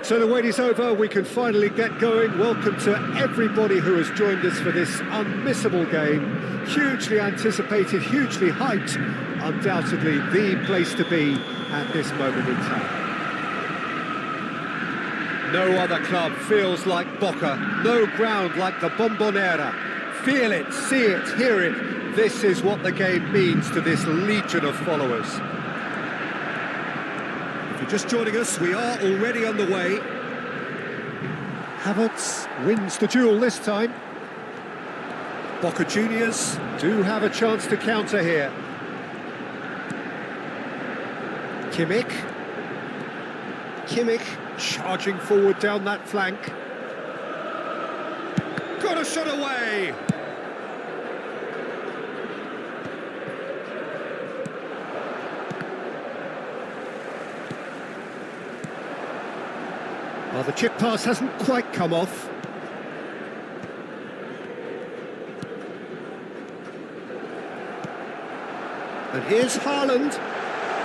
So the wait is over, we can finally get going. Welcome to everybody who has joined us for this unmissable game. Hugely anticipated, hugely hyped, undoubtedly the place to be at this moment in time. No other club feels like Boca, no ground like the Bombonera. Feel it, see it, hear it. This is what the game means to this legion of followers. If you're just joining us, we are already on the way. Havertz wins the duel this time. Boca Juniors do have a chance to counter here. Kimmich charging forward down that flank. Got a shot away! Well, the chip pass hasn't quite come off. And here's Haaland.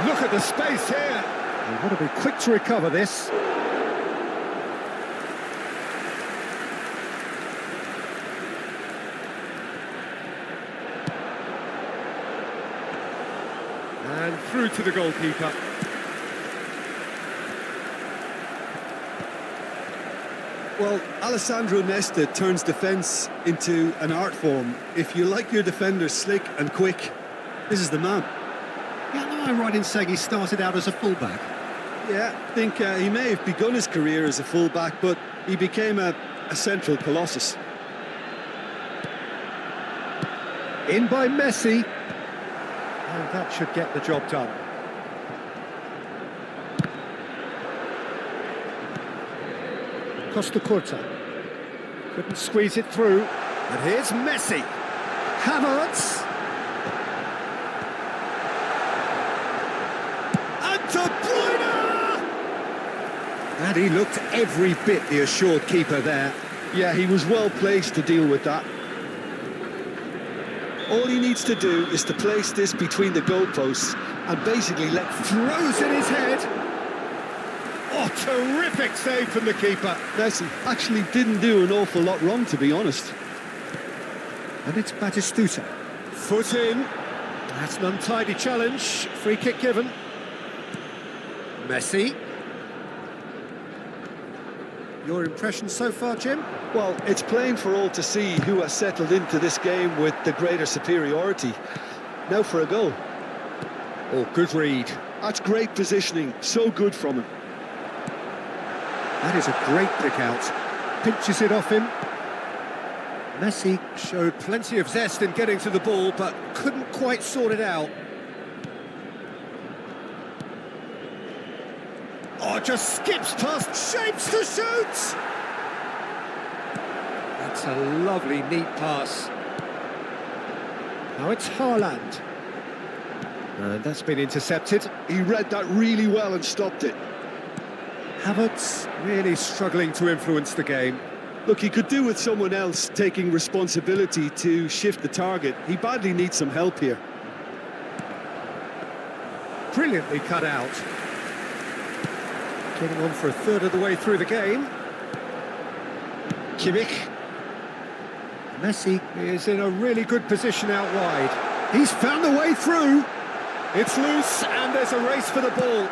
Look at the space here. They want to be quick to recover this. And through to the goalkeeper. Well, Alessandro Nesta turns defence into an art form. If you like your defenders slick and quick, this is the man. Yeah, am I right in saying he started out as a fullback? Yeah, I think he may have begun his career as a fullback, but he became a central colossus. In by Messi. And that should get the job done. Costa Curta. Couldn't squeeze it through. And here's Messi. Havertz. And De Bruyne! And he looked every bit the assured keeper there. Yeah, he was well placed to deal with that. All he needs to do is to place this between the goalposts and basically throws in his head. Oh, terrific save from the keeper. Messi actually didn't do an awful lot wrong, to be honest. And it's Batistuta. Foot in. That's an untidy challenge. Free kick given. Messi. Your impression so far, Jim? Well, it's plain for all to see who has settled into this game with the greater superiority. Now for a goal. Oh, good read. That's great positioning. So good from him. That is a great pick out. Pinches it off him. Messi showed plenty of zest in getting to the ball, but couldn't quite sort it out. Oh, just skips past, shapes to shoot! That's a lovely, neat pass. Now it's Haaland. And that's been intercepted. He read that really well and stopped it. Havertz really struggling to influence the game. Look, he could do with someone else taking responsibility to shift the target. He badly needs some help here. Brilliantly cut out. Getting on for a third of the way through the game. Kimmich. Messi is in a really good position out wide. He's found the way through. It's loose and there's a race for the ball.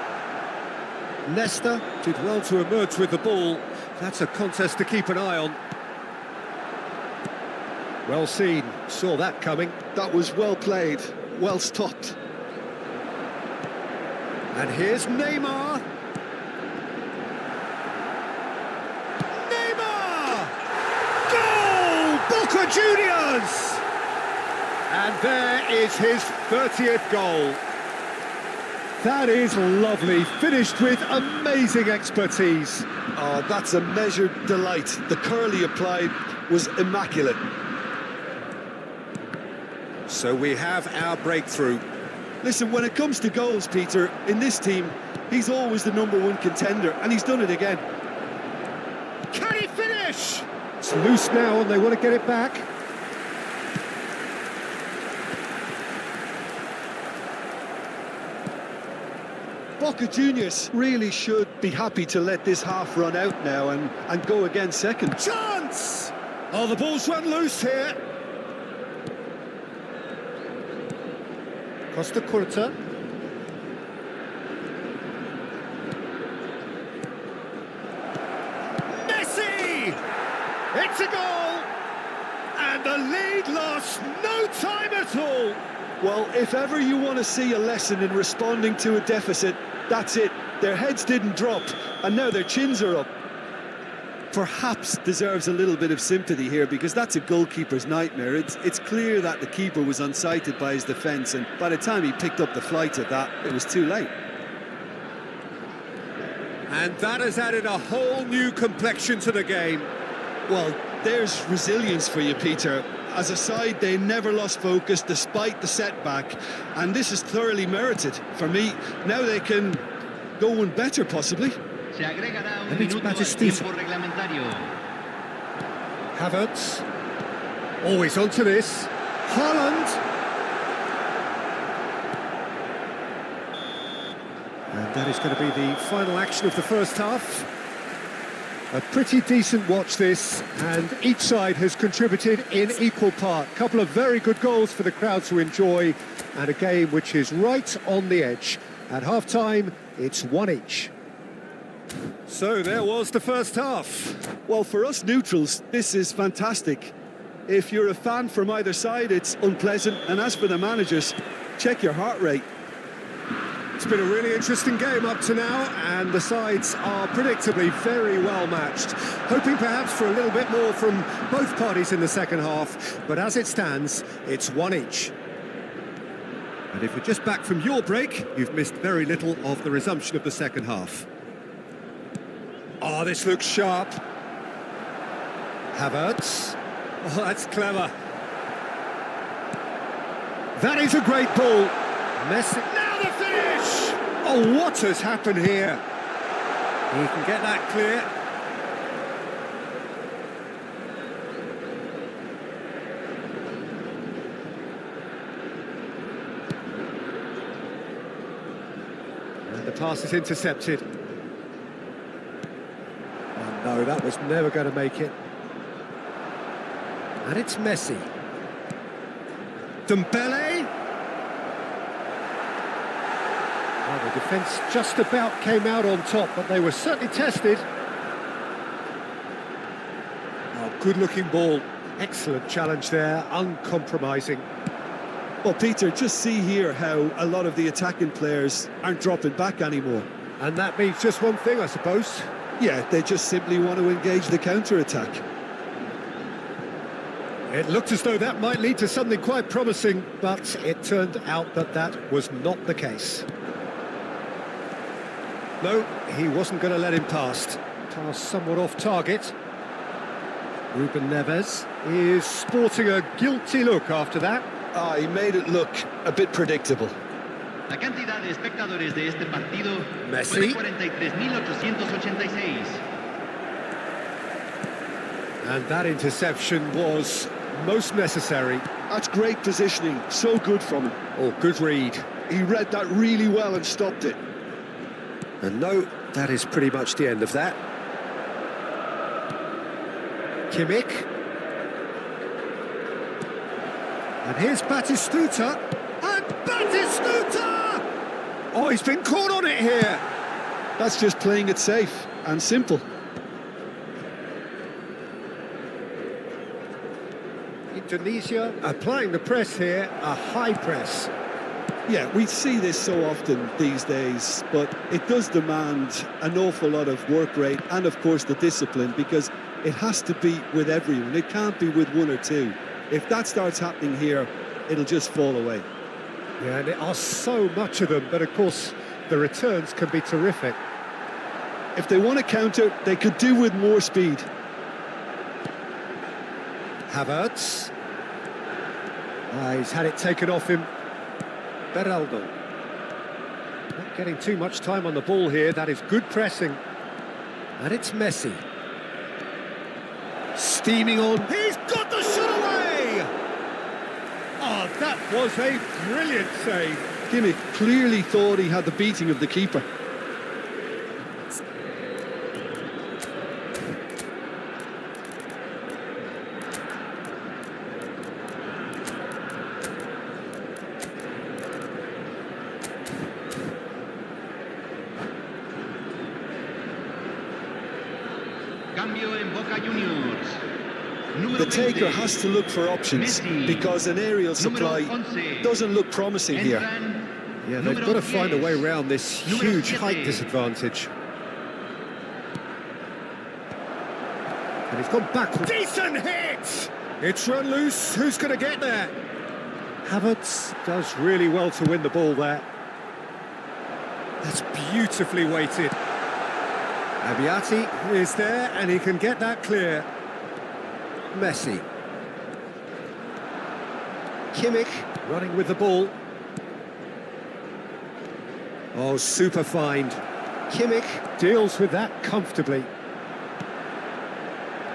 Nesta did well to emerge with the ball. That's a contest to keep an eye on. Well seen, saw that coming. That was well played, well stopped. And here's Neymar. Neymar! Goal! Boca Juniors! And there is his 30th goal. That is lovely, finished with amazing expertise. Oh, that's a measured delight. The curl he applied was immaculate. So we have our breakthrough. Listen, when it comes to goals, Peter, in this team, he's always the #1 contender, and he's done it again. Can he finish? It's loose now, and they want to get it back. Boca Juniors really should be happy to let this half run out now and go again second. Chance! Oh, the ball's run loose here. Costa Curta. Messi! It's a goal! And the lead lost no time at all. Well, if ever you want to see a lesson in responding to a deficit, that's it. Their heads didn't drop, and now their chins are up. Perhaps deserves a little bit of sympathy here, because that's a goalkeeper's nightmare. It's clear that the keeper was unsighted by his defence, and by the time he picked up the flight of that, it was too late. And that has added a whole new complexion to the game. Well, there's resilience for you, Peter. As a side, they never lost focus despite the setback, and this is thoroughly merited. For me, now they can go one better, possibly. Se agregará un And it's minuto al Batistuta. tiempo reglamentario. Havertz. Always onto this. Haaland. And that is going to be the final action of the first half. A pretty decent watch this, and each side has contributed in equal part. A couple of very good goals for the crowd to enjoy, and a game which is right on the edge. At half-time, it's 1 each. So there was the first half. Well, for us neutrals, this is fantastic. If you're a fan from either side, it's unpleasant. And as for the managers, check your heart rate. It's been a really interesting game up to now, and the sides are predictably very well matched. Hoping perhaps for a little bit more from both parties in the second half, but as it stands, it's 1 each. And if you're just back from your break, you've missed very little of the resumption of the second half. Oh, this looks sharp. Havertz. Oh, that's clever. That is a great ball. Messi. Now the finish! Oh, what has happened here? He can get that clear. And the pass is intercepted. Oh, no, that was never going to make it. And it's Messi. Dembele. Well, the defence just about came out on top, but they were certainly tested. Oh, good-looking ball. Excellent challenge there, uncompromising. Well, Peter, just see here how a lot of the attacking players aren't dropping back anymore. And that means just one thing, I suppose. Yeah, they just simply want to engage the counter-attack. It looked as though that might lead to something quite promising, but it turned out that that was not the case. No, he wasn't going to let him pass. Pass somewhat off target. Ruben Neves is sporting a guilty look after that. Ah, he made it look a bit predictable. La cantidad de espectadores de este partido Messi. fue de 43.886. And that interception was most necessary. That's great positioning, so good from him. Oh, good read. He read that really well and stopped it. And no, that is pretty much the end of that. Kimmich. And here's Batistuta. And Batistuta! Oh, he's been caught on it here. That's just playing it safe and simple. Indonesia applying the press here, a high press. Yeah, we see this so often these days, but it does demand an awful lot of work rate and, of course, the discipline, because it has to be with everyone. It can't be with one or two. If that starts happening here, it'll just fall away. Yeah, and there are so much of them, but of course, the returns can be terrific. If they want to counter, they could do with more speed. Havertz. He's had it taken off him. Beraldo. Not getting too much time on the ball here. That is good pressing. And it's Messi. Steaming on. He's got the shot away! Oh, that was a brilliant save. Gimme clearly thought he had the beating of the keeper. Cambio en Boca Juniors. The taker has to look for options because an aerial supply doesn't look promising here. Yeah, they've got to find a way around this huge height disadvantage. And he's gone backwards. Decent hit! It's run loose. Who's going to get there? Havertz does really well to win the ball there. That's beautifully weighted. Abiati is there and he can get that clear. Messi. Kimmich running with the ball. Oh, super find. Kimmich deals with that comfortably.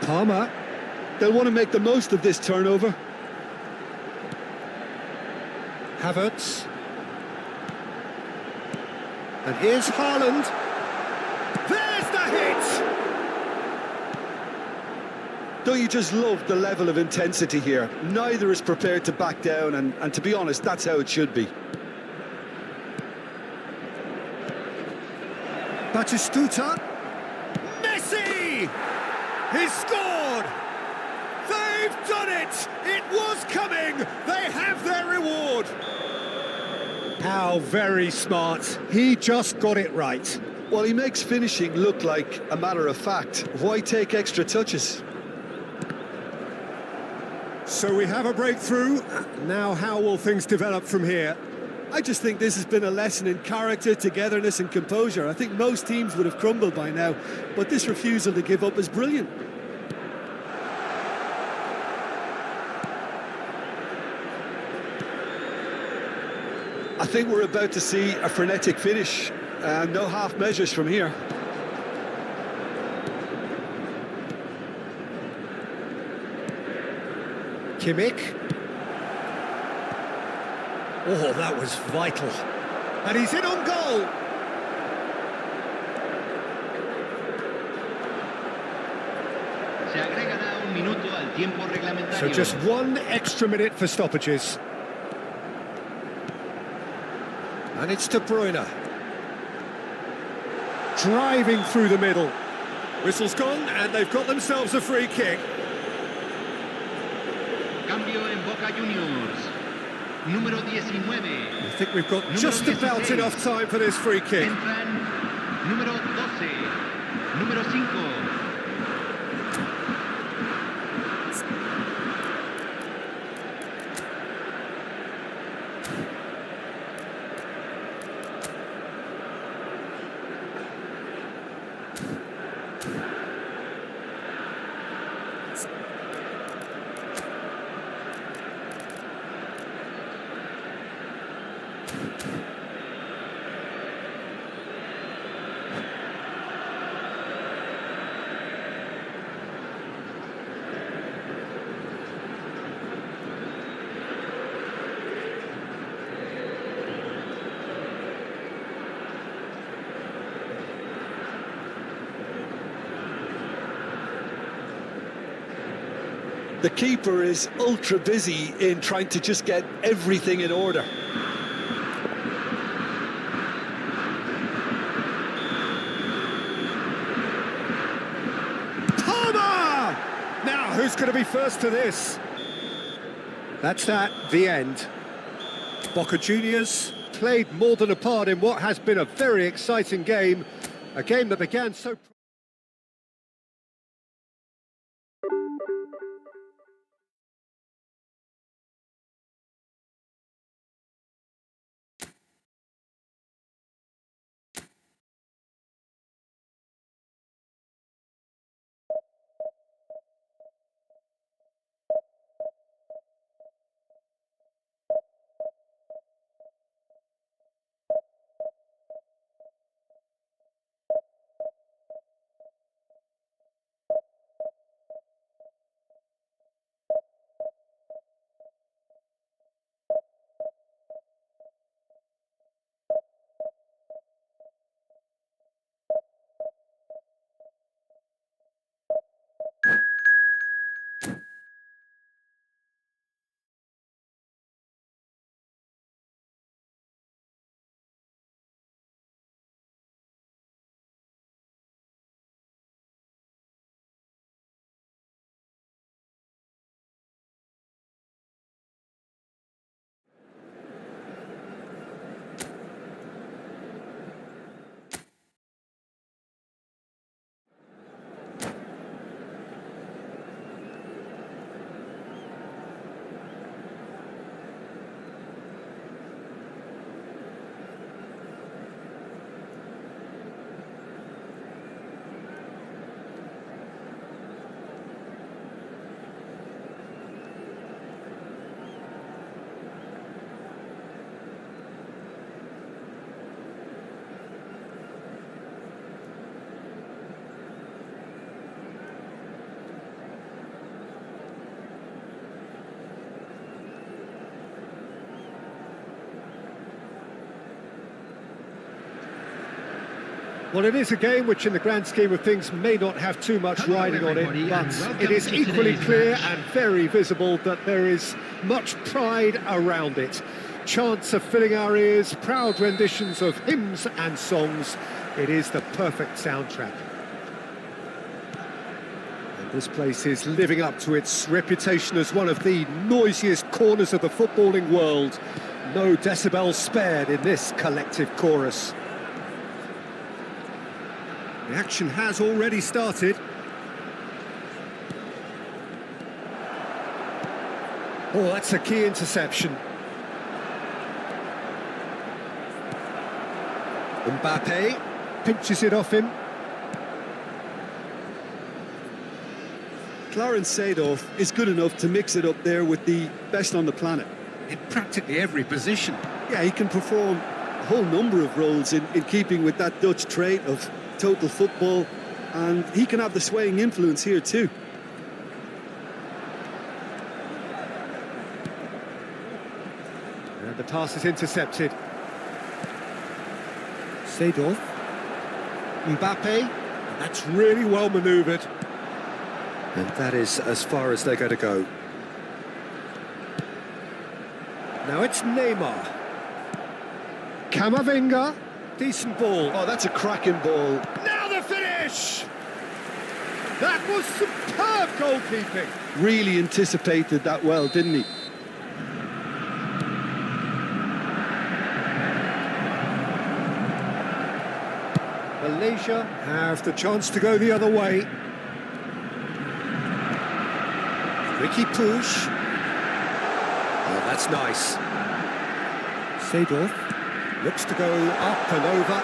Palmer. They'll want to make the most of this turnover. Havertz. And here's Haaland. There's the hit! Don't you just love the level of intensity here? Neither is prepared to back down, and to be honest, that's how it should be. Batistuta. Messi! He's scored! They've done it! It was coming! They have their reward! How very smart. He just got it right. Well, he makes finishing look like a matter of fact. Why take extra touches? So we have a breakthrough. Now how will things develop from here? I just think this has been a lesson in character, togetherness and composure. I think most teams would have crumbled by now, but this refusal to give up is brilliant. I think we're about to see a frenetic finish. No half measures from here. Kimmich. Oh, that was vital. And he's in on goal. Se agregará un minuto al tiempo reglamentario. So just 1 extra minute for stoppages. And it's De Bruyne. Driving through the middle. Whistle's gone, and they've got themselves a free kick. Cambio en Boca Juniors. Número 19. I think we've got just about enough time for this free kick. Entran número 12. Número 5. The keeper is ultra busy in trying to just get everything in order. Palmer! Now, who's going to be first to this? That's that, the end. Boca Juniors played more than a part in what has been a very exciting game. A game that began so... Well, it is a game which in the grand scheme of things may not have too much riding on it, but it is equally clear and very visible that there is much pride around it. Chants are filling our ears, proud renditions of hymns and songs. It is the perfect soundtrack. And this place is living up to its reputation as one of the noisiest corners of the footballing world. No decibels spared in this collective chorus. The action has already started. Oh, that's a key interception. Mbappe pinches it off him. Clarence Seedorf is good enough to mix it up there with the best on the planet. In practically every position. Yeah, he can perform a whole number of roles in keeping with that Dutch trait of total football, and he can have the swaying influence here too. And the pass is intercepted. Seedorf. Mbappe. That's really well manoeuvred. And that is as far as they're going to go. Now it's Neymar. Camavinga. Decent ball. Oh, that's a cracking ball. Now the finish! That was superb goalkeeping. Really anticipated that well, didn't he? Malaysia have the chance to go the other way. Ricky Push. Oh, that's nice. Seedorf looks to go up and over.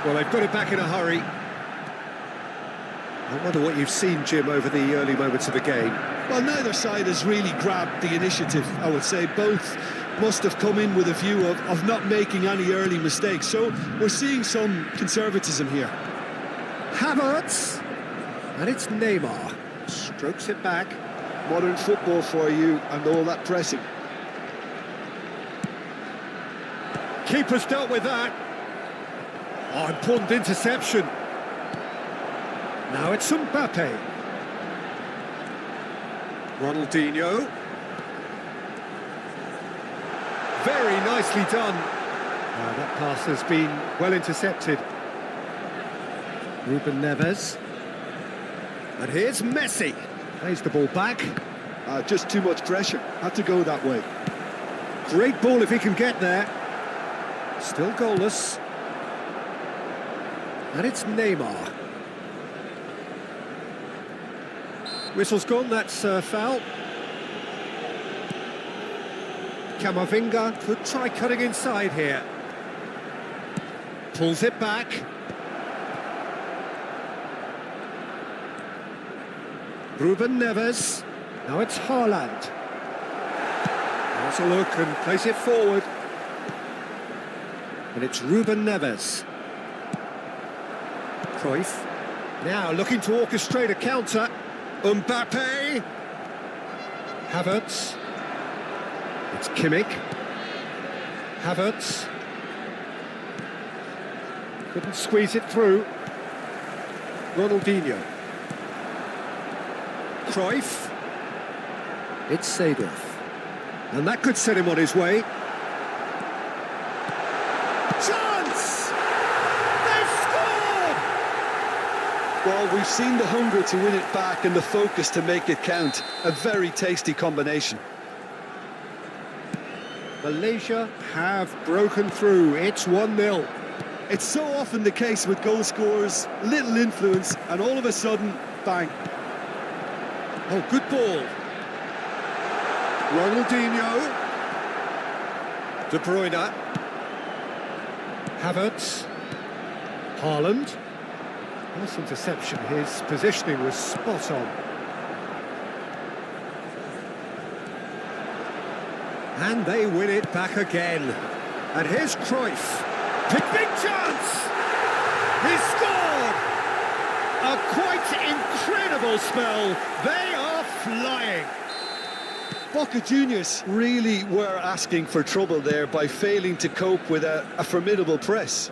Well, they've got it back in a hurry. I wonder what you've seen, Jim, over the early moments of the game. Well, neither side has really grabbed the initiative, I would say. Both must have come in with a view of not making any early mistakes. So we're seeing some conservatism here. Havertz. And it's Neymar. Strokes it back. Modern football for you and all that pressing. Keeper's dealt with that. Oh, important interception. Now it's Mbappe. Ronaldinho. Very nicely done. That pass has been well intercepted. Ruben Neves. And here's Messi. Plays the ball back. Just too much pressure. Had to go that way. Great ball if he can get there. Still goalless. And it's Neymar. Whistle's gone, that's a foul. Camavinga could try cutting inside here. Pulls it back. Ruben Neves. Now it's Haaland. Has a look and plays it forward. And it's Ruben Neves. Cruyff. Now looking to orchestrate a counter. Mbappe. Havertz. It's Kimmich. Havertz. Couldn't squeeze it through. Ronaldinho. Cruyff. It's Seedorf. And that could set him on his way. Chance! They've scored! Well, we've seen the hunger to win it back and the focus to make it count. A very tasty combination. Malaysia have broken through. It's 1-0. It's so often the case with goal scorers, little influence, and all of a sudden, bang. Oh, good ball. Ronaldinho. De Bruyne. Havertz. Haaland. Nice interception. His positioning was spot on. And they win it back again. And here's Cruyff. Big chance! He scored! A quite incredible spell. They are flying. Boca Juniors really were asking for trouble there by failing to cope with a formidable press.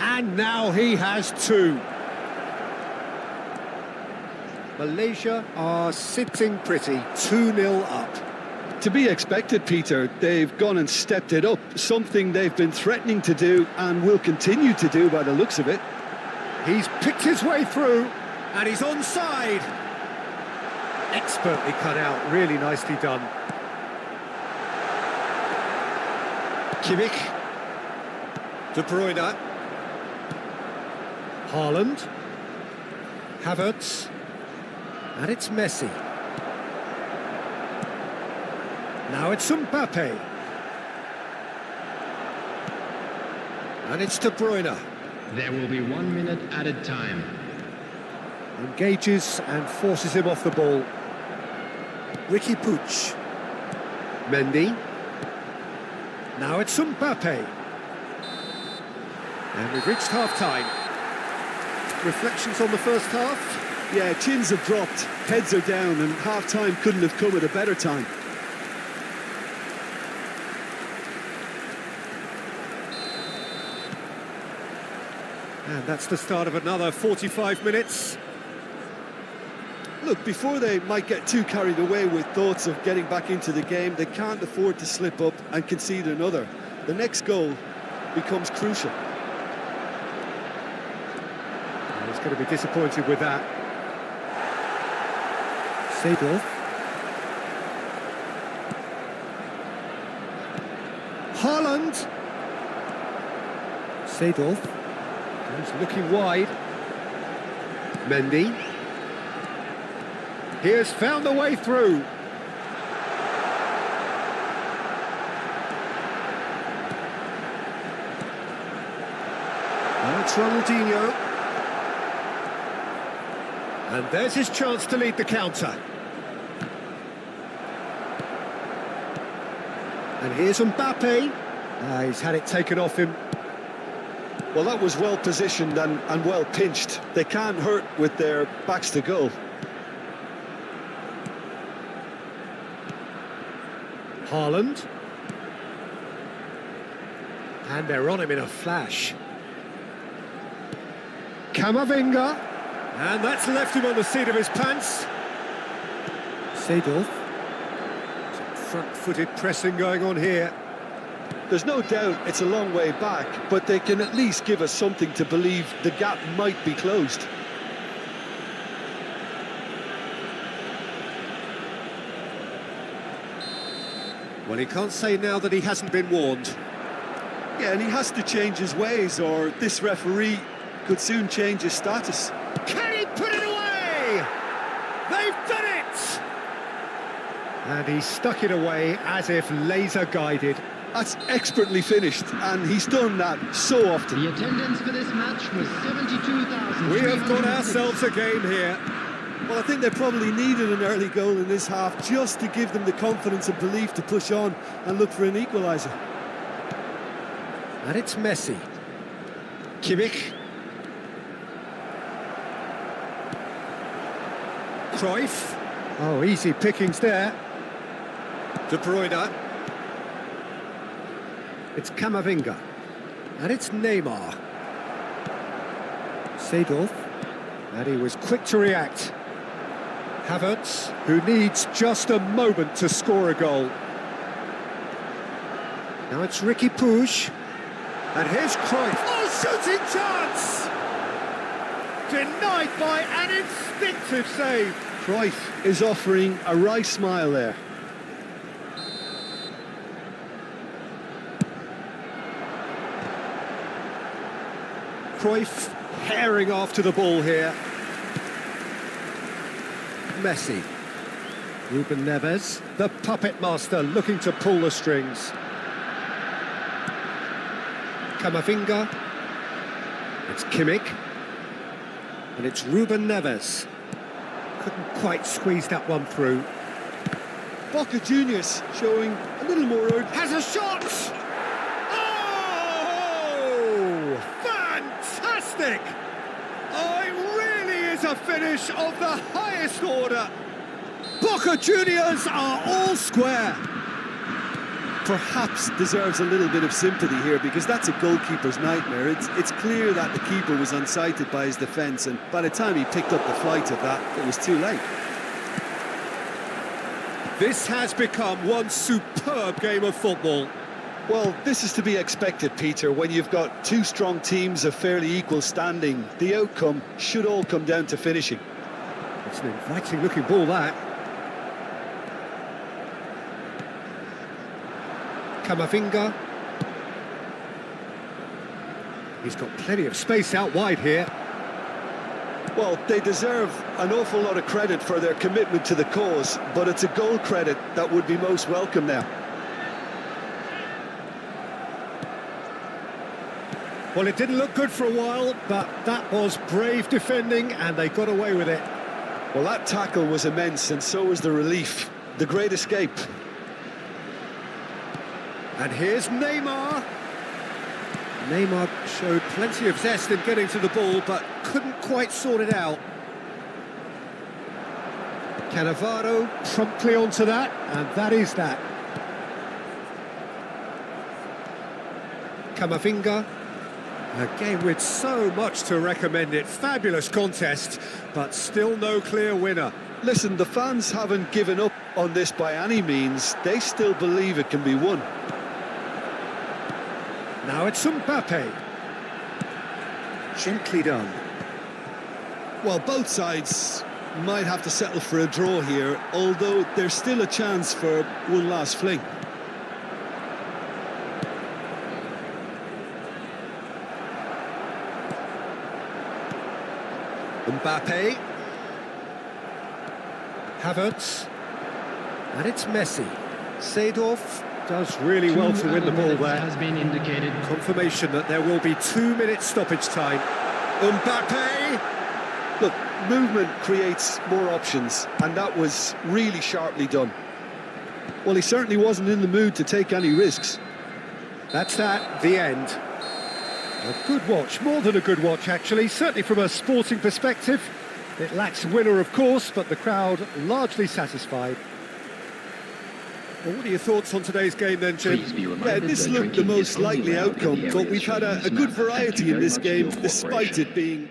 And now he has two. Malaysia are sitting pretty, 2-0 up. To be expected, Peter. They've gone and stepped it up, something they've been threatening to do and will continue to do by the looks of it. He's picked his way through, and he's onside. Expertly cut out, really nicely done. Kimmich. De Bruyne. Haaland. Havertz. And it's Messi. Now it's Mbappe. And it's De Bruyne. There will be 1 minute added time. Engages and forces him off the ball. Ricky Puig. Mendy. Now it's Mbappe. And we've reached half-time. Reflections on the first half? Yeah, chins have dropped, heads are down, and half-time couldn't have come at a better time. And that's the start of another 45 minutes. Look, before they might get too carried away with thoughts of getting back into the game, they can't afford to slip up and concede another. The next goal becomes crucial. And he's going to be disappointed with that. Seedorf. Haaland. Seedorf. He's looking wide. Mendy. He has found the way through. Now it's Ronaldinho. And there's his chance to lead the counter. And here's Mbappe. He's had it taken off him. Well, that was well positioned and well pinched. They can't hurt with their backs to goal. Haaland. And they're on him in a flash. Camavinga. And that's left him on the seat of his pants. Seedorf. Some front-footed pressing going on here. There's no doubt it's a long way back, but they can at least give us something to believe the gap might be closed. Well, he can't say now that he hasn't been warned. Yeah, and he has to change his ways, or this referee could soon change his status. Can he put it away? They've done it! And he stuck it away as if laser-guided. That's expertly finished, and he's done that so often. The attendance for this match was 72,000. We have got ourselves a game here. Well, I think they probably needed an early goal in this half just to give them the confidence and belief to push on and look for an equaliser. And it's Messi. Kimmich. Cruyff. Oh, easy pickings there. De Bruyne. It's Camavinga. And it's Neymar. Seedorf. And he was quick to react. Havertz, who needs just a moment to score a goal. Now it's Ricky Puig. And here's Cruyff. Oh, shooting chance! Denied by an instinctive save. Cruyff is offering a wry smile there. Cruyff herring after the ball here. Messi. Ruben Neves, the puppet master, looking to pull the strings. Camavinga. It's Kimmich. And it's Ruben Neves. Couldn't quite squeeze that one through. Boca Juniors showing a little more urge. Has a shot! Oh! Fantastic! Oh, it really is a finish of the highest order. Boca Juniors are all square. perhaps deserves a little bit of sympathy here, because that's a goalkeeper's nightmare. It's clear that the keeper was unsighted by his defence, and by the time he picked up the flight of that, it was too late. This has become one superb game of football. Well, this is to be expected, Peter. When you've got two strong teams of fairly equal standing, the outcome should all come down to finishing. It's an inviting-looking ball, that. Kamavinga. He's got plenty of space out wide here. Well, they deserve an awful lot of credit for their commitment to the cause, but it's a goal credit that would be most welcome now. Well, it didn't look good for a while, but that was brave defending, and they got away with it. Well, that tackle was immense, and so was the relief. The great escape. And here's Neymar. Neymar showed plenty of zest in getting to the ball, but couldn't quite sort it out. Cannavaro promptly onto that, and that is that. Kamavinga. A game with so much to recommend it. Fabulous contest, but still no clear winner. Listen, the fans haven't given up on this by any means. They still believe it can be won. Now it's Mbappe. Gently done. Well, both sides might have to settle for a draw here, although there's still a chance for one last fling. Mbappe. Havertz. And it's Messi. Seedorf does really well to win the ball there. Has been indicated. Confirmation that there will be 2 minutes stoppage time. Mbappe. Look, movement creates more options, and that was really sharply done. Well, he certainly wasn't in the mood to take any risks. That's that, the end. A good watch, more than a good watch actually, certainly from a sporting perspective. It lacks winner, of course, but the crowd largely satisfied. Well, what are your thoughts on today's game then, Jim? Yeah, this looked the most likely outcome, but we've had a good variety in this game, despite it being...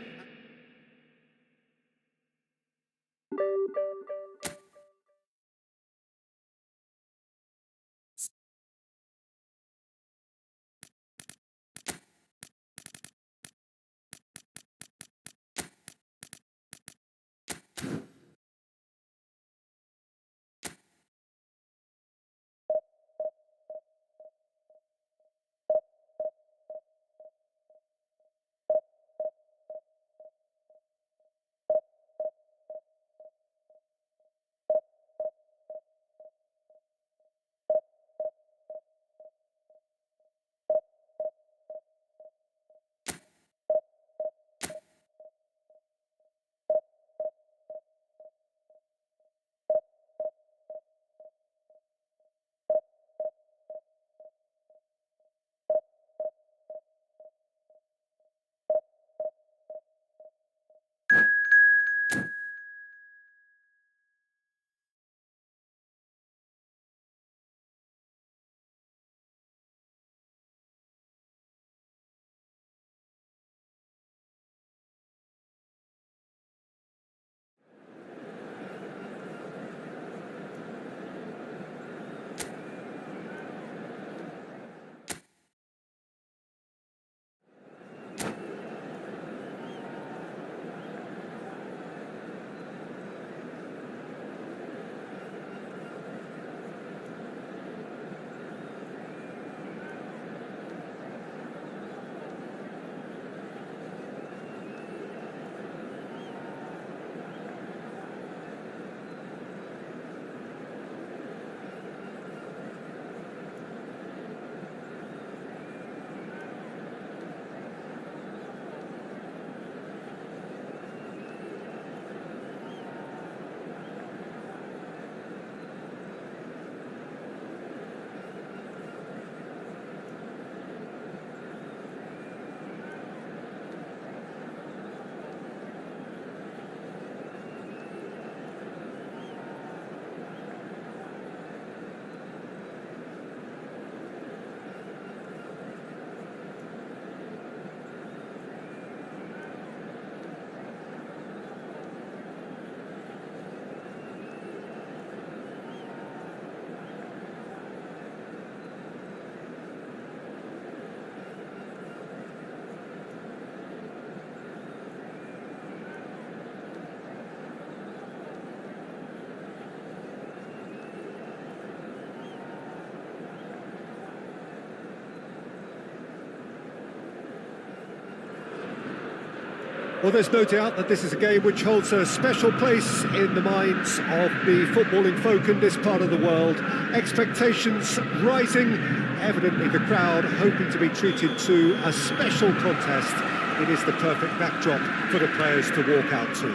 Well, there's no doubt that this is a game which holds a special place in the minds of the footballing folk in this part of the world. Expectations rising, evidently the crowd hoping to be treated to a special contest. It is the perfect backdrop for the players to walk out to.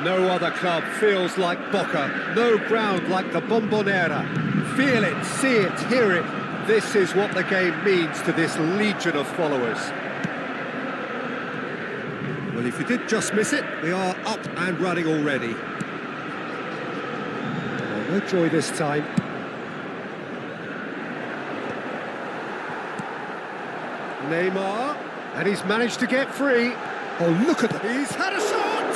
No other club feels like Boca, no ground like the Bombonera. Feel it, see it, hear it. This is what the game means to this legion of followers. Well, if you did just miss it, we are up and running already. Well, no joy this time. Neymar, and he's managed to get free. Oh, look at that. He's had a shot!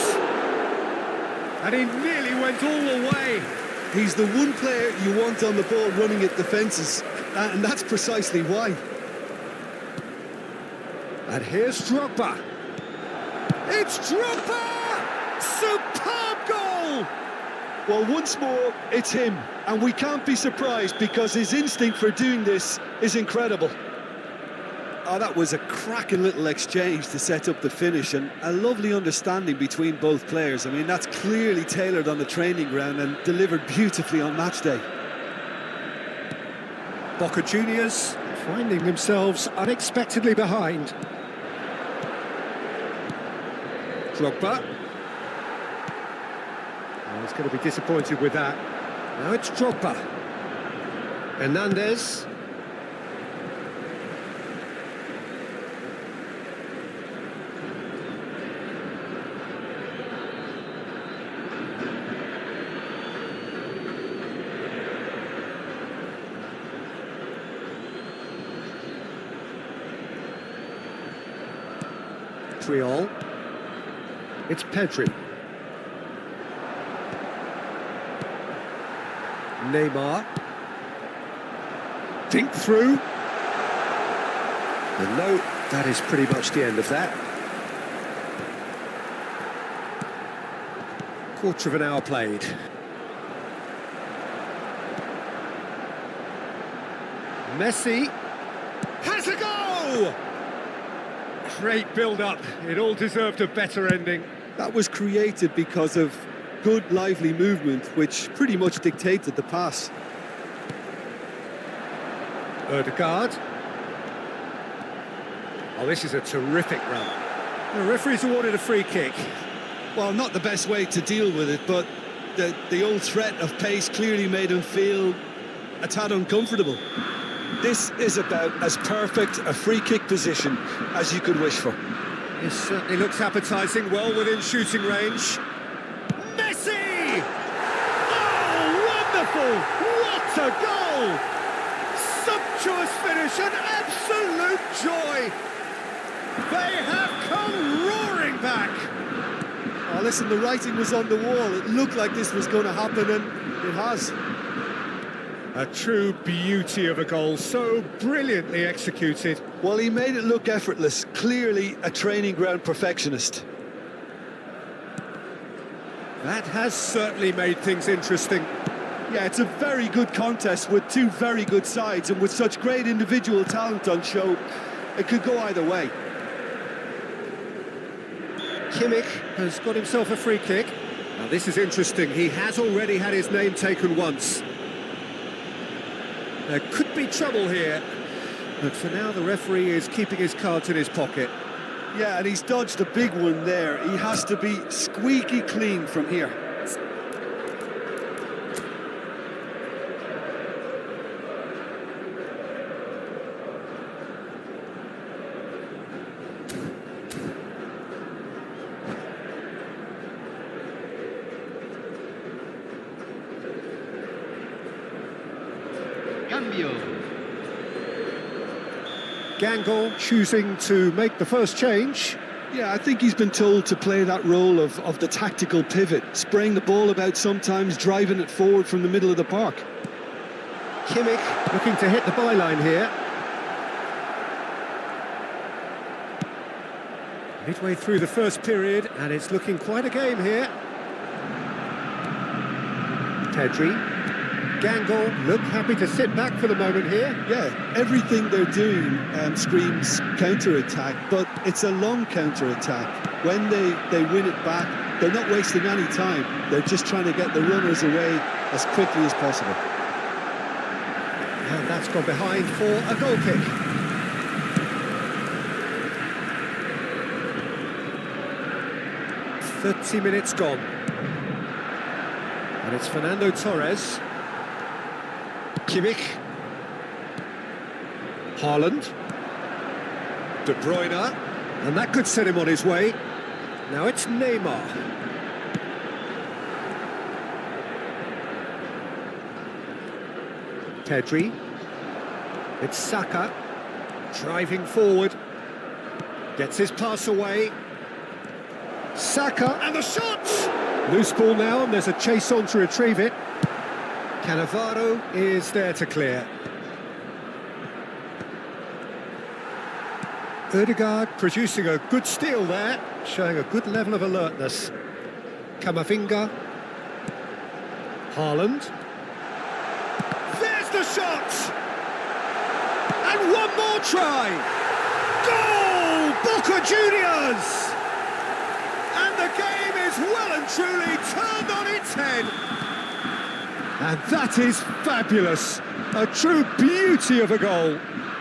And he nearly went all the way. He's the one player you want on the ball running at defences, and that's precisely why. And here's Drogba. It's Drogba! Superb goal! Well, once more, it's him, and we can't be surprised because his instinct for doing this is incredible. Oh, that was a cracking little exchange to set up the finish, and a lovely understanding between both players. I mean, that's clearly tailored on the training ground and delivered beautifully on match day. Boca Juniors finding themselves unexpectedly behind. Drogba. Oh, he's going to be disappointed with that. Now it's Drogba. Hernandez. Triol. It's Pedri. Neymar. Dink through. And no, that is pretty much the end of that. Quarter of an hour played. Messi has a goal! Great build-up. It all deserved a better ending. That was created because of good, lively movement, which pretty much dictated the pass. Ødegaard. Oh, this is a terrific run. The referee's awarded a free kick. Well, not the best way to deal with it, but the old threat of pace clearly made him feel a tad uncomfortable. This is about as perfect a free kick position as you could wish for. It certainly looks appetising, well within shooting range. Messi! Oh, wonderful! What a goal! Sumptuous finish, an absolute joy! They have come roaring back! Oh, listen, the writing was on the wall. It looked like this was going to happen, and it has. A true beauty of a goal, so brilliantly executed. Well, he made it look effortless. Clearly a training ground perfectionist. That has certainly made things interesting. Yeah, it's a very good contest with two very good sides, and with such great individual talent on show, it could go either way. Kimmich has got himself a free kick. Now this is interesting, he has already had his name taken once. There could be trouble here, but for now the referee is keeping his cards in his pocket. Yeah, and he's dodged a big one there. He has to be squeaky clean from here. Cambio. Gangle choosing to make the first change. Yeah, I think he's been told to play that role of the tactical pivot, spraying the ball about sometimes, driving it forward from the middle of the park. Kimmich looking to hit the byline here. Midway through the first period, and it's looking quite a game here. Pedri. Gangle look happy to sit back for the moment here. Yeah, everything they're doing screams counter-attack, but it's a long counter-attack. When they win it back, they're not wasting any time. They're just trying to get the runners away as quickly as possible. And that's gone behind for a goal kick. "30 minutes gone. And it's Fernando Torres. Kimmich. Haaland. De Bruyne. And that could set him on his way. Now it's Neymar. Pedri. It's Saka. Driving forward. Gets his pass away. Saka, and the shot! Loose ball now, and there's a chase on to retrieve it. Cannavaro is there to clear. Ødegaard producing a good steal there, showing a good level of alertness. Camavinga. Haaland. There's the shot! And one more try! Goal! Boca Juniors! And the game is well and truly turned on its head. And that is fabulous. A true beauty of a goal.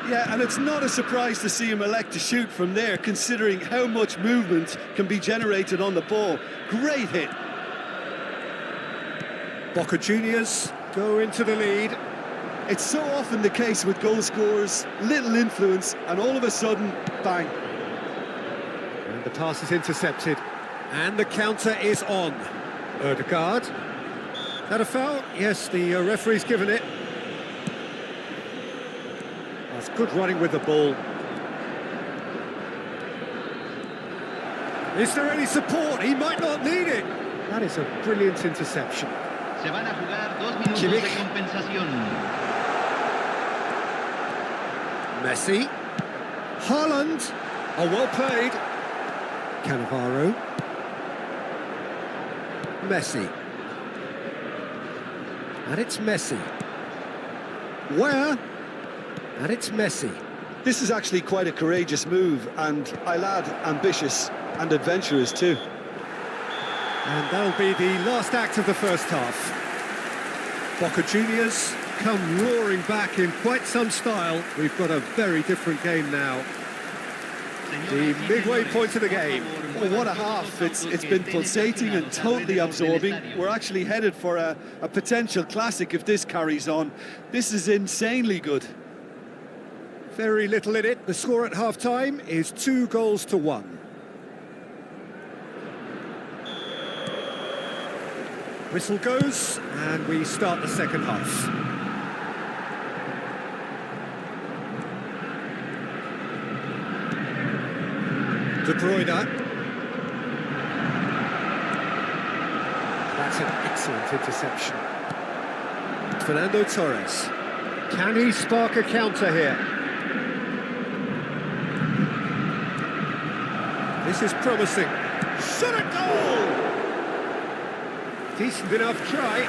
Yeah, and it's not a surprise to see him elect to shoot from there, considering how much movement can be generated on the ball. Great hit. Boca Juniors go into the lead. It's so often the case with goal scorers, little influence, and all of a sudden, bang. And the pass is intercepted. And the counter is on. Ødegaard. That a foul? Yes, the referee's given it. That's good running with the ball. Is there any support? He might not need it. That is a brilliant interception. Se van a jugar 2 minutos Kimmich. de compensación. Messi. Haaland. Oh, well played. Cannavaro. Messi. And it's Messi. Where? And it's Messi. This is actually quite a courageous move, and I'll add ambitious and adventurous too. And that'll be the last act of the first half. Boca Juniors come roaring back in quite some style. We've got a very different game now. The midway point of the game. Oh, what a half. It's been pulsating and totally absorbing. We're actually headed for a potential classic if this carries on. This is insanely good. Very little in it. The score at half-time is 2-1. Whistle goes, and we start the second half. De Bruyne. That's an excellent interception. Fernando Torres. Can he spark a counter here? This is promising. Shot at goal! Decent enough try.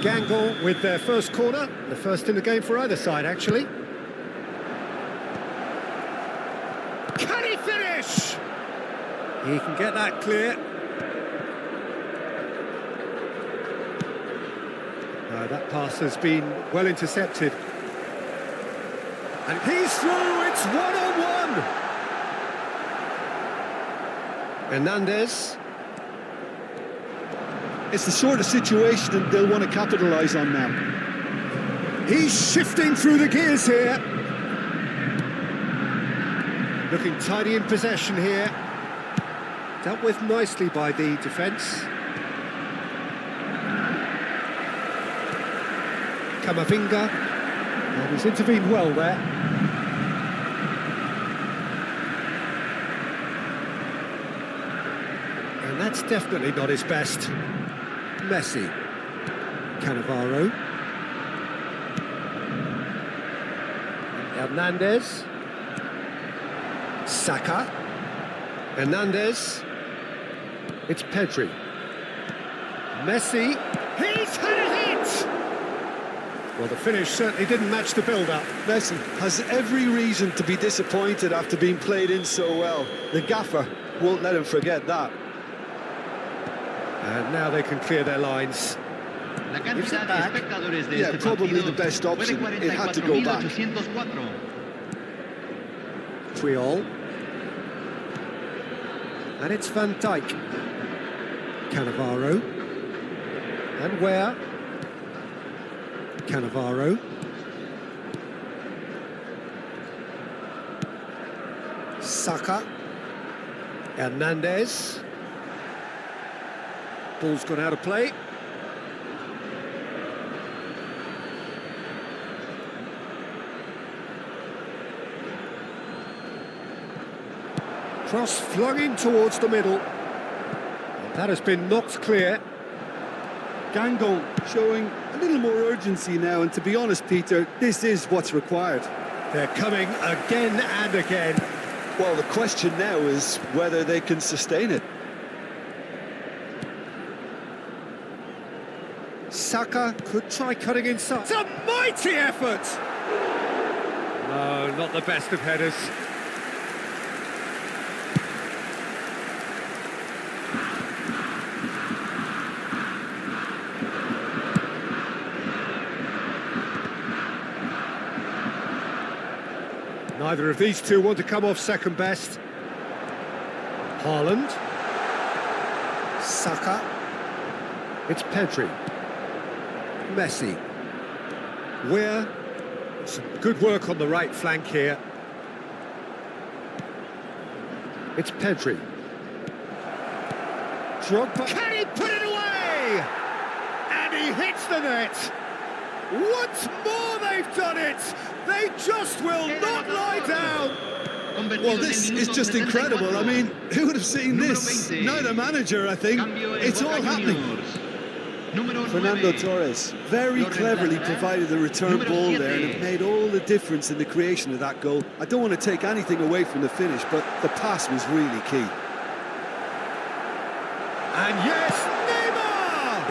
Gangle with their first corner, the first in the game for either side, actually. Can he finish? He can get that clear. That pass has been well intercepted. And he's through, it's one-on-one! Hernandez. It's the sort of situation that they'll want to capitalise on now. He's shifting through the gears here. Looking tidy in possession here. Dealt with nicely by the defence. Camavinga. And he's intervened well there. And that's definitely not his best. Messi. Cannavaro. Hernandez. Saka. Hernandez. It's Pedri. Messi. He's had a hit! Well, the finish certainly didn't match the build-up. Messi has every reason to be disappointed after being played in so well. The gaffer won't let him forget that. And now they can clear their lines. La cantidad de espectadores de Yeah, este probably partido the best option. fue It had to go back. 44.804. Triol. And it's Van Dijk. Cannavaro. And where? Cannavaro. Saka. Hernandez. Ball's gone out of play. Cross flung in towards the middle. That has been knocked clear. Gangon showing a little more urgency now, and to be honest, Peter, this is what's required. They're coming again and again. Well, the question now is whether they can sustain it. Saka could try cutting inside. It's a mighty effort! No, not the best of headers. Neither of these two want to come off second best. Haaland. Saka. It's Pedri. Messi. Weir. Some good work on the right flank here. It's Pedri. Drogba. Can he put it away? And he hits the net. Once more they've done it. They just will not lie down. Well, this is just incredible. I mean, who would have seen this? Neither manager, I think. It's all happening. Fernando Torres very cleverly provided the return ball there, and it made all the difference in the creation of that goal. I don't want to take anything away from the finish, but the pass was really key. And yes, Neymar!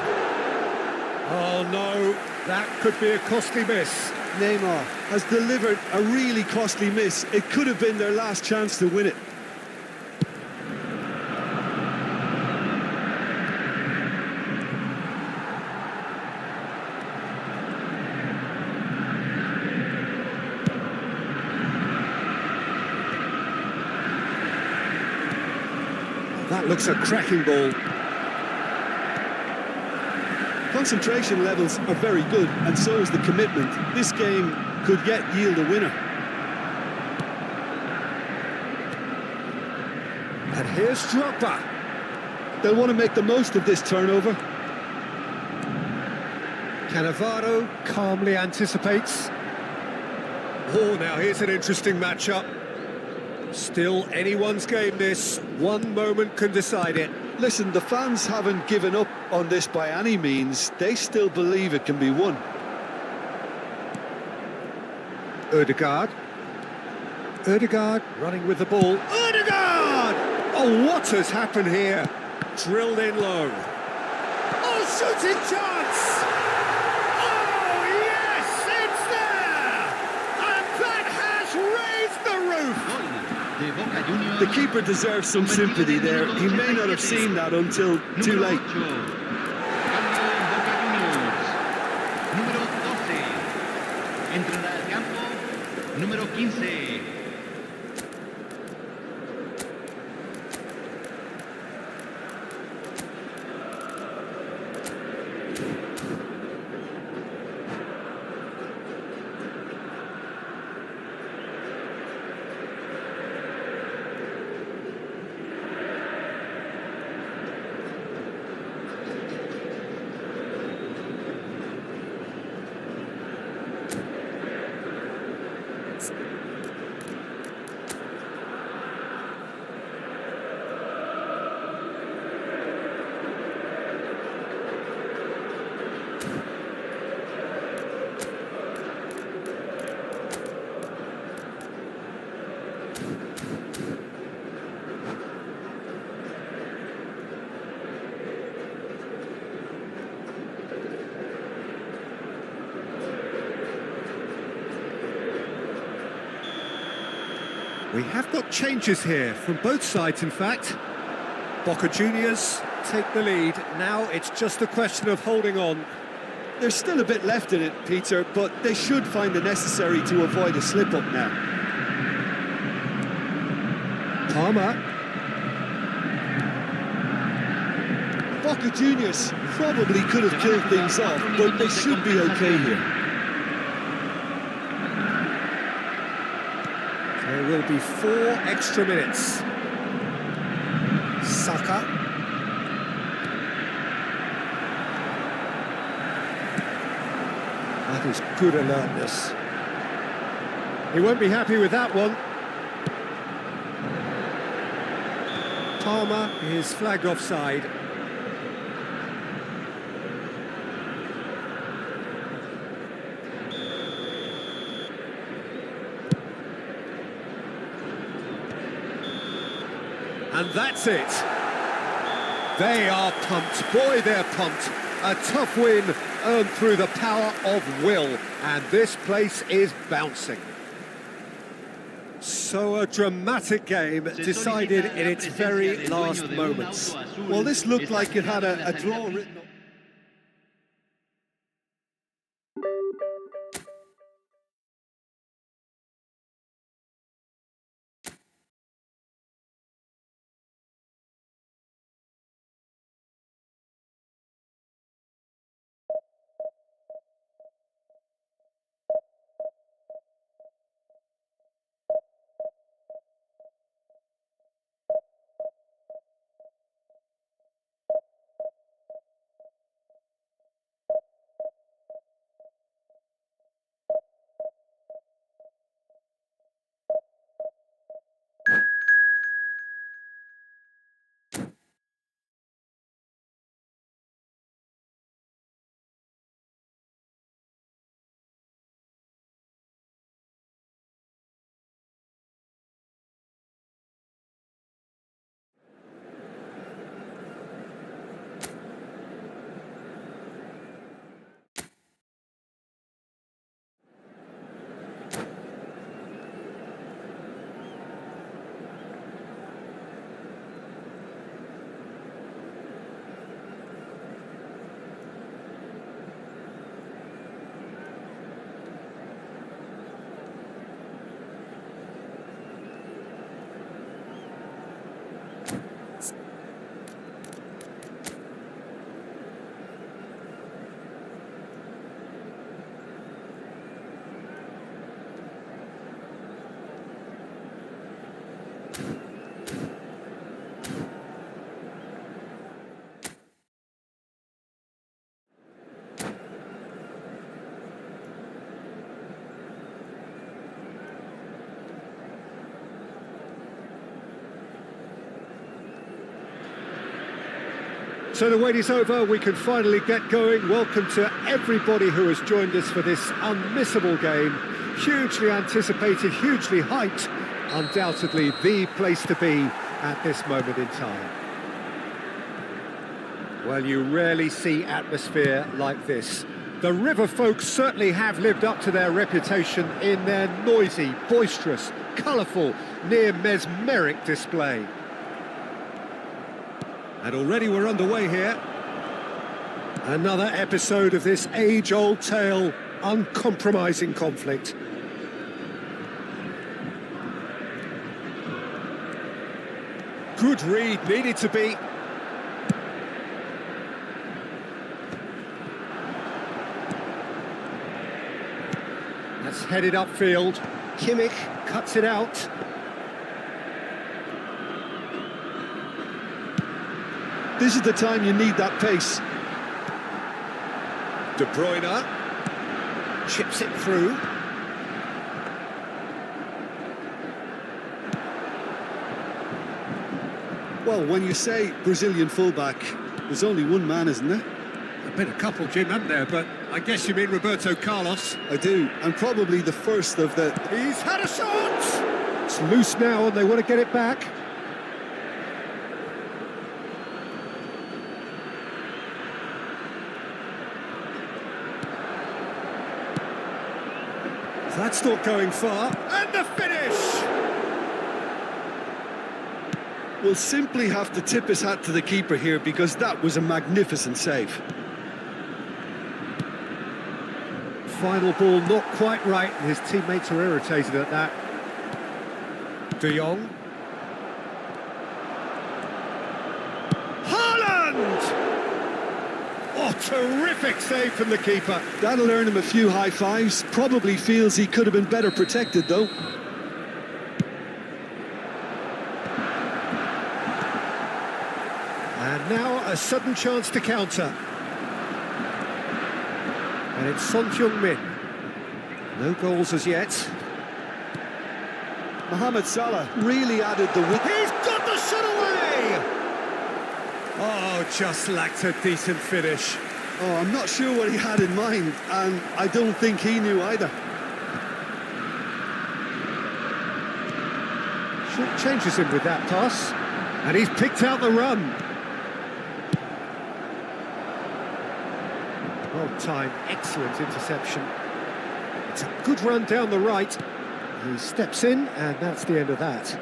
Oh no, that could be a costly miss. Neymar has delivered a really costly miss. It could have been their last chance to win it. That looks a cracking ball. Concentration levels are very good, and so is the commitment. This game could yet yield a winner. And here's Drogba. They'll want to make the most of this turnover. Cannavaro calmly anticipates. Oh, now here's an interesting matchup. Still anyone's game this. One moment can decide it. Listen, the fans haven't given up on this by any means. They still believe it can be won. Ødegaard. Ødegaard running with the ball. Ødegaard! Oh, what has happened here? Drilled in low. Oh, shooting chance! Oh, yes, it's there! And that has raised the roof! The keeper deserves some sympathy there. He may not have seen that until too late. Entrada al campo, número 15. We have got changes here from both sides, in fact. Boca Juniors take the lead. Now it's just a question of holding on. There's still a bit left in it, Peter, but they should find the necessary to avoid a slip-up now. Palmer. Boca Juniors probably could have killed things off, but they should be okay here. There will be 4 extra minutes. Saka. That is good alertness. He won't be happy with that one. Palmer is flagged offside. And that's it. They are pumped. Boy, they're pumped. A tough win earned through the power of will. And this place is bouncing. So a dramatic game decided in its very last moments. Well, this looked like it had a draw written up. So the wait is over, we can finally get going. Welcome to everybody who has joined us for this unmissable game. Hugely anticipated, hugely hyped. Undoubtedly the place to be at this moment in time. Well, you rarely see atmosphere like this. The River folk certainly have lived up to their reputation in their noisy, boisterous, colourful, near mesmeric display. And already we're underway here. Another episode of this age-old tale, uncompromising conflict. Good read, needed to be. That's headed upfield. Kimmich cuts it out. This is the time you need that pace. De Bruyne chips it through. Well, when you say Brazilian fullback, there's only one man, isn't there? There's been a couple, Jim, haven't there? But I guess you mean Roberto Carlos. I do, and probably the first of the... He's had a shot! It's loose now and they want to get it back. That's not going far. And the finish! will simply have to tip his hat to the keeper here because that was a magnificent save. Final ball not quite right, and his teammates are irritated at that. De Jong. Oh, terrific save from the keeper. That'll earn him a few high fives. Probably feels he could have been better protected, though. And now a sudden chance to counter. And it's Son Heung-min. No goals as yet. Mohamed Salah really added the width. He's got the shot away! Oh, just lacked a decent finish. Oh, I'm not sure what he had in mind, and I don't think he knew either. Changes him with that pass, and he's picked out the run. Well timed, excellent interception. It's a good run down the right. He steps in, and that's the end of that.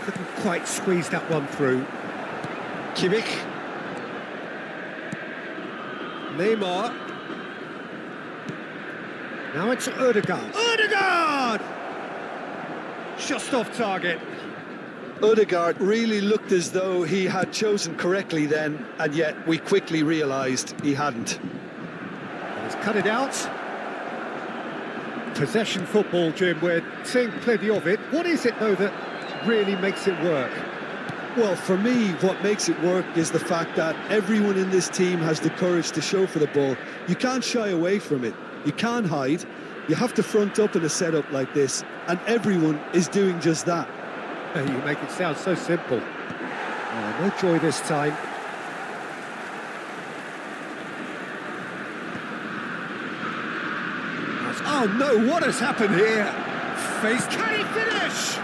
Couldn't quite squeeze that one through. Kimmich. Neymar. Now it's Ødegaard. Ødegaard! Just off target. Ødegaard really looked as though he had chosen correctly then, and yet we quickly realised he hadn't. He's cut it out. Possession football, Jim, we're seeing plenty of it. What is it, though, that really makes it work? Well, for me, what makes it work is the fact that everyone in this team has the courage to show for the ball. You can't shy away from it. You can't hide. You have to front up in a setup like this, and everyone is doing just that. You make it sound so simple. Oh, no joy this time. Oh no, what has happened here? Face, can he finish?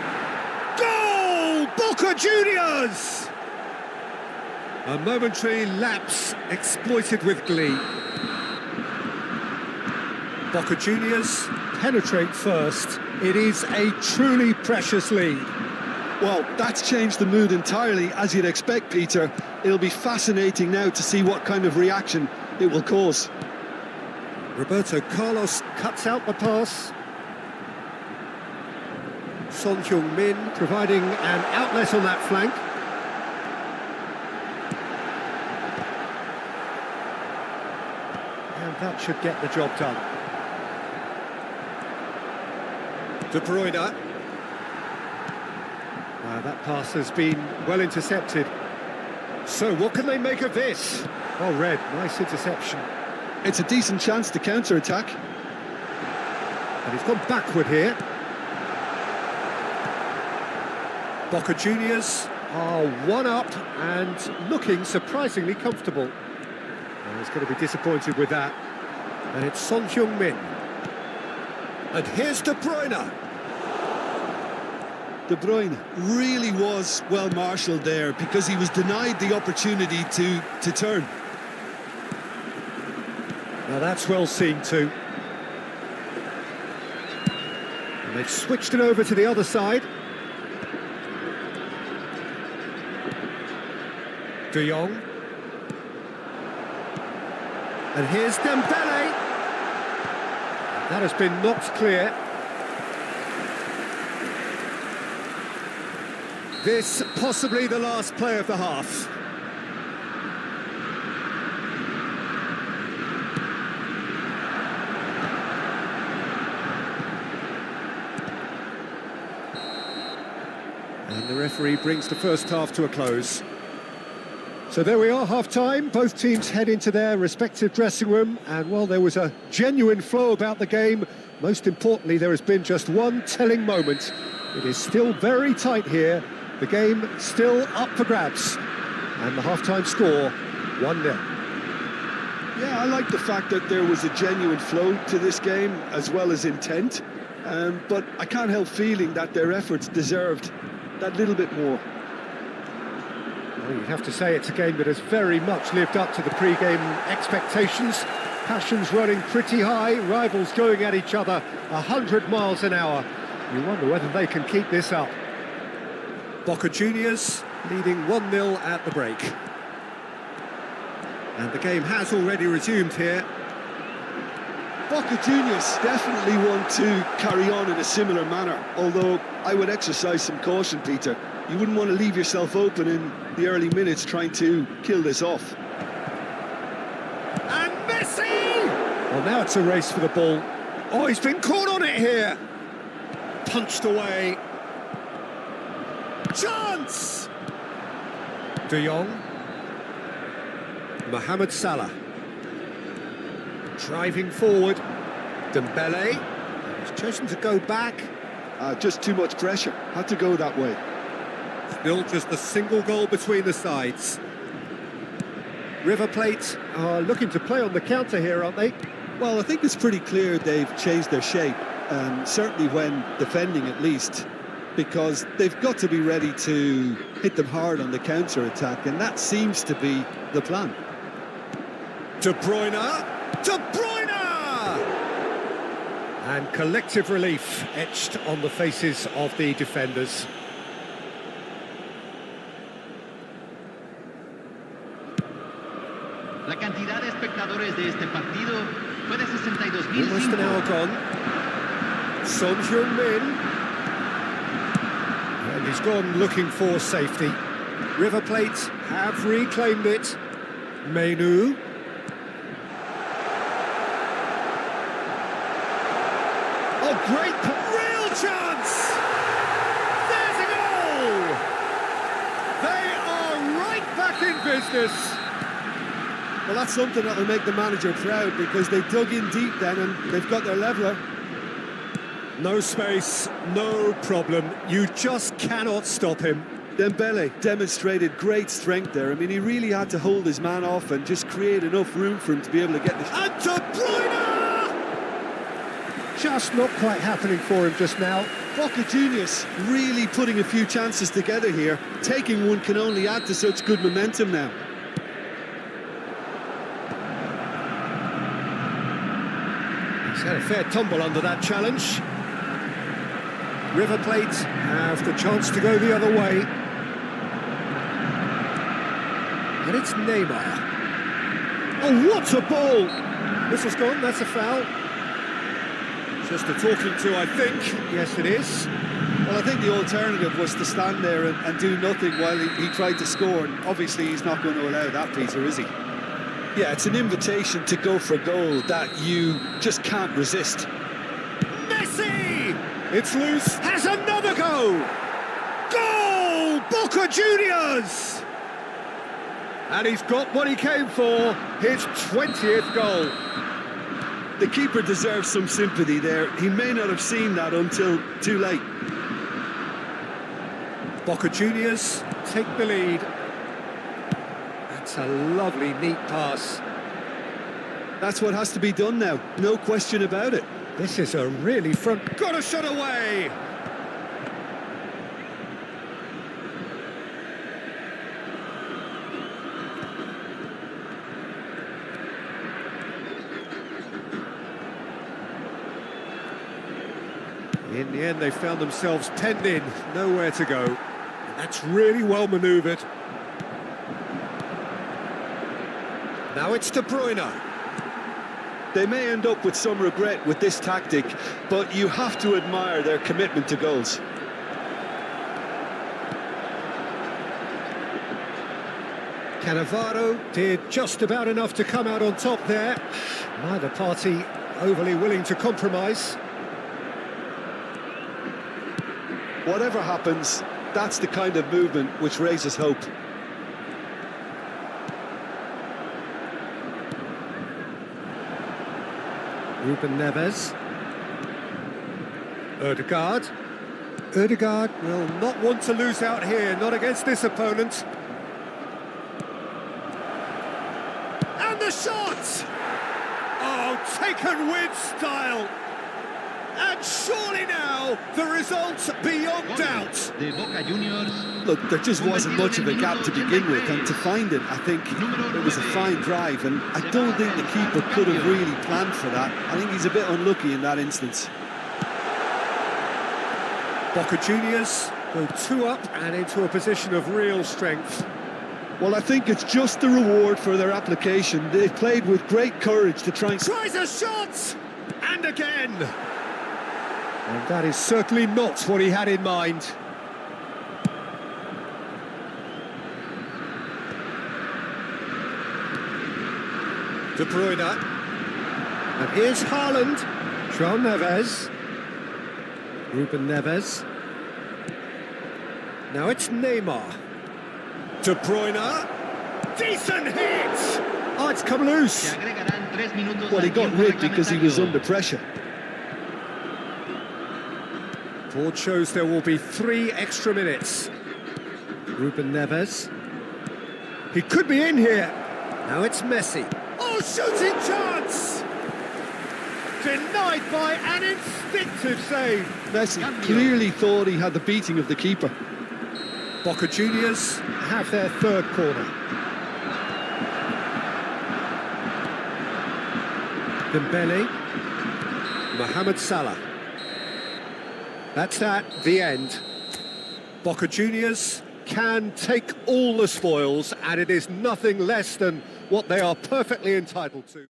Goal! Boca Juniors! A momentary lapse exploited with glee. Boca Juniors penetrate first. It is a truly precious lead. Well, that's changed the mood entirely, as you'd expect, Peter. It'll be fascinating now to see what kind of reaction it will cause. Roberto Carlos cuts out the pass. Son Heung-min providing an outlet on that flank. And that should get the job done. De Bruyne. That pass has been well intercepted. So what can they make of this? Oh, Red, nice interception. It's a decent chance to counter-attack. And he's gone backward here. Boca Juniors are one up and looking surprisingly comfortable. He's going to be disappointed with that. And it's Son Heung-min. And here's De Bruyne. De Bruyne really was well marshalled there because he was denied the opportunity to turn. Now that's well seen too. And they've switched it over to the other side. De Jong. And here's Dembele. That has been knocked clear. This possibly the last play of the half. And the referee brings the first half to a close. So there we are, half-time. Both teams head into their respective dressing room. And while there was a genuine flow about the game, most importantly, there has been just one telling moment. It is still very tight here. The game still up for grabs. And the half-time score, 1-0. Yeah, I like the fact that there was a genuine flow to this game, as well as intent. But I can't help feeling that their efforts deserved that little bit more. Well, you'd have to say it's a game that has very much lived up to the pre-game expectations. Passions running pretty high, rivals going at each other 100 miles an hour. You wonder whether they can keep this up. Boca Juniors leading 1-0 at the break. And the game has already resumed here. Boca Juniors definitely want to carry on in a similar manner, although I would exercise some caution, Peter. You wouldn't want to leave yourself open in the early minutes trying to kill this off. And Messi! Well, now it's a race for the ball. Oh, he's been caught on it here. Punched away. Chance! De Jong. Mohamed Salah. Driving forward. Dembele. He's chosen to go back. Just too much pressure. Had to go that way. Still just a single goal between the sides. River Plate are looking to play on the counter here, aren't they? Well, I think it's pretty clear they've changed their shape, certainly when defending at least, because they've got to be ready to hit them hard on the counter-attack, and that seems to be the plan. De Bruyne! De Bruyne! And collective relief etched on the faces of the defenders. La cantidad de espectadores de este partido fue de 62,000. Almost an hour gone. Son Heung-min. And he's gone looking for safety. River Plate have reclaimed it. Menu. Oh, great, real chance! There's a goal! They are right back in business. Well, that's something that will make the manager proud, because they dug in deep then and they've got their leveller. No space, no problem. You just cannot stop him. Dembele demonstrated great strength there. I mean, he really had to hold his man off and just create enough room for him to be able to get the... And De Bruyne! Just not quite happening for him just now. Boca Juniors really putting a few chances together here. Taking one can only add to such good momentum now. He's had a fair tumble under that challenge. River Plate have the chance to go the other way. And it's Neymar. Oh, what a ball! This has gone, that's a foul. Just a talking to, I think. Yes, it is. Well, I think the alternative was to stand there and do nothing while he tried to score. And obviously, he's not going to allow that, Peter, is he? Yeah, it's an invitation to go for a goal that you just can't resist. Messi! It's loose. Has another go! Goal! Boca Juniors! And he's got what he came for, his 20th goal. The keeper deserves some sympathy there. He may not have seen that until too late. Boca Juniors take the lead. That's a lovely, neat pass. That's what has to be done now, no question about it. This is a really front... Got a shot away! In the end, they found themselves penned in, nowhere to go. And that's really well manoeuvred. Now it's De Bruyne. They may end up with some regret with this tactic, but you have to admire their commitment to goals. Cannavaro did just about enough to come out on top there. Neither party overly willing to compromise. Whatever happens, that's the kind of movement which raises hope. Ruben Neves. Ødegaard. Ødegaard will not want to lose out here, not against this opponent. And the shot! Oh, taken with style. And surely now, the result's beyond doubt. De Boca Juniors. Look, there just wasn't much of a gap to begin with, and to find it, I think it was a fine drive, and I don't think the keeper could have really planned for that. I think he's a bit unlucky in that instance. Boca Juniors go 2 up and into a position of real strength. Well, I think it's just the reward for their application. They played with great courage to try and... Tries a shot! And again! And that is certainly not what he had in mind. De Bruyne. And here's Haaland. João Neves. Ruben Neves. Now it's Neymar. De Bruyne. Decent hit! Oh, it's come loose. Se agregarán 3 minutos Well, he al got tiempo rid because he was reglamentario. under pressure. Board shows there will be 3 extra minutes. Ruben Neves. He could be in here. Now it's Messi. Oh, shooting chance! Denied by an instinctive save. Messi clearly thought he had the beating of the keeper. Boca Juniors have their 3rd corner. Dembele. Mohamed Salah. That's the end. Boca Juniors can take all the spoils, and it is nothing less than what they are perfectly entitled to.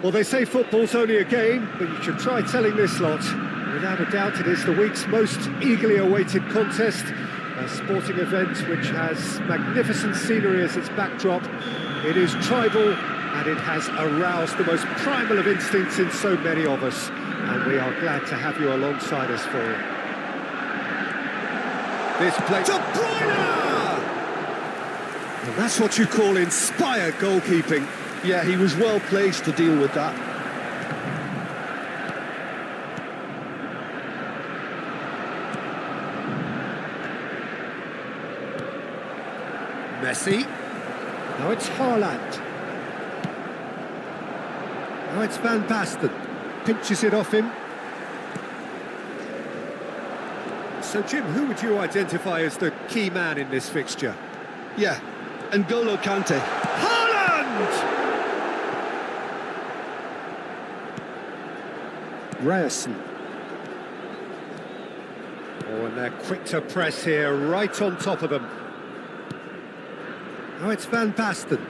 Well, they say football's only a game, but you should try telling this lot. Without a doubt, it is the week's most eagerly awaited contest, a sporting event which has magnificent scenery as its backdrop. It is tribal, and it has aroused the most primal of instincts in so many of us, and we are glad to have you alongside us for it. This play... De Bruyne! And that's what you call inspired goalkeeping. Yeah, he was well placed to deal with that. Messi. Now it's Haaland. Now it's Van Basten. Pinches it off him. So, Jim, who would you identify as the key man in this fixture? Yeah, N'Golo Kante. Haaland! Ryerson. Oh, and they're quick to press here, right on top of them. Now it's Van Basten.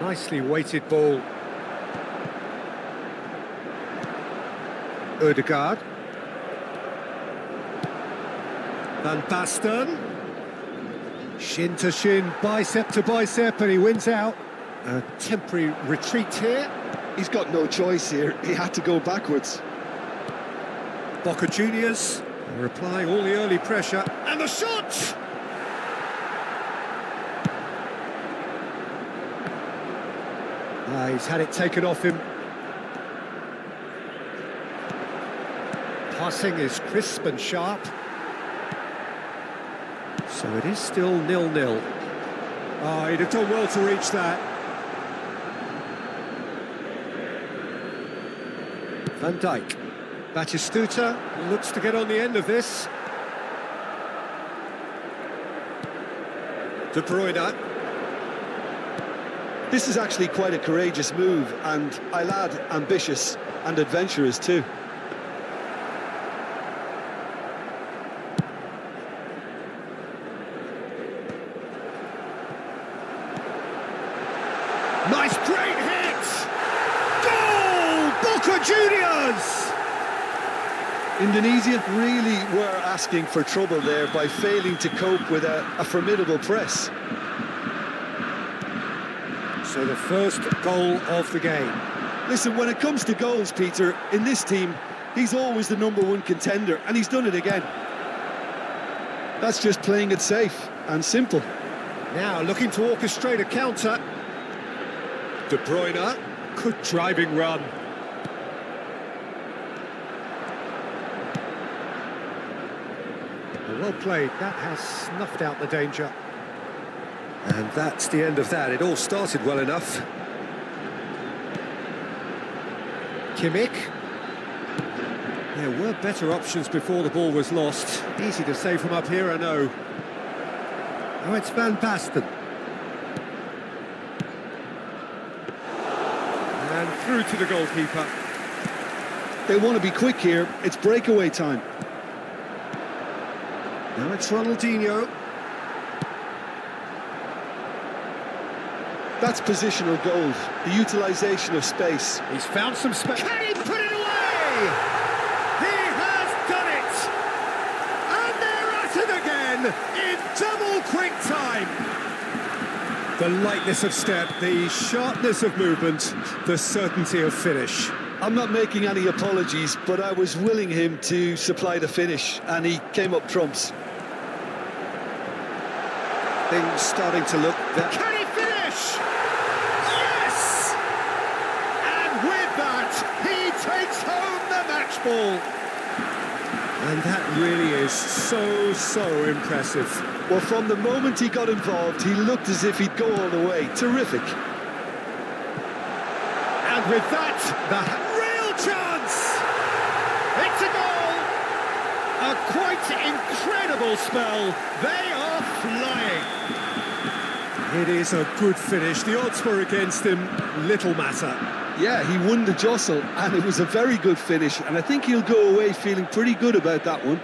Nicely weighted ball. Ødegaard. Van Basten. Shin to shin, bicep to bicep, and he wins out. A temporary retreat here. He's got no choice here. He had to go backwards. Boca Juniors are applying all the early pressure. And the shot! He's had it taken off him. Passing is crisp and sharp. So it is still 0-0. Oh, he'd have done well to reach that. Van Dijk. Batistuta looks to get on the end of this. De Bruyne. This is actually quite a courageous move, and I'll add ambitious and adventurous too. Nice, great hit! Goal! Boca Juniors! Indonesia really were asking for trouble there by failing to cope with a formidable press. So the first goal of the game. Listen, when it comes to goals, Peter, in this team, he's always the #1 contender, and he's done it again. That's just playing it safe and simple. Now looking to orchestrate a counter. De Bruyne, good driving run. Well played, that has snuffed out the danger. And that's the end of that. It all started well enough. Kimmich. There were better options before the ball was lost. Easy to say from up here, I know. Now it's Van Basten. And through to the goalkeeper. They want to be quick here. It's breakaway time. Now it's Ronaldinho. That's positional gold, the utilisation of space. He's found some space. Can he put it away? He has done it! And they're at it again in double quick time. The lightness of step, the sharpness of movement, the certainty of finish. I'm not making any apologies, but I was willing him to supply the finish, and he came up trumps. Things starting to look... Can he finish? Yes! And with that, he takes home the match ball. And that really is so impressive. Well, from the moment he got involved, he looked as if he'd go all the way. Terrific. And with that, the real chance! It's a goal! A quite incredible spell. They are flying. It is a good finish. The odds were against him. Little matter. Yeah, he won the jostle, and it was a very good finish, and I think he'll go away feeling pretty good about that one.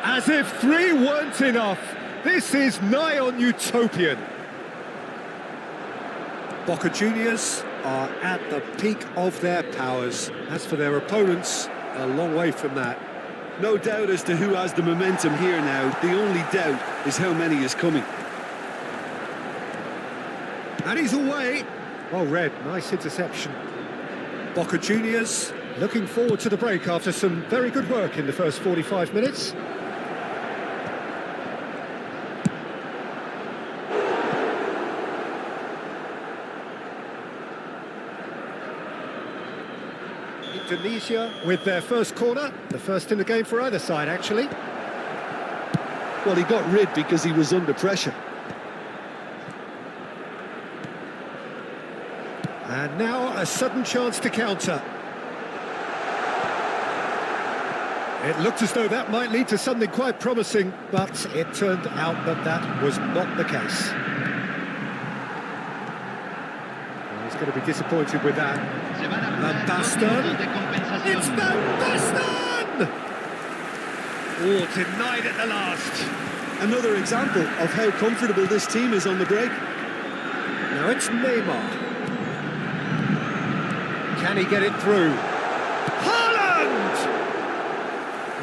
As if 3 weren't enough, this is nigh on utopian. Boca Juniors are at the peak of their powers. As for their opponents, a long way from that. No doubt as to who has the momentum here now. The only doubt is how many is coming. And he's away. Well read, nice interception. Boca Juniors looking forward to the break after some very good work in the first 45 minutes. Indonesia with their first corner, the first in the game for either side actually. Well, he got rid because he was under pressure. And now a sudden chance to counter. It looked as though that might lead to something quite promising, but it turned out that that was not the case. Well, he's going to be disappointed with that. Van Basten. It's Van Basten! Oh, denied at the last. Another example of how comfortable this team is on the break. Now it's Neymar. Can he get it through? Haaland!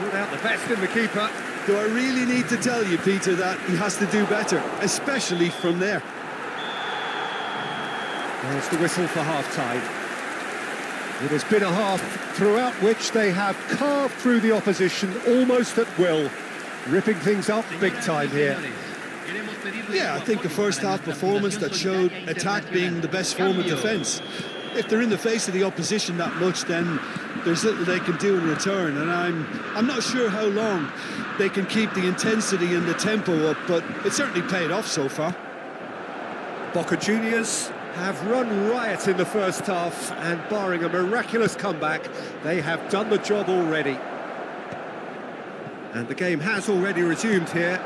Ruled out the best in the keeper. Do I really need to tell you, Peter, that he has to do better, especially from there? There's the whistle for half-time. It has been a half throughout which they have carved through the opposition almost at will, ripping things up big time here. Queremos pedirle Yeah, I su think a apoyo first para half nuestra performance fundación that showed solidaria attack being the best form of Cambio. defence. If they're in the face of the opposition that much, then there's little they can do in return, and I'm not sure how long they can keep the intensity and the tempo up, but it certainly paid off so far. Boca Juniors have run riot in the first half, and barring a miraculous comeback, they have done the job already. And the game has already resumed here.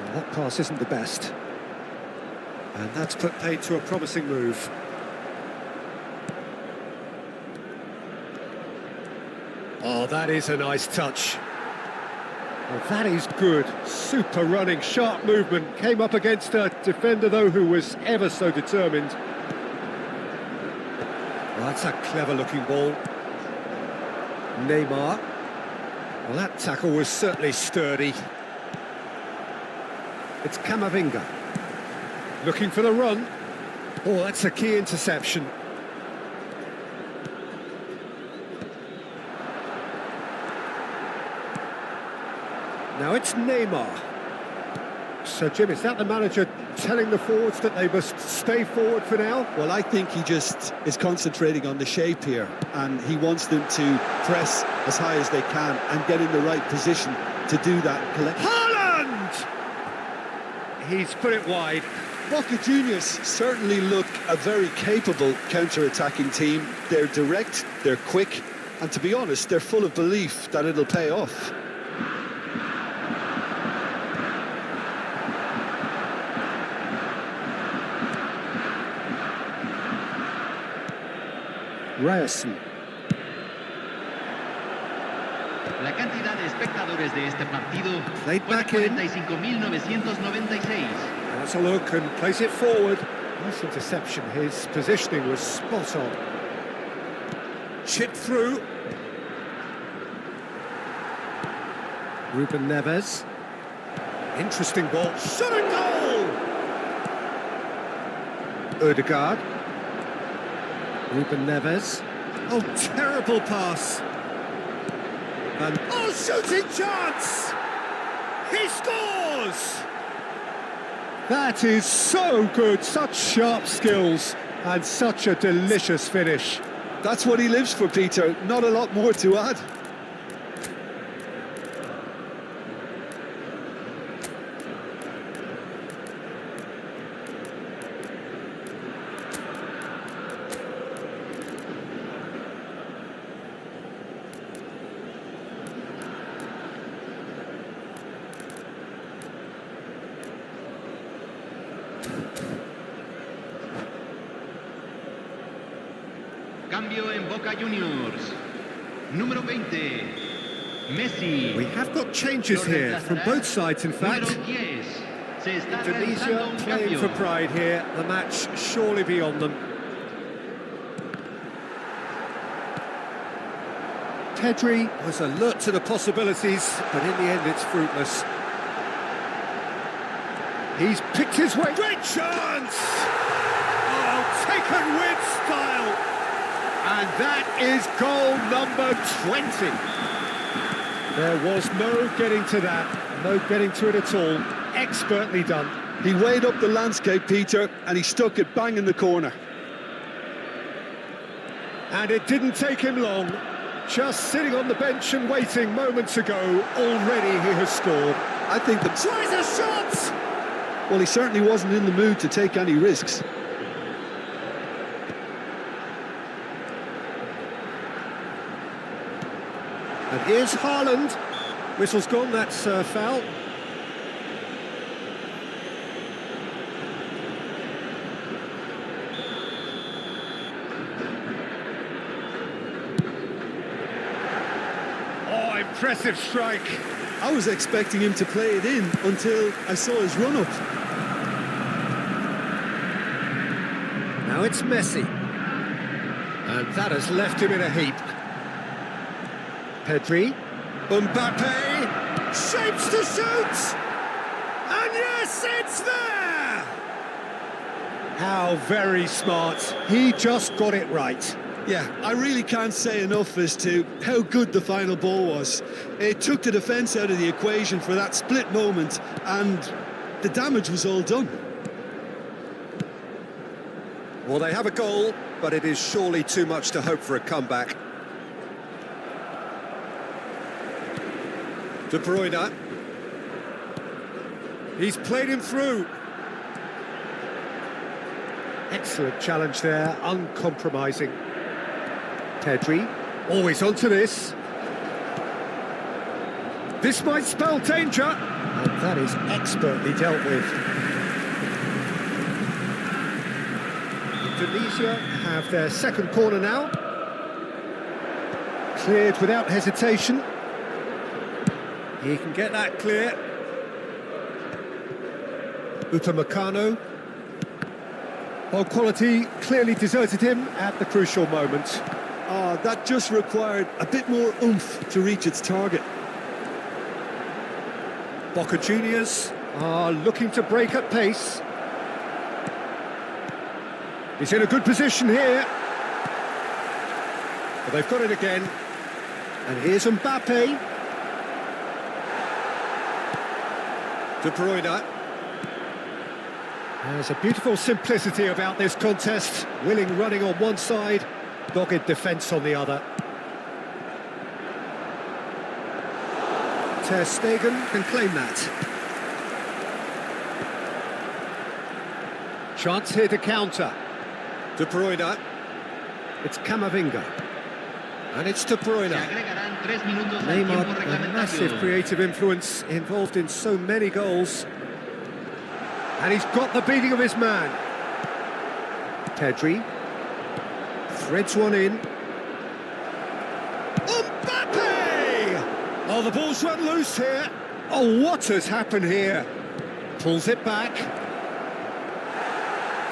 Well, that pass isn't the best. And that's put paid to a promising move. Oh, that is a nice touch. Well, that is good. Super running, sharp movement. Came up against a defender, though, who was ever so determined. Well, that's a clever-looking ball. Neymar. Well, that tackle was certainly sturdy. It's Camavinga. Looking for the run. Oh, that's a key interception. Now it's Neymar. So, Jim, is that the manager telling the forwards that they must stay forward for now? Well, I think he just is concentrating on the shape here, and he wants them to press as high as they can and get in the right position to do that collectively. Haaland! He's put it wide. Boca Juniors certainly look a very capable counter-attacking team. They're direct, they're quick, and to be honest, they're full of belief that it'll pay off. Ryerson. La cantidad de espectadores de este partido Played fue de back in. 45.996. Has a look and plays it forward. Nice interception. His positioning was spot on. Chipped through. Ruben Neves. Interesting ball. Shot and goal! Odegaard. Ruben Neves. Oh, terrible pass. And oh, shooting chance! He scores! That is so good. Such sharp skills and such a delicious finish. That's what he lives for, Peter. Not a lot more to add. Cambio en Boca Juniors. Número 20, Messi. We have got changes here from both sides, in fact. Número 10, se está Indonesia realizando un playing cambio. for pride here. The match surely beyond them. Pedri was alert to the possibilities, but in the end it's fruitless. He's picked his way. Great chance! Oh, taken with style. And that is goal number 20. There was no getting to that, no getting to it at all. Expertly done. He weighed up the landscape, Peter, and he stuck it bang in the corner. And it didn't take him long. Just sitting on the bench and waiting moments ago, already he has scored. I think the... Tries a shot! Well, he certainly wasn't in the mood to take any risks. And here's Haaland. Whistle's gone, that's foul. Oh, impressive strike. I was expecting him to play it in until I saw his run-up. Now it's Messi. And that has left him in a heap. Pedri. Mbappe. Shapes to shoot! And yes, it's there! How very smart. He just got it right. Yeah, I really can't say enough as to how good the final ball was. It took the defence out of the equation for that split moment, and the damage was all done. Well, they have a goal, but it is surely too much to hope for a comeback. De Bruyne. He's played him through. Excellent challenge there, uncompromising. Pedri, always onto this. This might spell danger. And that is expertly dealt with. Indonesia have their second corner now. Cleared without hesitation. He can get that clear. Upamecano. Ball quality clearly deserted him at the crucial moment. Oh, that just required a bit more oomph to reach its target. Boca Juniors are looking to break at pace. He's in a good position here. But they've got it again. And here's Mbappe. De Bruyne. There's a beautiful simplicity about this contest. Willing running on one side, dogged defence on the other. Ter Stegen can claim that. Chance here to counter. De Bruyne. It's Camavinga. And it's De Bruyne. Neymar, a massive creative influence, involved in so many goals. And he's got the beating of his man. Pedri. Threads one in. Mbappe! Oh, the ball's run loose here. Oh, what has happened here? Pulls it back.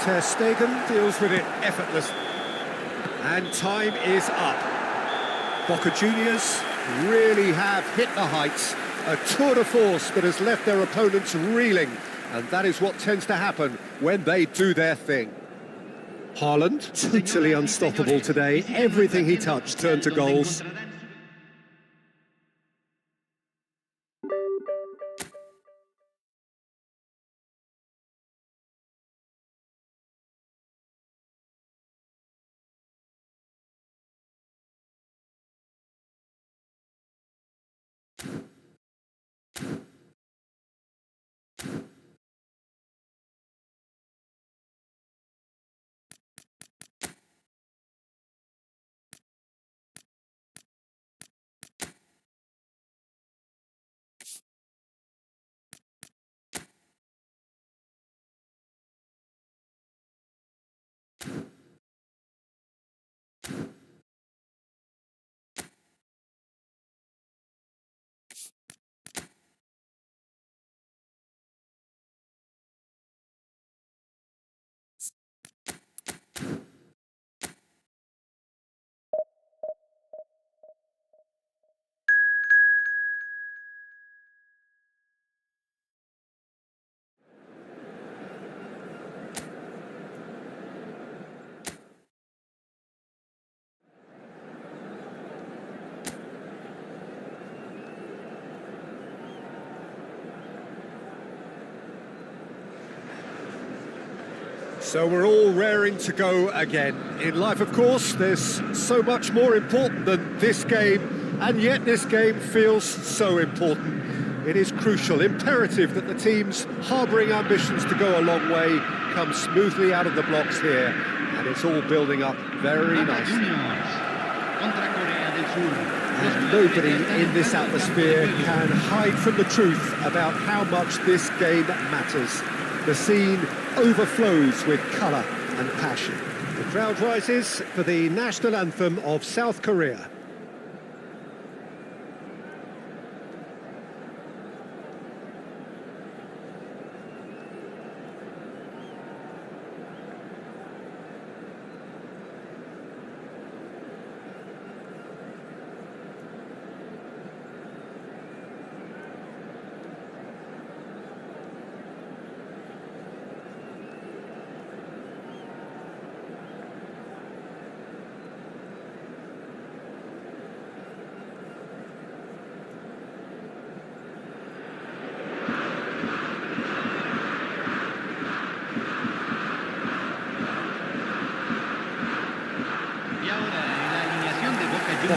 Ter Stegen deals with it effortlessly. And time is up. Boca Juniors really have hit the heights. A tour de force that has left their opponents reeling. And that is what tends to happen when they do their thing. Haaland, totally unstoppable today. Everything he touched turned to goals. So we're all raring to go again. In life, of course, there's so much more important than this game, and yet this game feels so important. It is crucial, imperative that the teams harbouring ambitions to go a long way come smoothly out of the blocks here, and it's all building up very nicely. And nobody in this atmosphere can hide from the truth about how much this game matters. The scene overflows with colour and passion. The crowd rises for the national anthem of South Korea.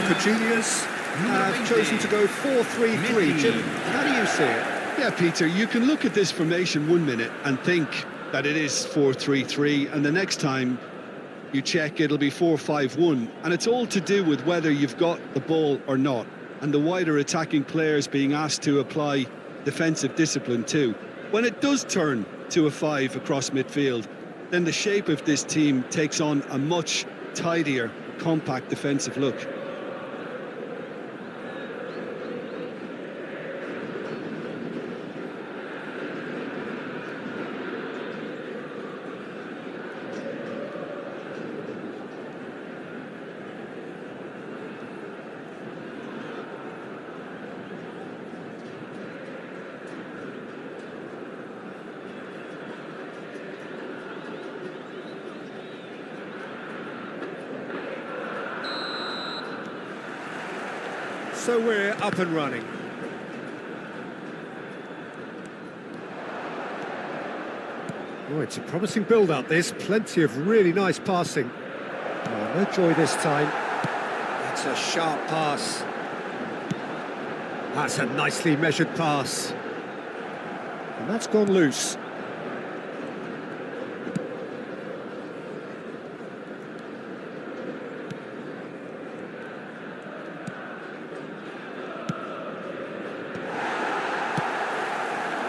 Cogenius have chosen to go 4-3-3. Jim, how do you see it? Yeah, Peter, you can look at this formation 1 minute and think that it is 4-3-3, and the next time you check, it'll be 4-5-1, and it's all to do with whether you've got the ball or not, and the wider attacking players being asked to apply defensive discipline too. When it does turn to a 5 across midfield, then the shape of this team takes on a much tidier, compact defensive look. So we're up and running. Oh, it's a promising build-up, this. Plenty of really nice passing. Oh, no joy this time. That's a sharp pass. That's a nicely measured pass. And that's gone loose.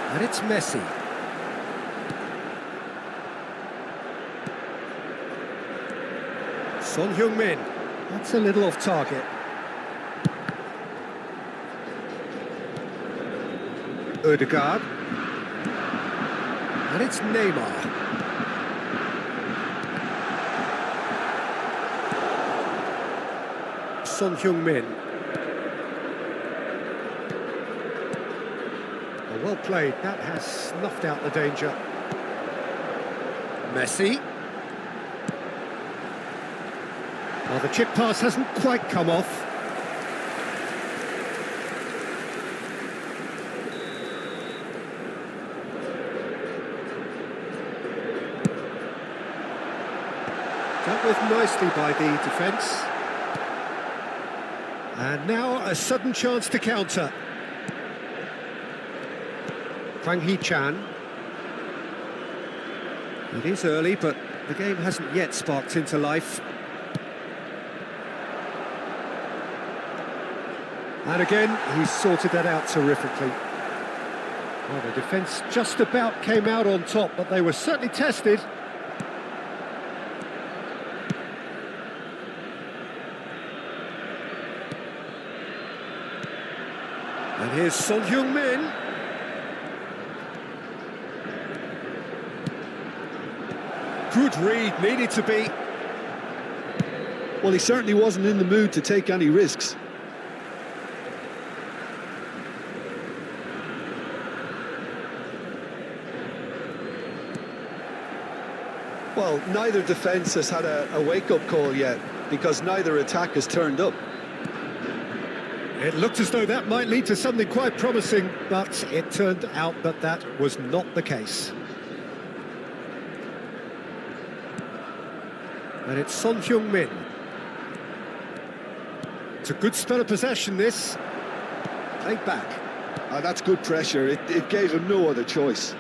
And it's Messi. Son Heung-min. That's a little off target. Ødegaard. And it's Neymar. Son Heung-min. Well played, that has snuffed out the danger. Messi. Well, the chip pass hasn't quite come off. Dealt with nicely by the defence. And now a sudden chance to counter. Hwang Hee-chan. It is early, but the game hasn't yet sparked into life. And again, he's sorted that out terrifically. Well, the defence just about came out on top, but they were certainly tested. And here's Son Heung-min. Good read, needed to be. Well, he certainly wasn't in the mood to take any risks. Well, neither defence has had a wake-up call yet, because neither attack has turned up. It looked as though that might lead to something quite promising, but it turned out that that was not the case. And it's Son Heung-min. It's a good spell of possession, this. Played back. That's good pressure. It gave him no other choice.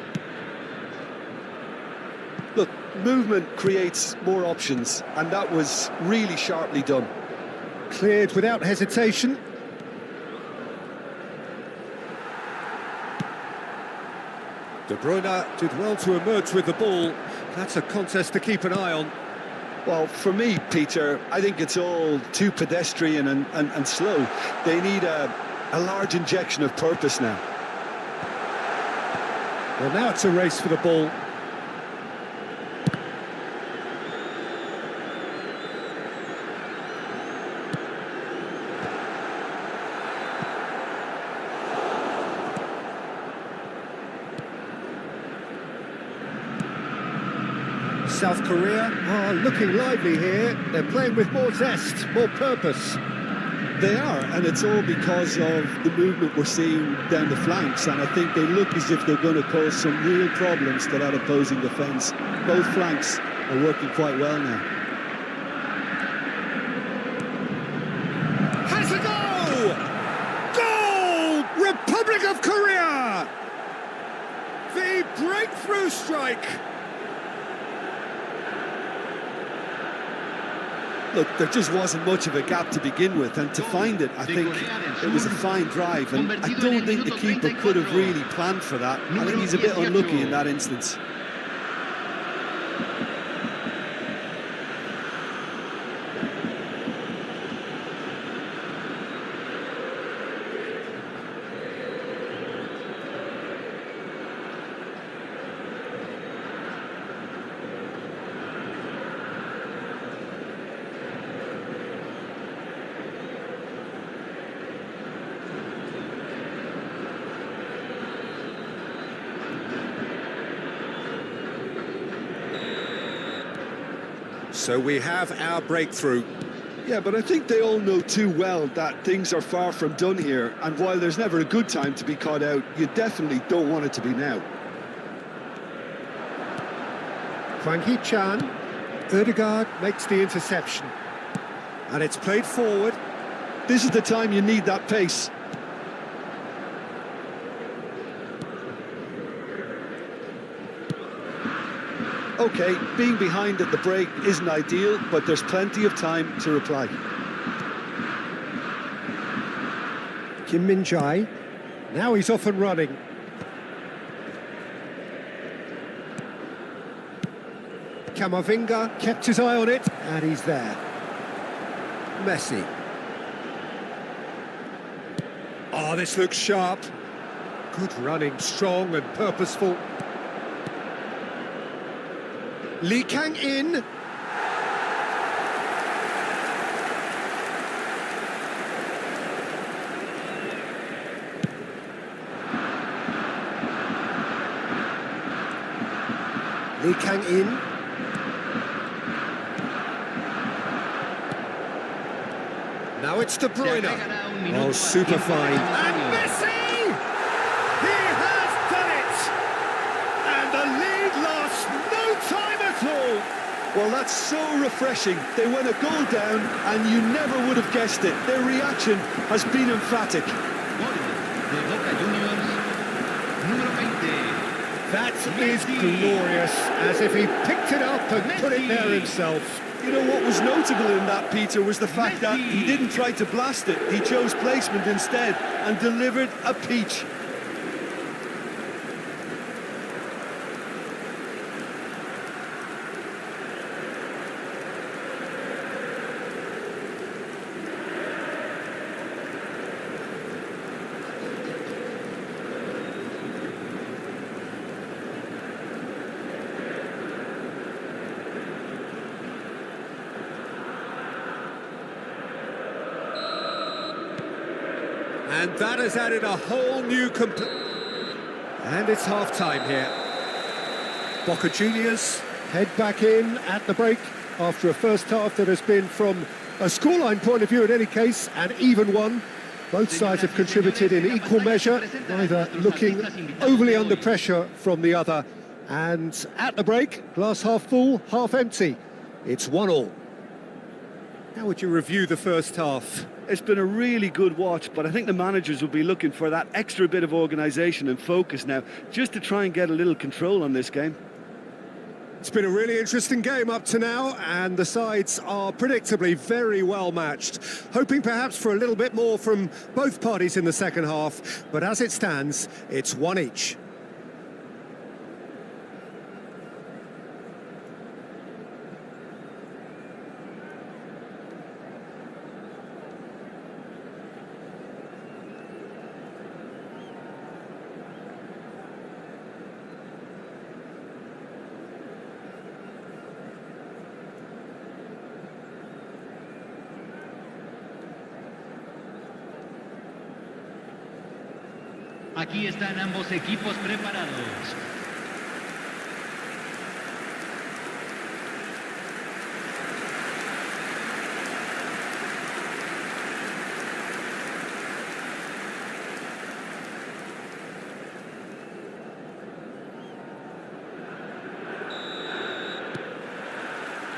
Look, movement creates more options, and that was really sharply done. Cleared without hesitation. De Bruyne did well to emerge with the ball. That's a contest to keep an eye on. Well, for me, Peter, I think it's all too pedestrian and slow. They need a large injection of purpose now. Well, now it's a race for the ball. South Korea are looking lively here. They're playing with more zest, more purpose. They are, and it's all because of the movement we're seeing down the flanks, and I think they look as if they're going to cause some real problems to that opposing defence. Both flanks are working quite well now. breakthrough strike. Look, there just wasn't much of a gap to begin with, and to find it, I think it was a fine drive, and I don't think the keeper could have really planned for that. I think he's a bit unlucky in that instance. So we have our breakthrough. Yeah, but I think they all know too well that things are far from done here, and while there's never a good time to be caught out, you definitely don't want it to be now. Hwang Hee-chan, Ødegaard makes the interception. And it's played forward. This is the time you need that pace. Okay, being behind at the break isn't ideal, but there's plenty of time to reply. Kim Min-jae, now he's off and running. Kamavinga kept his eye on it, and he's there. Messi. Oh, this looks sharp. Good running, strong and purposeful. Lee Kang-in. Lee Kang-in. Now it's De Bruyne. Oh, super fine. And Messi! He has done it! And the lead lost no time at all. Well, that's so refreshing. They went a goal down, and you never would have guessed it. Their reaction has been emphatic. That is glorious, as if he picked it up and put it there himself. You know, what was notable in that, Peter, was the fact that he didn't try to blast it. He chose placement instead and delivered a peach. And that has added a whole new And it's half-time here. Boca Juniors head back in at the break after a first half that has been, from a scoreline point of view in any case, an even one. Both sides have contributed in equal measure, neither looking overly under pressure from the other. And at the break, glass half full, half empty. It's 1-1. How would you review the first half? It's been a really good watch, but I think the managers will be looking for that extra bit of organisation and focus now, just to try and get a little control on this game. It's been a really interesting game up to now, and the sides are predictably very well matched. Hoping perhaps for a little bit more from both parties in the second half, but as it stands, it's one each. Aquí están ambos equipos preparados.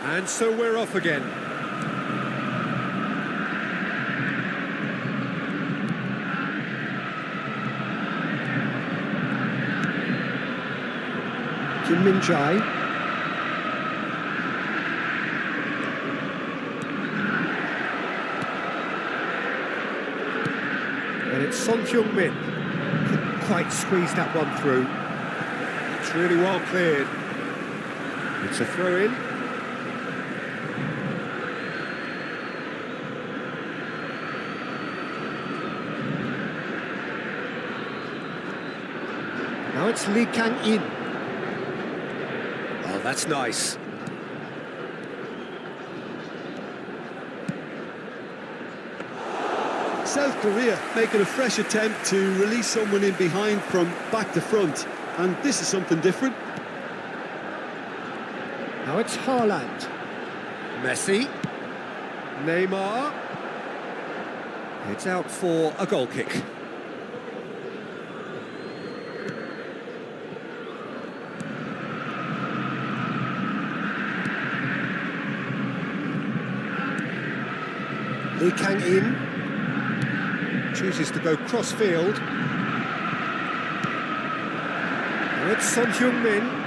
And so we're off again. Kim Min-jae. And it's Son Heung-min. Couldn't quite squeeze that one through. It's really well cleared. It's a throw-in. Now it's Lee Kang-in. Oh, that's nice. South Korea making a fresh attempt to release someone in behind from back to front, and this is something different. Now it's Haaland. Messi. Neymar. It's out for a goal kick. Lee Kang-in chooses to go cross-field. Now it's Son Heung-min.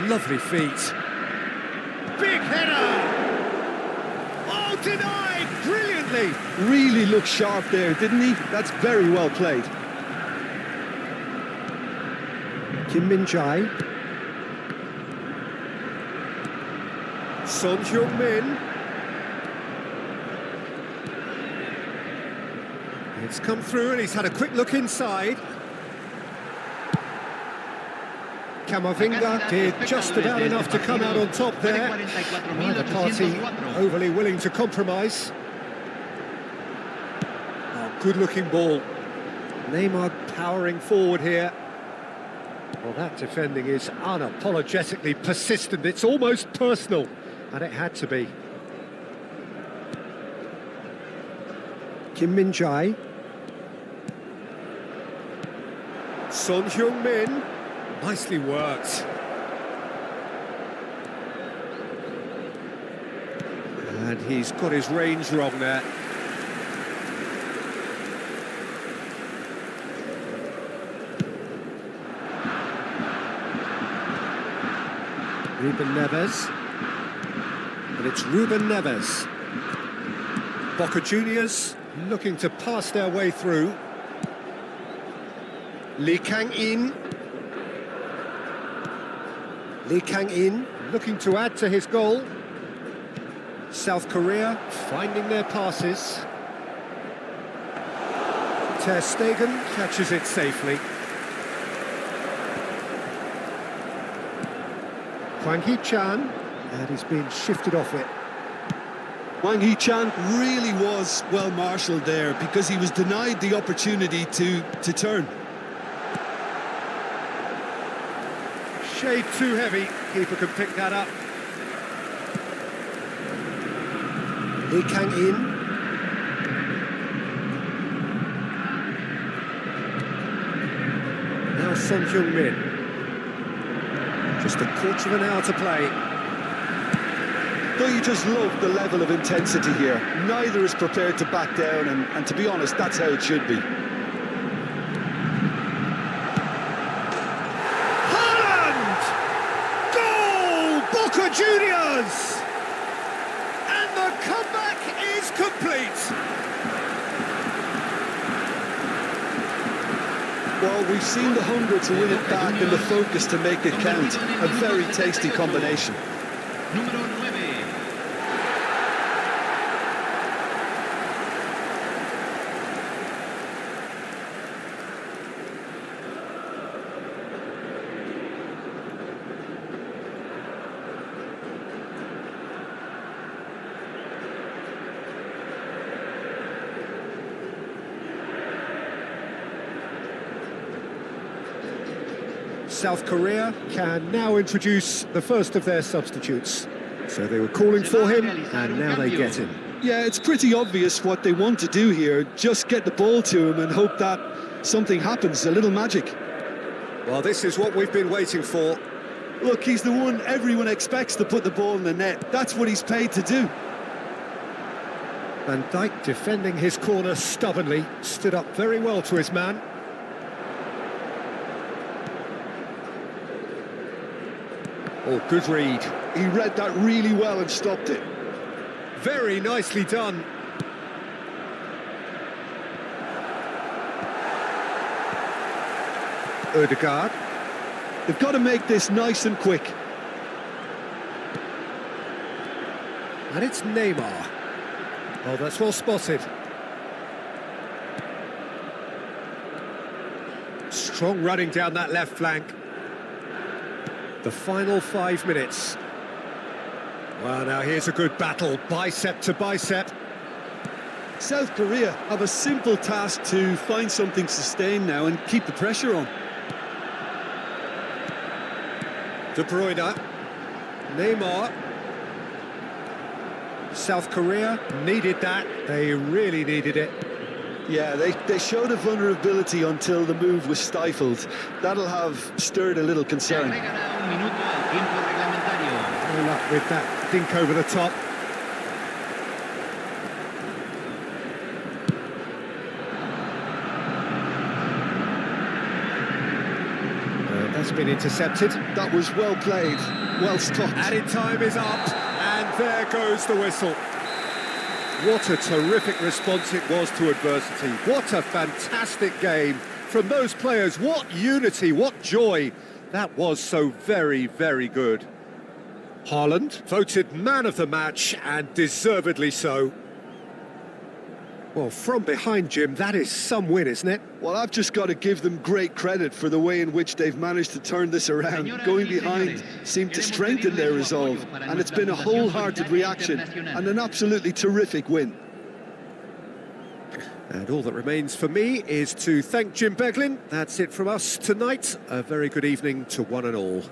Lovely feet. Big header! Oh, denied brilliantly! Really looked sharp there, didn't he? That's very well played. Kim Min-jae. Son Heung-min. It's come through and he's had a quick look inside. Camavinga did just about enough to come out on top there. Neither party overly willing to compromise. Oh, good-looking ball. Neymar powering forward here. Well, that defending is unapologetically persistent. It's almost personal, and it had to be. Kim Min-jae. Son Heung-min. Nicely worked. And he's got his range wrong there. Ruben Neves. And it's Ruben Neves. Boca Juniors looking to pass their way through. Lee Kang-in. Lee Kang-in looking to add to his goal. South Korea finding their passes. Ter Stegen catches it safely. Hwang Hee-chan, and he's been shifted off it. Hwang Hee-chan really was well marshalled there because he was denied the opportunity to turn. Shade too heavy, keeper can pick that up. Lee Kang-in. Now Son Heung-min. Just a quarter of an hour to play. Though you just love the level of intensity here. Neither is prepared to back down, and to be honest, that's how it should be. Boca Juniors! And the comeback is complete! Well, we've seen the hunger to win it back and the focus to make it count. A very tasty combination. Número 9. South Korea can now introduce the first of their substitutes. So they were calling for him, and now they get him. Yeah, it's pretty obvious what they want to do here. Just get the ball to him and hope that something happens, a little magic. Well, this is what we've been waiting for. Look, he's the one everyone expects to put the ball in the net. That's what he's paid to do. Van Dijk defending his corner stubbornly, stood up very well to his man. Oh, good read. He read that really well and stopped it. Very nicely done. Ødegaard. They've got to make this nice and quick. And it's Neymar. Oh, that's well spotted. Strong running down that left flank. The final 5 minutes. Well, now here's a good battle, bicep to bicep. South Korea have a simple task to find something sustained now and keep the pressure on. De Bruyne. Neymar. South Korea needed that. They really needed it. Yeah, they showed a vulnerability until the move was stifled. That'll have stirred a little concern. Se agregará un minuto al tiempo reglamentario. No luck with that dink over the top. That's been intercepted. That was well played, well stopped. Added time is up, and there goes the whistle. What a terrific response it was to adversity. What a fantastic game from those players. What unity, what joy. That was so very, very good. Haaland voted man of the match, and deservedly so. Well, from behind, Jim, that is some win, isn't it? Well, I've just got to give them great credit for the way in which they've managed to turn this around. Going behind seemed to strengthen their resolve, and it's been a wholehearted reaction and an absolutely terrific win. And all that remains for me is to thank Jim Beglin. That's it from us tonight. A very good evening to one and all.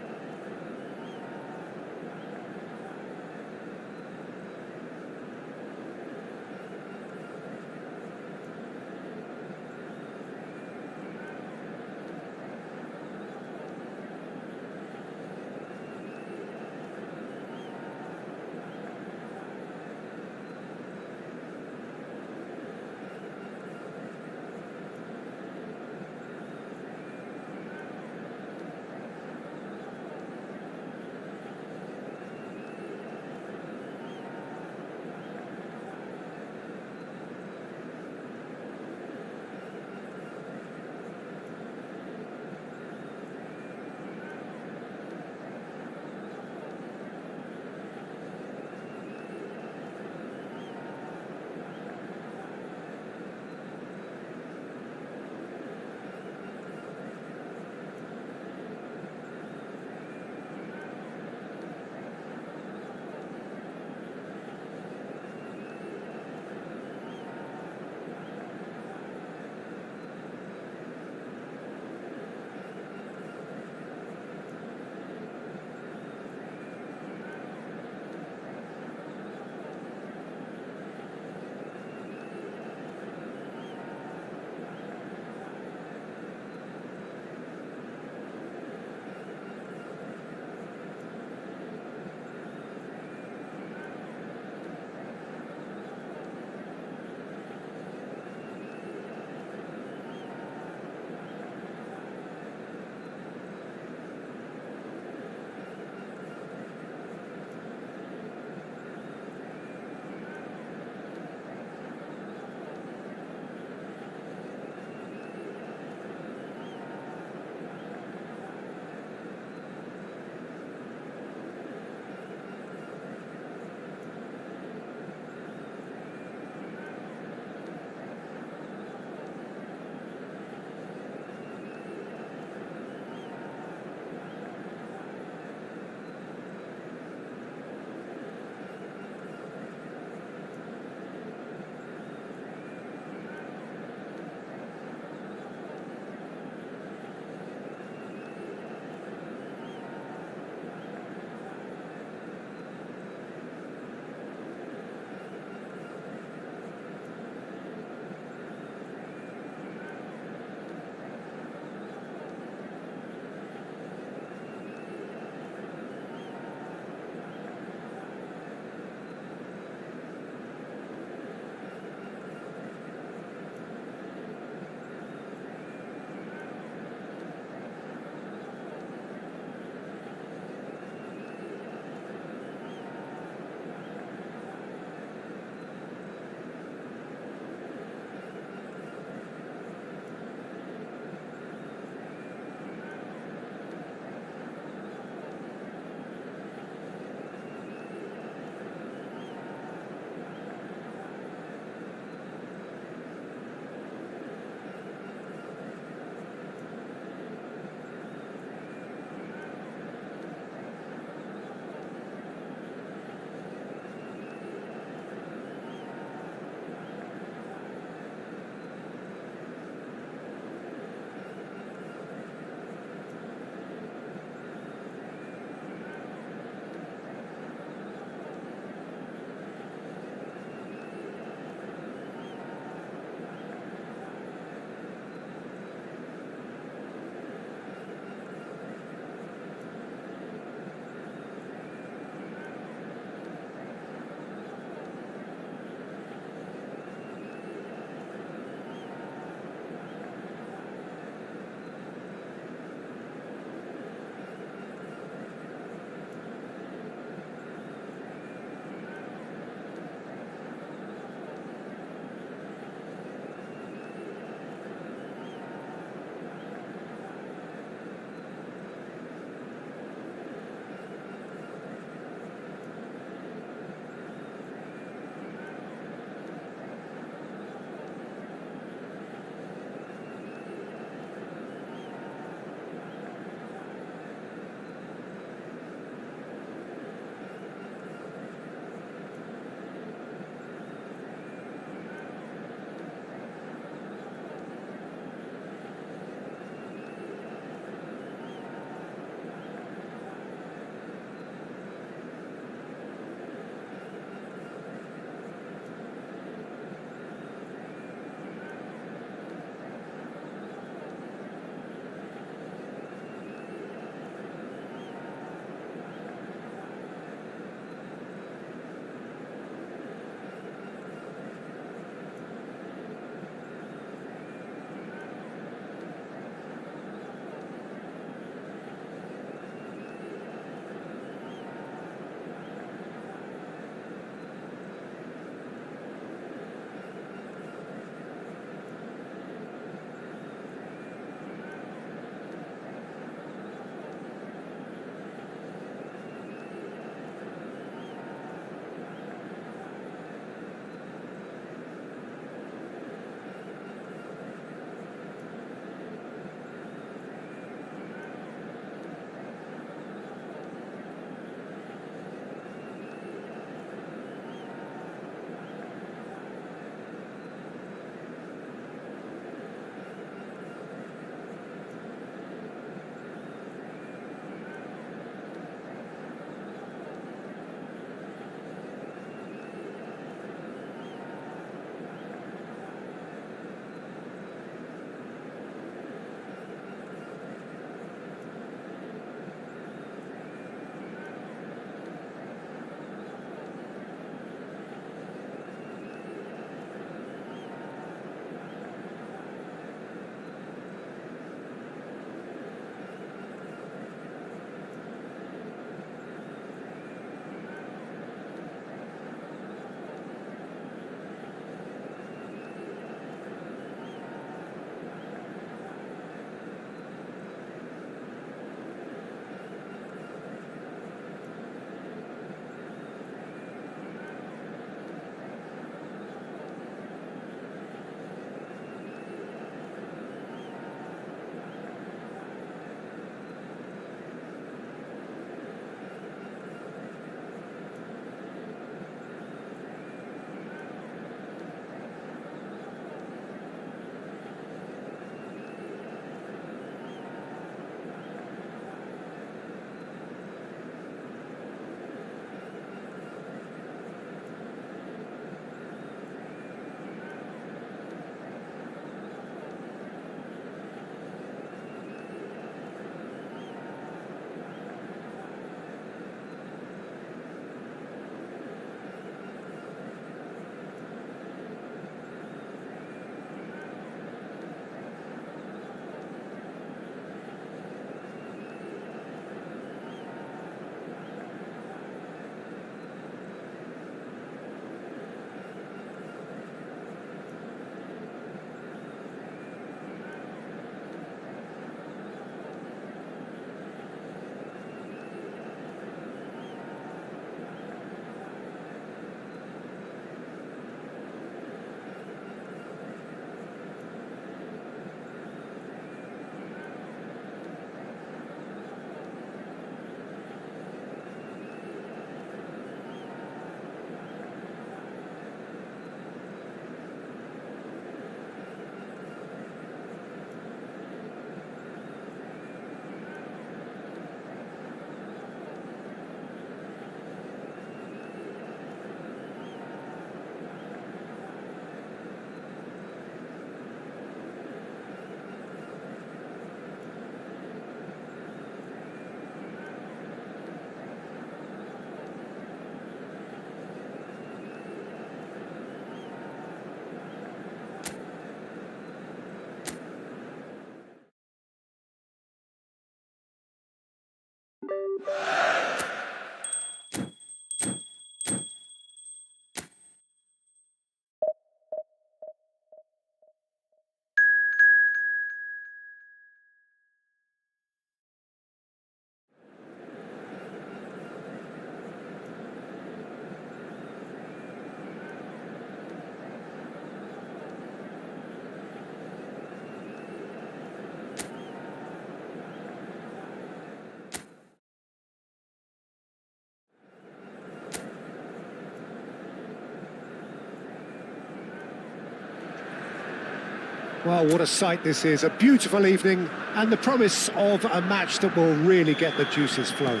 Well, what a sight this is. A beautiful evening and the promise of a match that will really get the juices flowing.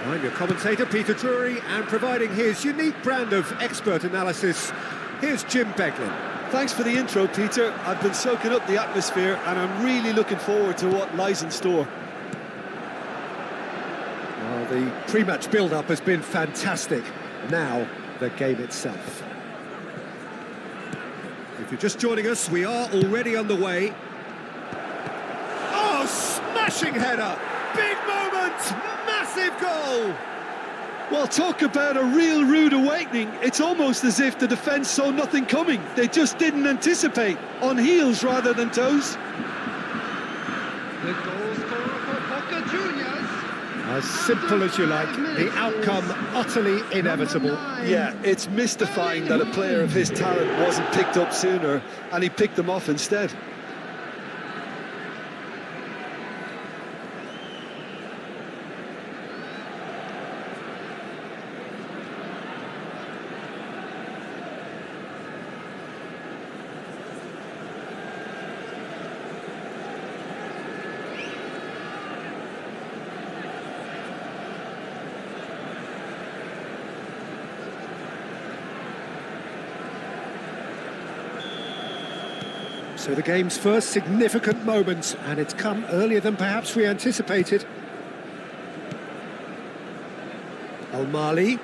I'm your commentator, Peter Drury, and providing his unique brand of expert analysis, here's Jim Beglin. Thanks for the intro, Peter. I've been soaking up the atmosphere and I'm really looking forward to what lies in store. Well, the pre-match build-up has been fantastic. Now, the game itself. If you're just joining us, we are already underway. Oh, smashing header! Big moment! Massive goal! Well, talk about a real rude awakening. It's almost as if the defence saw nothing coming. They just didn't anticipate. On heels rather than toes. The goal scorer for Boca Juniors. As simple as you like, the outcome utterly inevitable. Yeah, it's mystifying that a player of his talent wasn't picked up sooner, and he picked them off instead. So the game's first significant moment, and it's come earlier than perhaps we anticipated. Al-Mali.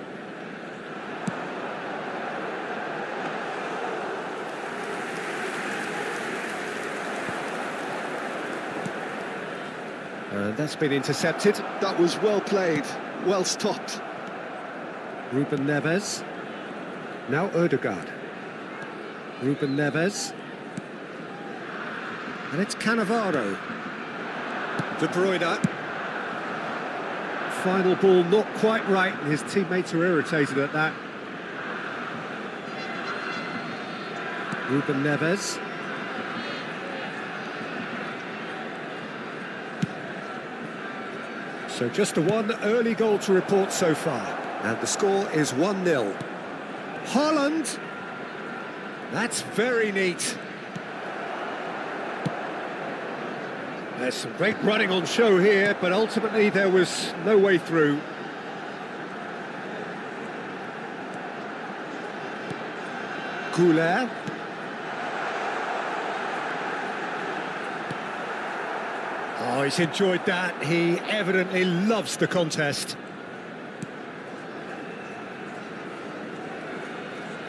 And that's been intercepted. That was well played, well stopped. Ruben Neves. Now Ødegaard. Ruben Neves. And it's Cannavaro. De Bruyne. Final ball not quite right, and his teammates are irritated at that. Ruben Neves. So just the one early goal to report so far. And the score is 1-0. Haaland. That's very neat. There's some great running on show here, but ultimately there was no way through. Couler. Oh, he's enjoyed that. He evidently loves the contest.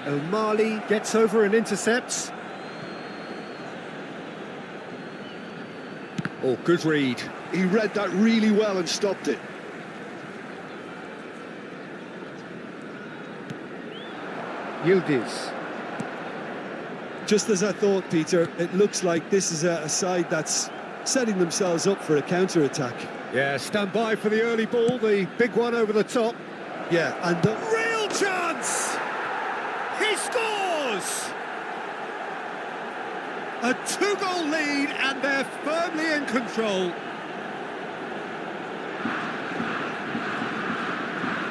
Al-Mali gets over and intercepts. Oh, good read. He read that really well and stopped it. Yildiz. Just as I thought, Peter, it looks like this is a side that's setting themselves up for a counter-attack. Yeah, stand by for the early ball, the big one over the top. Yeah, and the Real chance! He scores! A two-goal lead, and they're firmly in control.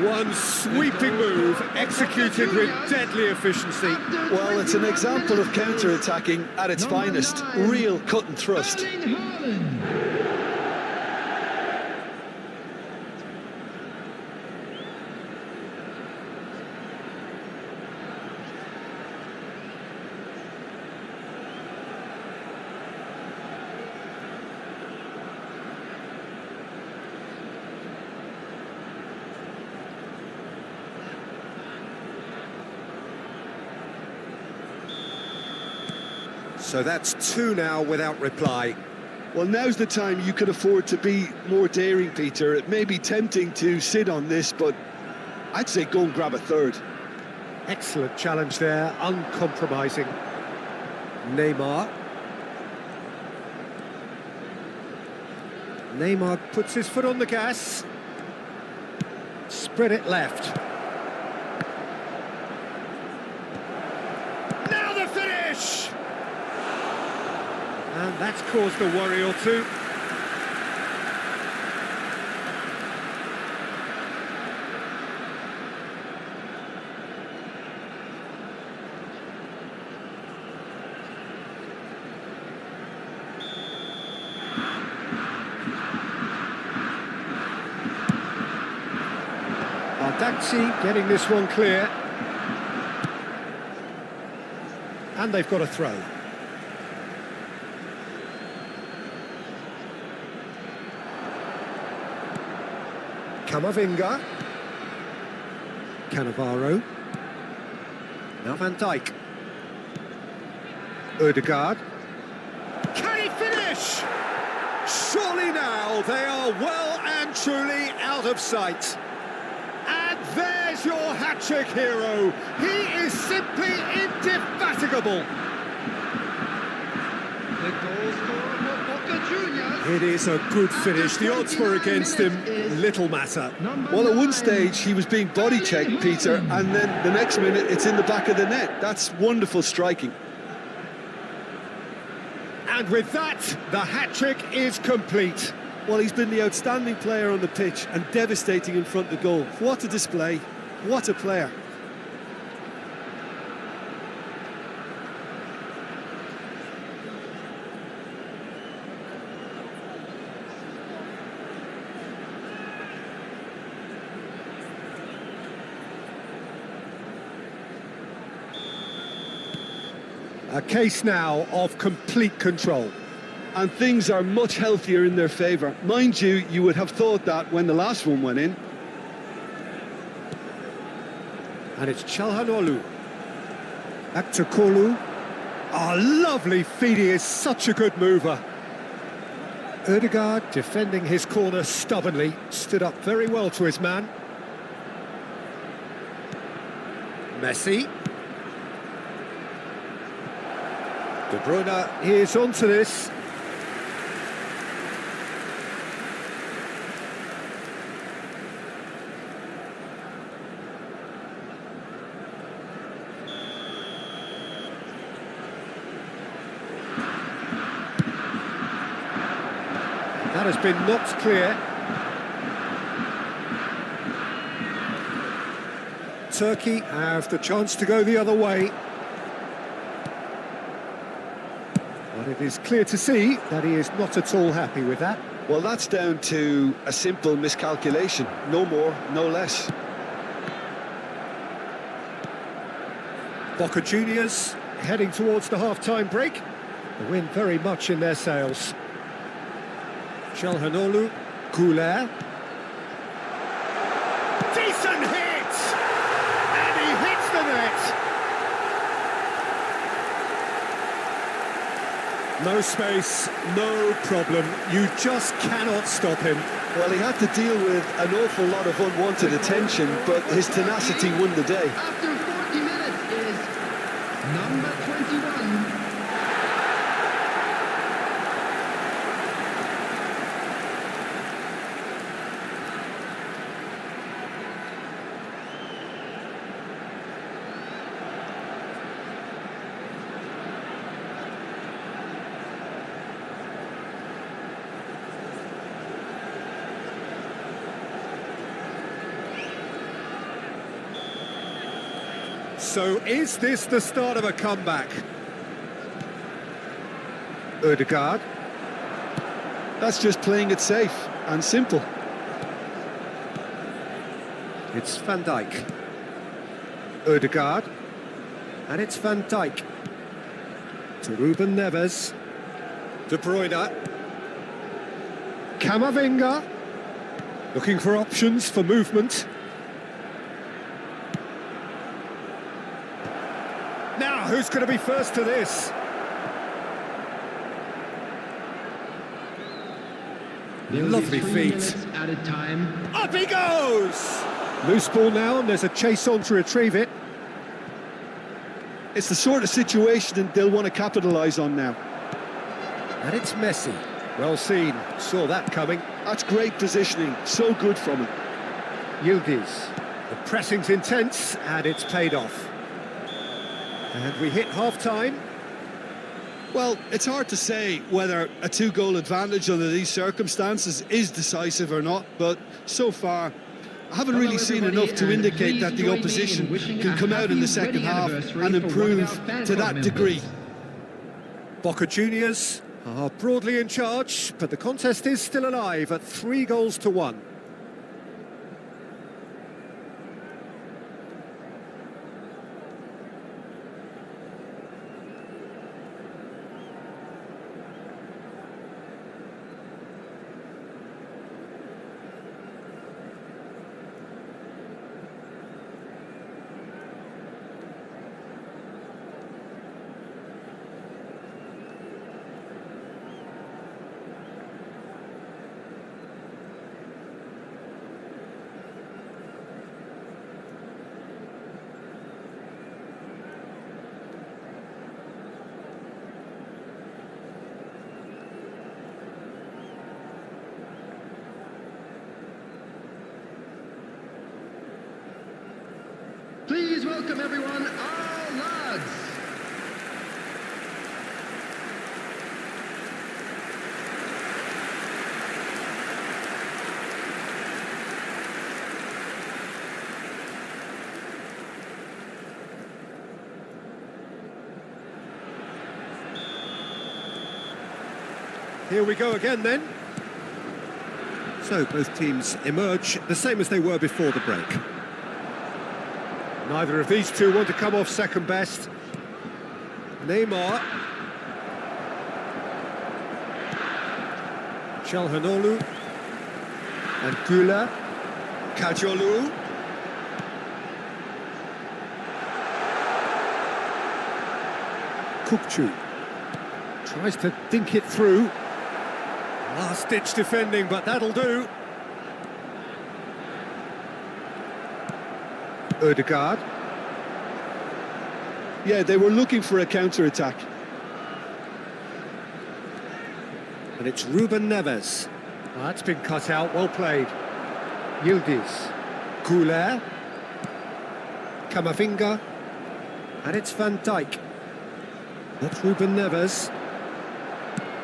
One sweeping move, executed with deadly efficiency. well, it's an example of counter-attacking at its finest. Real cut and thrust. So that's two now without reply. Well, now's the time you can afford to be more daring, Peter. It may be tempting to sit on this, but I'd say go and grab a third. Excellent challenge there, uncompromising. Neymar. Neymar puts his foot on the gas. Spread it left. Now the finish! And that's caused a worry or two. Ragazzi getting this one clear. And they've got a throw. Camavinga. Cannavaro. Now Van Dijk. Ødegaard. Can he finish? Surely now they are well and truly out of sight. And there's your hat-trick hero. He is simply indefatigable. The goal scorer for Boca Juniors. It is a good finish. The odds were against him. Little matter. Well, at one stage he was being body checked, Peter, and then the next minute it's in the back of the net. That's wonderful striking. And with that, the hat-trick is complete. Well, he's been the outstanding player on the pitch and devastating in front of goal. What a display, what a player. A case now of complete control. And things are much healthier in their favour. Mind you, you would have thought that when the last one went in. And it's Çalhanoğlu. Back to Kolu. Oh, lovely feed, he is such a good mover. Ødegaard defending his corner stubbornly, stood up very well to his man. Messi. De Bruyne is onto this. That has been knocked clear. Turkey have the chance to go the other way. But it is clear to see that he is not at all happy with that. Well, that's down to a simple miscalculation. No more, no less. Boca Juniors heading towards the half-time break. The wind very much in their sails. Çalhanoğlu, Güler. Decent hit! And he hits the net! No space, no problem. You just cannot stop him. Well, he had to deal with an awful lot of unwanted attention, but his tenacity won the day. After 40 minutes is number 21. So is this the start of a comeback? Ødegaard. That's just playing it safe and simple. It's Van Dijk. Ødegaard. And it's Van Dijk. To Ruben Neves. De Bruyne. Camavinga. Looking for options for movement. Now, who's going to be first to this? Lovely feet. At a time. Up he goes! Loose ball now, and there's a chase on to retrieve it. It's the sort of situation they'll want to capitalise on now. And it's Messi. Well seen. Saw that coming. That's great positioning. So good from him. Yildiz. The pressing's intense, and it's paid off. And we hit half-time. Well, it's hard to say whether a two-goal advantage under these circumstances is decisive or not, but so far, I haven't really seen enough to indicate that the opposition can come out in the second half and improve to that degree. Boca Juniors are broadly in charge, but the contest is still alive at 3-1. Please welcome everyone, our lads. Here we go again then. So both teams emerge the same as they were before the break. Neither of these two want to come off second best. Neymar. Çalhanoğlu. And Güler. Kajolu. Kukçu. Tries to dink it through. Last-ditch defending, but that'll do. Ødegaard. Yeah, they were looking for a counter-attack. And it's Ruben Neves. Oh, that's been cut out, well played. Yildiz. Güler. Camavinga. And it's Van Dijk. That's Ruben Neves.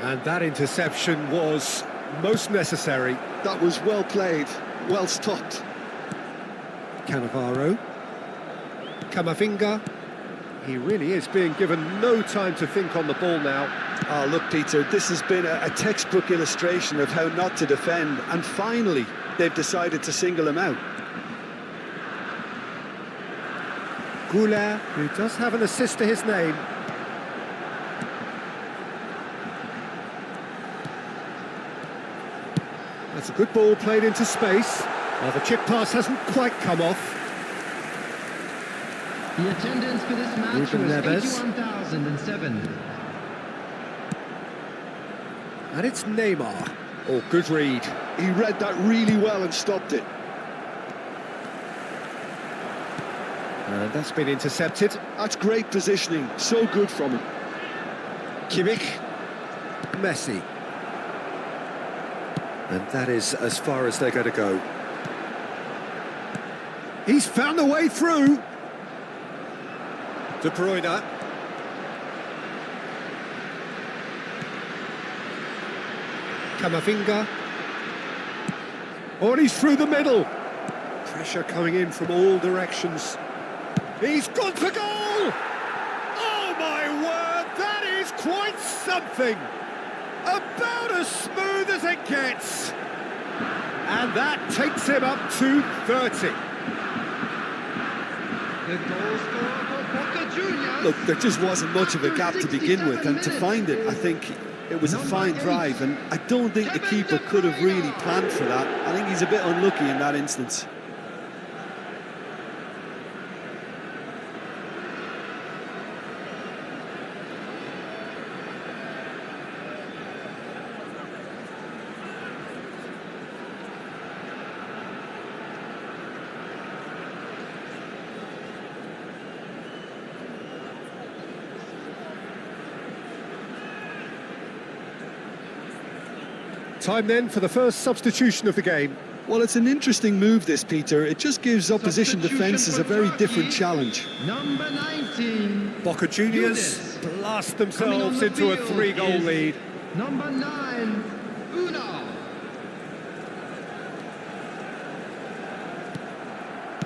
And that interception was most necessary. That was well played, well stopped. Cannavaro. Camavinga. He really is being given no time to think on the ball now. Oh, look, Peter, this has been a textbook illustration of how not to defend, and finally they've decided to single him out. Güler, who does have an assist to his name. That's a good ball played into space. Well, the chip pass hasn't quite come off. The attendance for this match Ruben Neves. was 81,007. And it's Neymar. Oh, good read. He read that really well and stopped it. And that's been intercepted. That's great positioning, so good from him. Kimmich. Messi. And that is as far as they're going to go. He's found a way through. De Bruyne. Camavinga. Oh, and he's through the middle. Pressure coming in from all directions. He's gone for goal! Oh, my word, that is quite something. About as smooth as it gets. And that takes him up to 30. The goal scorer for Boca Juniors. Look, there just wasn't much of a gap to begin with, and to find it, I think it was a fine drive, and I don't think the keeper could have really planned for that. I think he's a bit unlucky in that instance. Time then for the first substitution of the game. Well, it's an interesting move, this, Peter. It just gives opposition defences a very different challenge. Number 19. Boca Juniors blast themselves into a 3-goal lead. Number 9. Uno.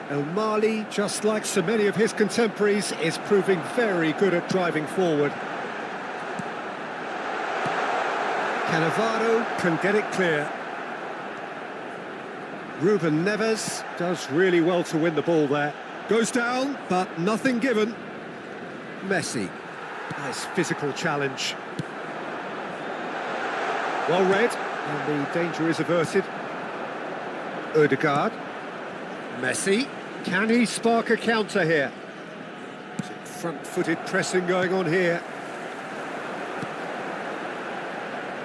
El Mali, just like so many of his contemporaries, is proving very good at driving forward. Cannavaro can get it clear. Ruben Neves does really well to win the ball there. Goes down, but nothing given. Messi. Nice physical challenge. Well read, and the danger is averted. Ødegaard. Messi. Can he spark a counter here? Some front-footed pressing going on here.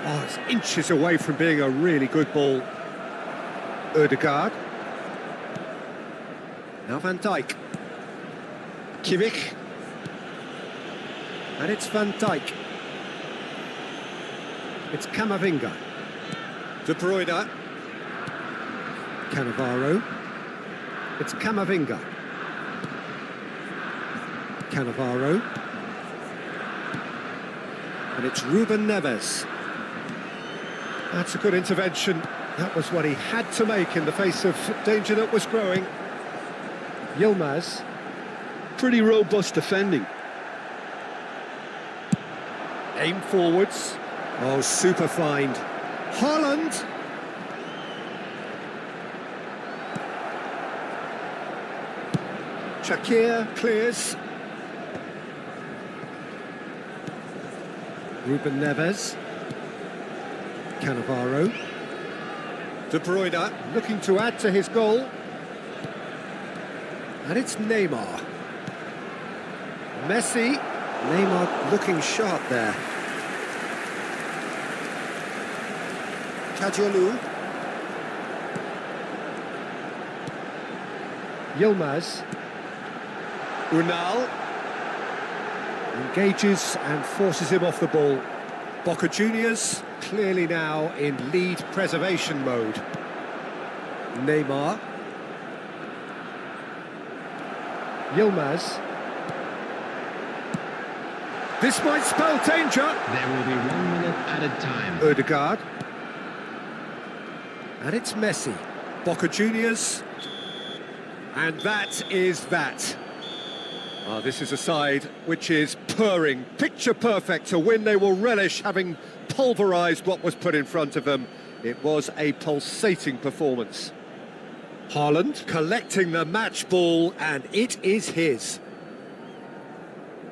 Oh, it's inches away from being a really good ball. Ødegaard. Now Van Dijk. Kimmich. And it's Van Dijk. It's Camavinga. De Bruyne. Cannavaro. It's Camavinga. Cannavaro. And it's Ruben Neves. That's a good intervention. That was what he had to make in the face of danger that was growing. Yilmaz. Pretty robust defending. Aim forwards. Oh, super find. Haaland. Shakir clears. Ruben Neves. Cannavaro. De Bruyne looking to add to his goal. And it's Neymar. Messi. Neymar looking sharp there. Kadiolu. Yilmaz. Unal. Engages and forces him off the ball. Boca Juniors clearly now in lead preservation mode. Neymar. Yilmaz. This might spell danger. There will be 1 minute added time. Odegaard. And it's Messi. Boca Juniors. And that is that. This is a side which is purring, picture perfect, a win they will relish, having pulverised what was put in front of them. It was a pulsating performance. Haaland collecting the match ball, and it is his.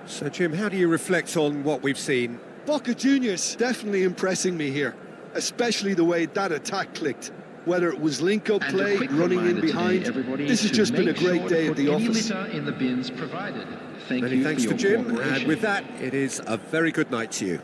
So, Jim, how do you reflect on what we've seen? Boca Juniors definitely impressing me here, especially the way that attack clicked. Whether it was link-up And a play, quick running in reminder behind, today, everybody this has should just been a make great sure day to at the put any office. litter in the bins provided. Thank Many you thanks for to your Jim, and cooperation. with that, it is a very good night to you.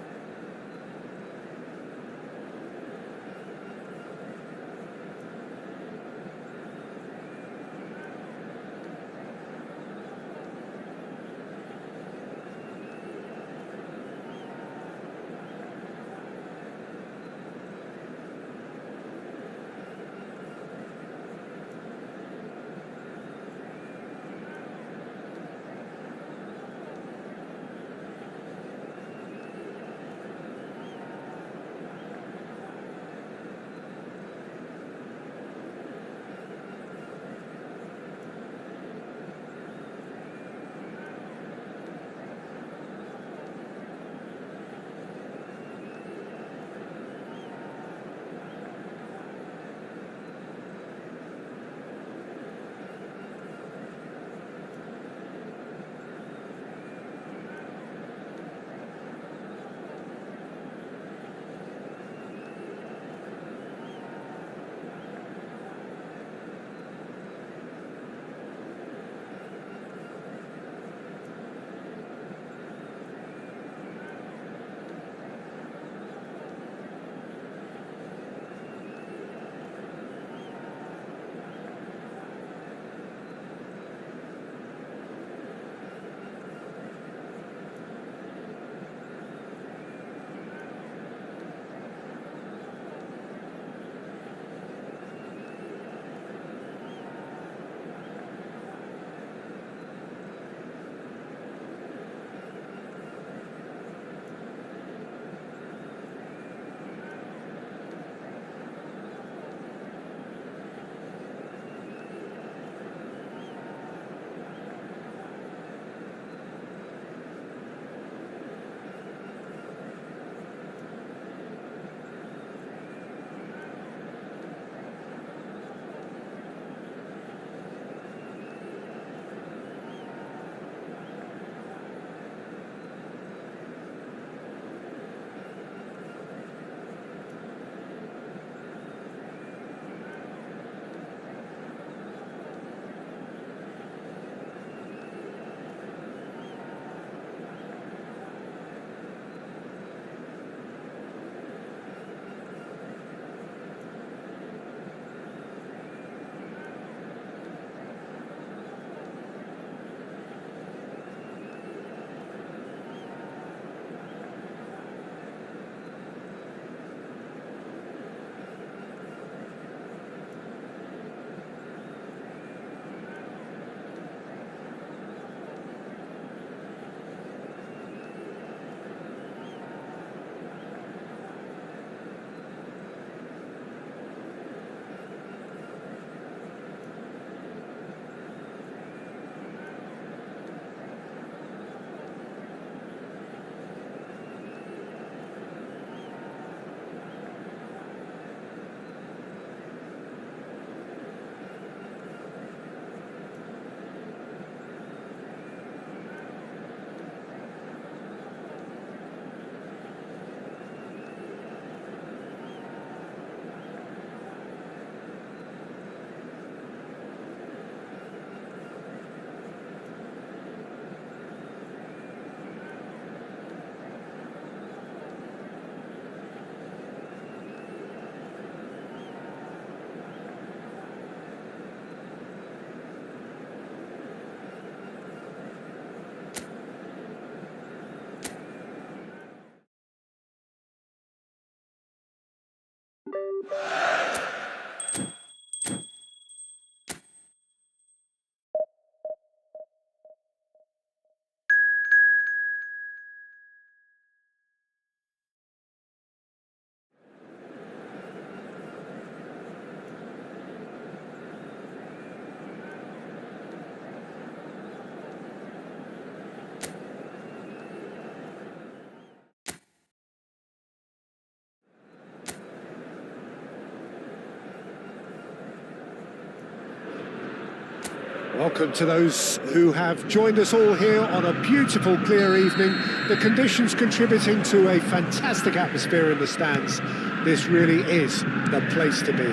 Welcome to those who have joined us all here on a beautiful, clear evening. The conditions contributing to a fantastic atmosphere in the stands. This really is the place to be.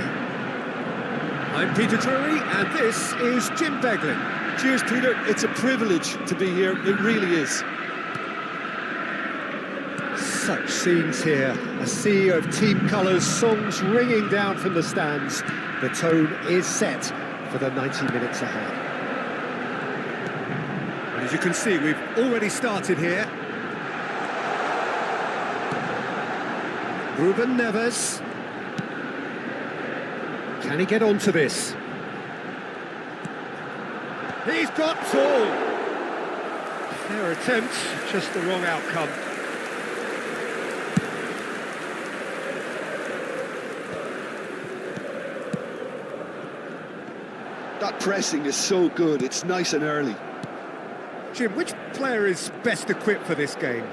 I'm Peter Drury, and this is Jim Beglin. Cheers, Peter. It's a privilege to be here. It really is. Such scenes here. A sea of team colours, songs ringing down from the stands. The tone is set for the 90 minutes ahead. And as you can see, we've already started here. Ruben Neves. Can he get onto this? He's got all. Fair attempt, just the wrong outcome. That pressing is so good, it's nice and early. Jim, which player is best equipped for this game?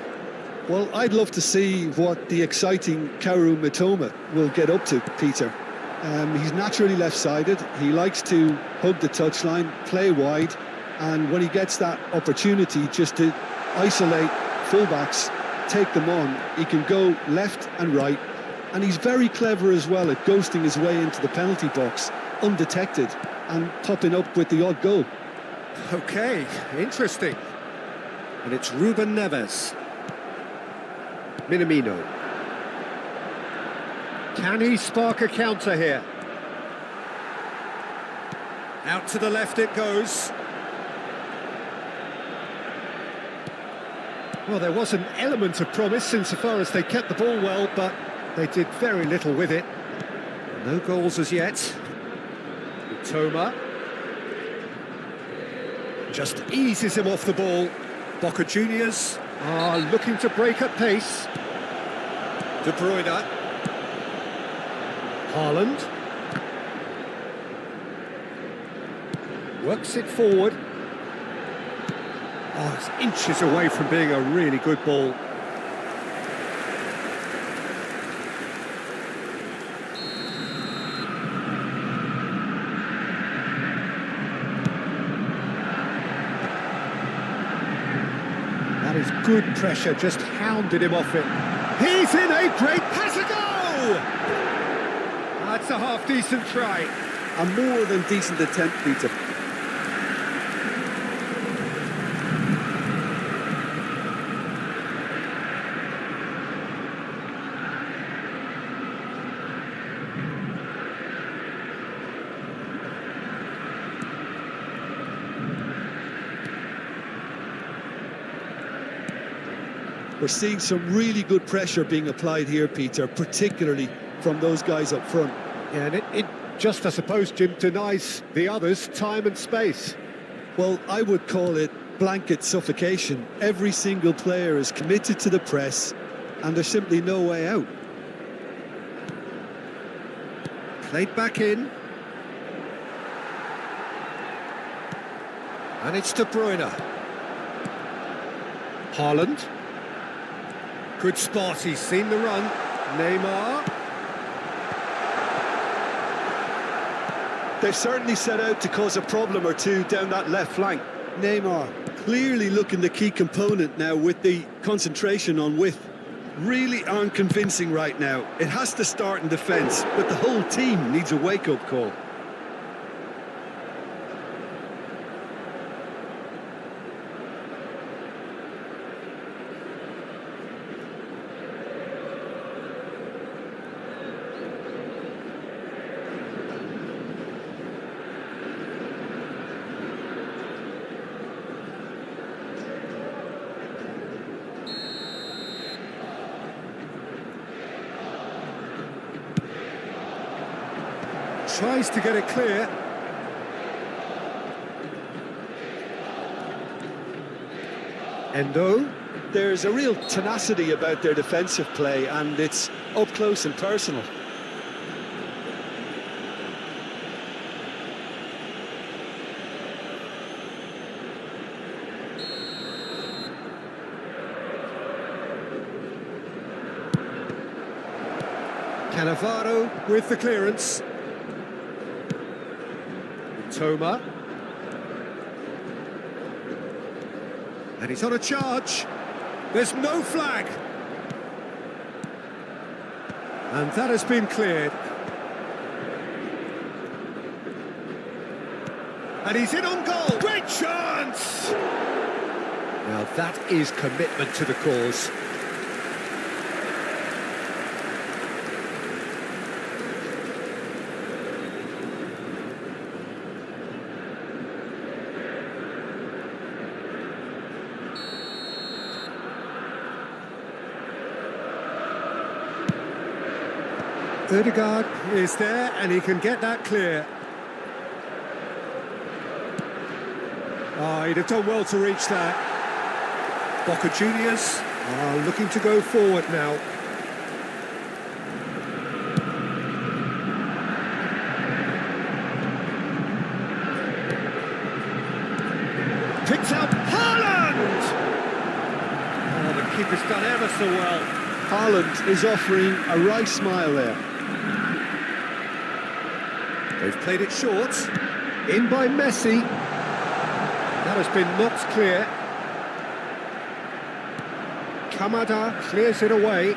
Well, I'd love to see what the exciting Kaoru Mitoma will get up to, Peter. He's naturally left-sided, he likes to hug the touchline, play wide, and when he gets that opportunity just to isolate fullbacks, take them on, he can go left and right, and he's very clever as well at ghosting his way into the penalty box, undetected, and popping up with the odd goal. Okay, interesting. And it's Ruben Neves. Minamino. Can he spark a counter here? Out to the left it goes. Well, there was an element of promise insofar as they kept the ball well, but they did very little with it. No goals as yet. Toma just eases him off the ball. Boca Juniors are looking to break at pace. De Bruyne. Haaland. Works it forward. Oh, it's inches away from being a really good ball. That is good pressure, just hounded him off it. He's in a great pass, a goal! That's a half-decent try. A more than decent attempt, Peter. We're seeing some really good pressure being applied here, Peter, particularly from those guys up front. Yeah, and it just, I suppose, Jim, denies the others time and space. Well, I would call it blanket suffocation. Every single player is committed to the press, and there's simply no way out. Played back in. And it's De Bruyne. Haaland. Good spot, he's seen the run. Neymar. They've certainly set out to cause a problem or two down that left flank. Neymar clearly looking the key component now with the concentration on width. Really aren't convincing right now. It has to start in defence, but the whole team needs a wake-up call. Tries to get it clear. Endo. There's a real tenacity about their defensive play, and it's up close and personal. Cannavaro with the clearance. Toma. And he's on a charge. There's no flag. And that has been cleared. And he's in on goal. Great chance! Now that is commitment to the cause. Ødegaard is there and he can get that clear. Oh, he'd have done well to reach that. Boca Juniors are looking to go forward now. Picks up Haaland! Oh, the keeper's done ever so well. Haaland is offering a right smile there. They've played it short. In by Messi. That has been knocked clear. Kamada clears it away.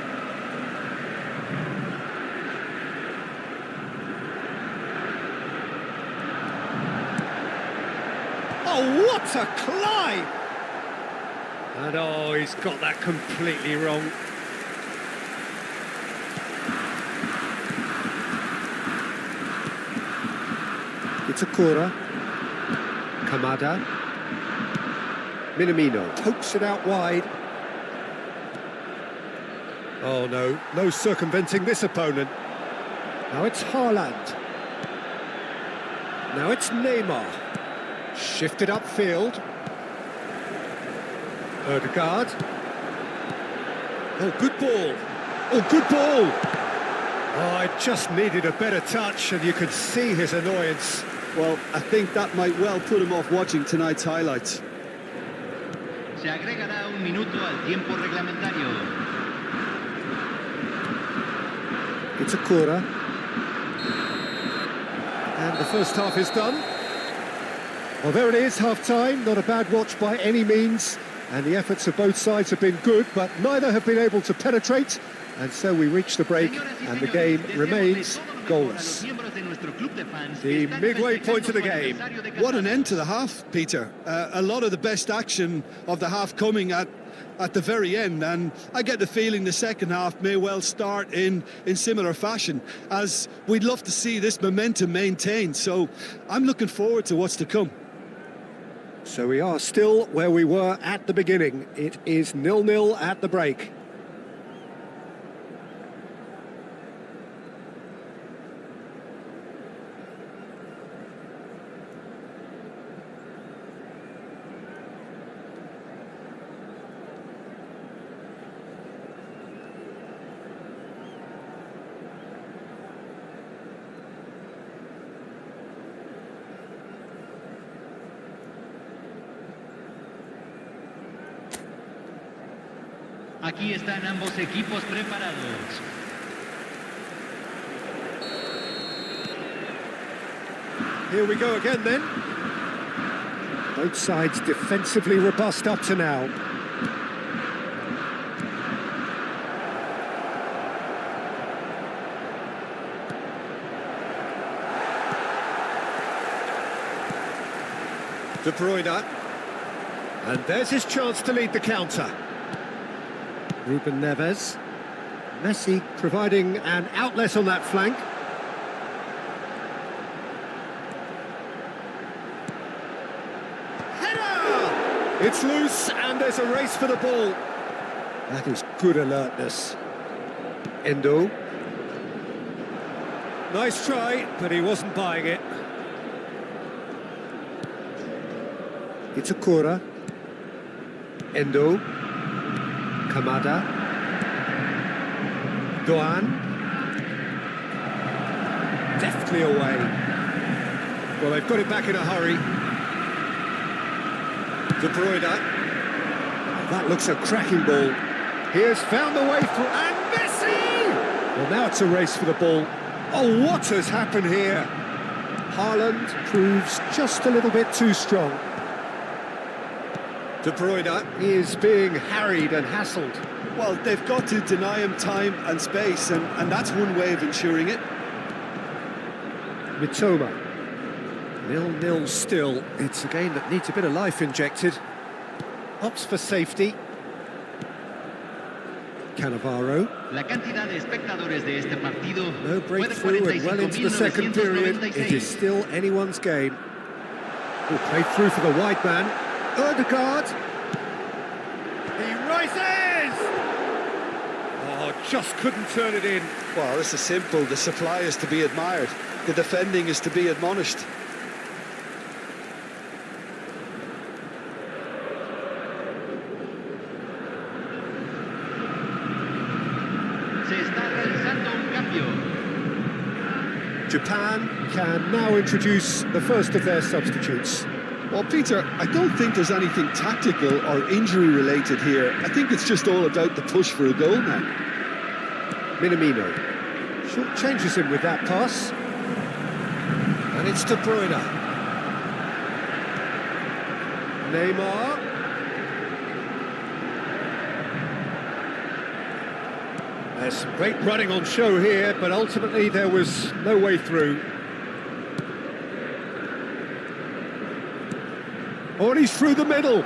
Oh, what a climb! And oh, he's got that completely wrong. It's Akura. Kamada. Minamino pokes it out wide. Oh no, no circumventing this opponent. Now it's Haaland. Now it's Neymar. Shifted upfield. Ødegaard. Oh, good ball. Oh, good ball. Oh, it just needed a better touch and you could see his annoyance. Well, I think that might well put him off watching tonight's highlights. Se agregará un minuto al tiempo reglamentario. It's Akura. And the first half is done. Well, there it is, half-time. Not a bad watch by any means. And the efforts of both sides have been good, but neither have been able to penetrate. And so we reach the break, and the game remains goalless. The midway point of the game. What an end to the half, Peter. A lot of the best action of the half coming at the very end, and I get the feeling the second half may well start in similar fashion, as we'd love to see this momentum maintained. So I'm looking forward to what's to come. So we are still where we were at the beginning. It is 0-0 at the break. Aquí están ambos equipos preparados. Here we go again then. Both sides defensively robust up to now. De Bruyne. And there's his chance to lead the counter. Ruben Neves. Messi providing an outlet on that flank. Header! It's loose and there's a race for the ball. That is good alertness. Endo. Nice try, but he wasn't buying it. It's Akura. Endo. Kamada. Tujuan. Deftly away. Well, they've got it back in a hurry. De Bruyne. Oh, that looks a cracking ball. He has found the way through. And Messi! Well, now it's a race for the ball. Oh, what has happened here? Haaland proves just a little bit too strong. De Bruyne is being harried and hassled. Well, they've got to deny him time and space, and that's one way of ensuring it. Mitoma. 0-0 still. It's a game that needs a bit of life injected. Opts for safety. Cannavaro. La cantidad de espectadores de este partido No fue de breakthrough and well into the second period. It is 45.996. still anyone's game. Oh, played through for the wide man. Odegaard. He rises! Oh, just couldn't turn it in. Well, this is simple. The supply is to be admired. The defending is to be admonished. Se está realizando un cambio. Japan can now introduce the first of their substitutes. Well, Peter, I don't think there's anything tactical or injury-related here. I think it's just all about the push for a goal now. Minamino. Short changes him with that pass. And it's De Bruyne. Neymar. There's some great running on show here, but ultimately there was no way through. Oh, and he's through the middle.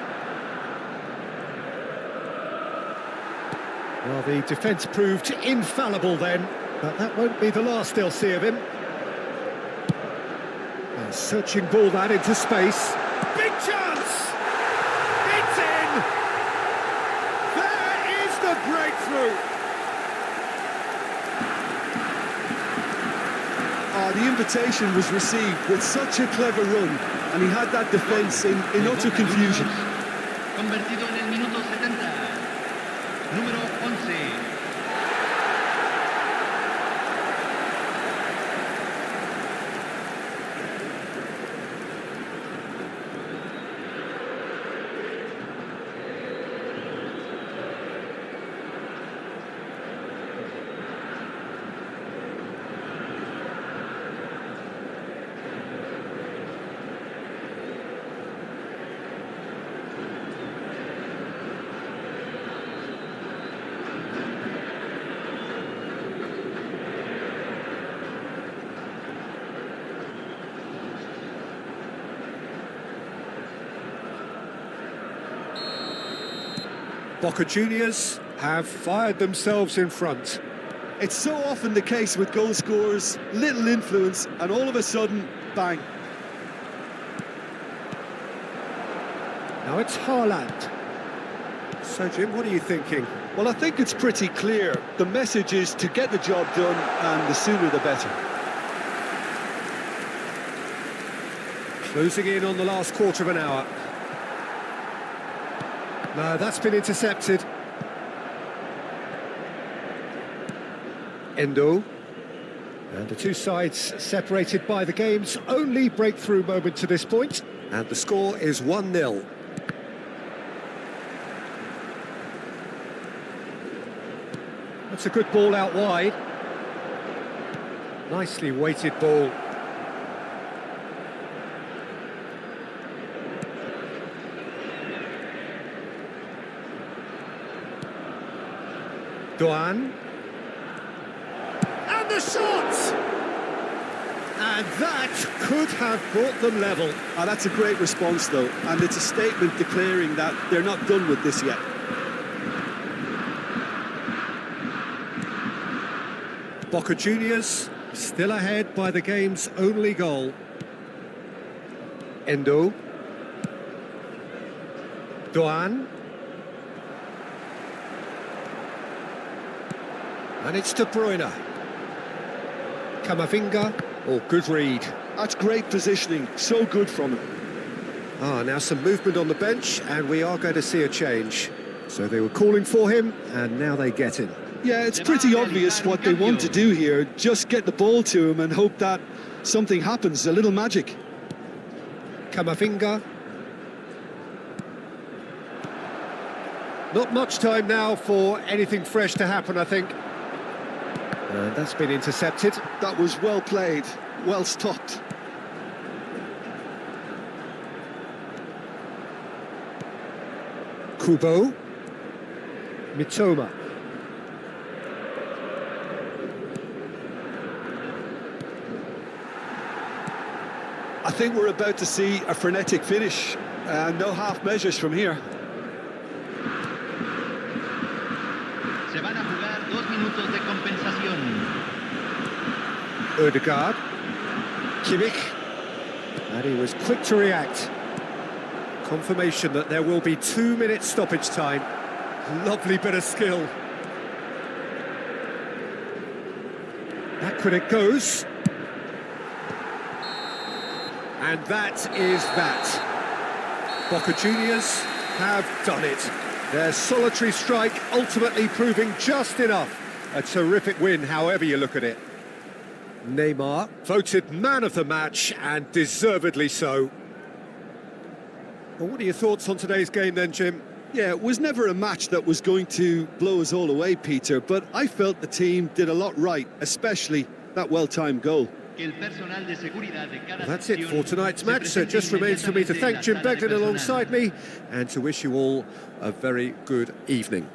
Well, the defence proved infallible then, but that won't be the last they'll see of him. A searching ball that into space. Big chance! It's in! There is the breakthrough! The invitation was received with such a clever run, and he had that defence in utter confusion. Convertido en el minuto 70. Número 11. Boca Juniors have fired themselves in front. It's so often the case with goal scorers, little influence, and all of a sudden, bang. Now it's Haaland. So, Jim, what are you thinking? Well, I think it's pretty clear. The message is to get the job done, and the sooner the better. Closing in on the last quarter of an hour. No, that's been intercepted. Endo. And the two sides separated by the game's only breakthrough moment to this point. And the score is 1-0. That's a good ball out wide. Nicely weighted ball. Tujuan. And the shot! And that could have brought them level. That's a great response, though, and it's a statement declaring that they're not done with this yet. Boca Juniors still ahead by the game's only goal. Endo. Tujuan. And it's De Bruyne. Camavinga. Oh, good read. That's great positioning, so good from him. Now some movement on the bench, and we are going to see a change. So they were calling for him, and now they get him. Yeah, it's pretty obvious what they want to do here. Just get the ball to him and hope that something happens, a little magic. Camavinga. Not much time now for anything fresh to happen, I think. And that's been intercepted. That was well played, well stopped. Kubo. Mitoma. I think we're about to see a frenetic finish. No half measures from here. Se van a jugar 2 minutos de compensación. Ødegaard. Kimmich. And he was quick to react. Confirmation that there will be 2 minutes stoppage time. Lovely bit of skill. Backward it goes. And that is that. Boca Juniors have done it. Their solitary strike ultimately proving just enough. A terrific win, however you look at it. Neymar, voted man of the match, and deservedly so. Well, what are your thoughts on today's game then, Jim? Yeah, it was never a match that was going to blow us all away, Peter, but I felt the team did a lot right, especially that well-timed goal. Well, that's it for tonight's match, so it just remains for me to thank Jim Beglin alongside me and to wish you all a very good evening.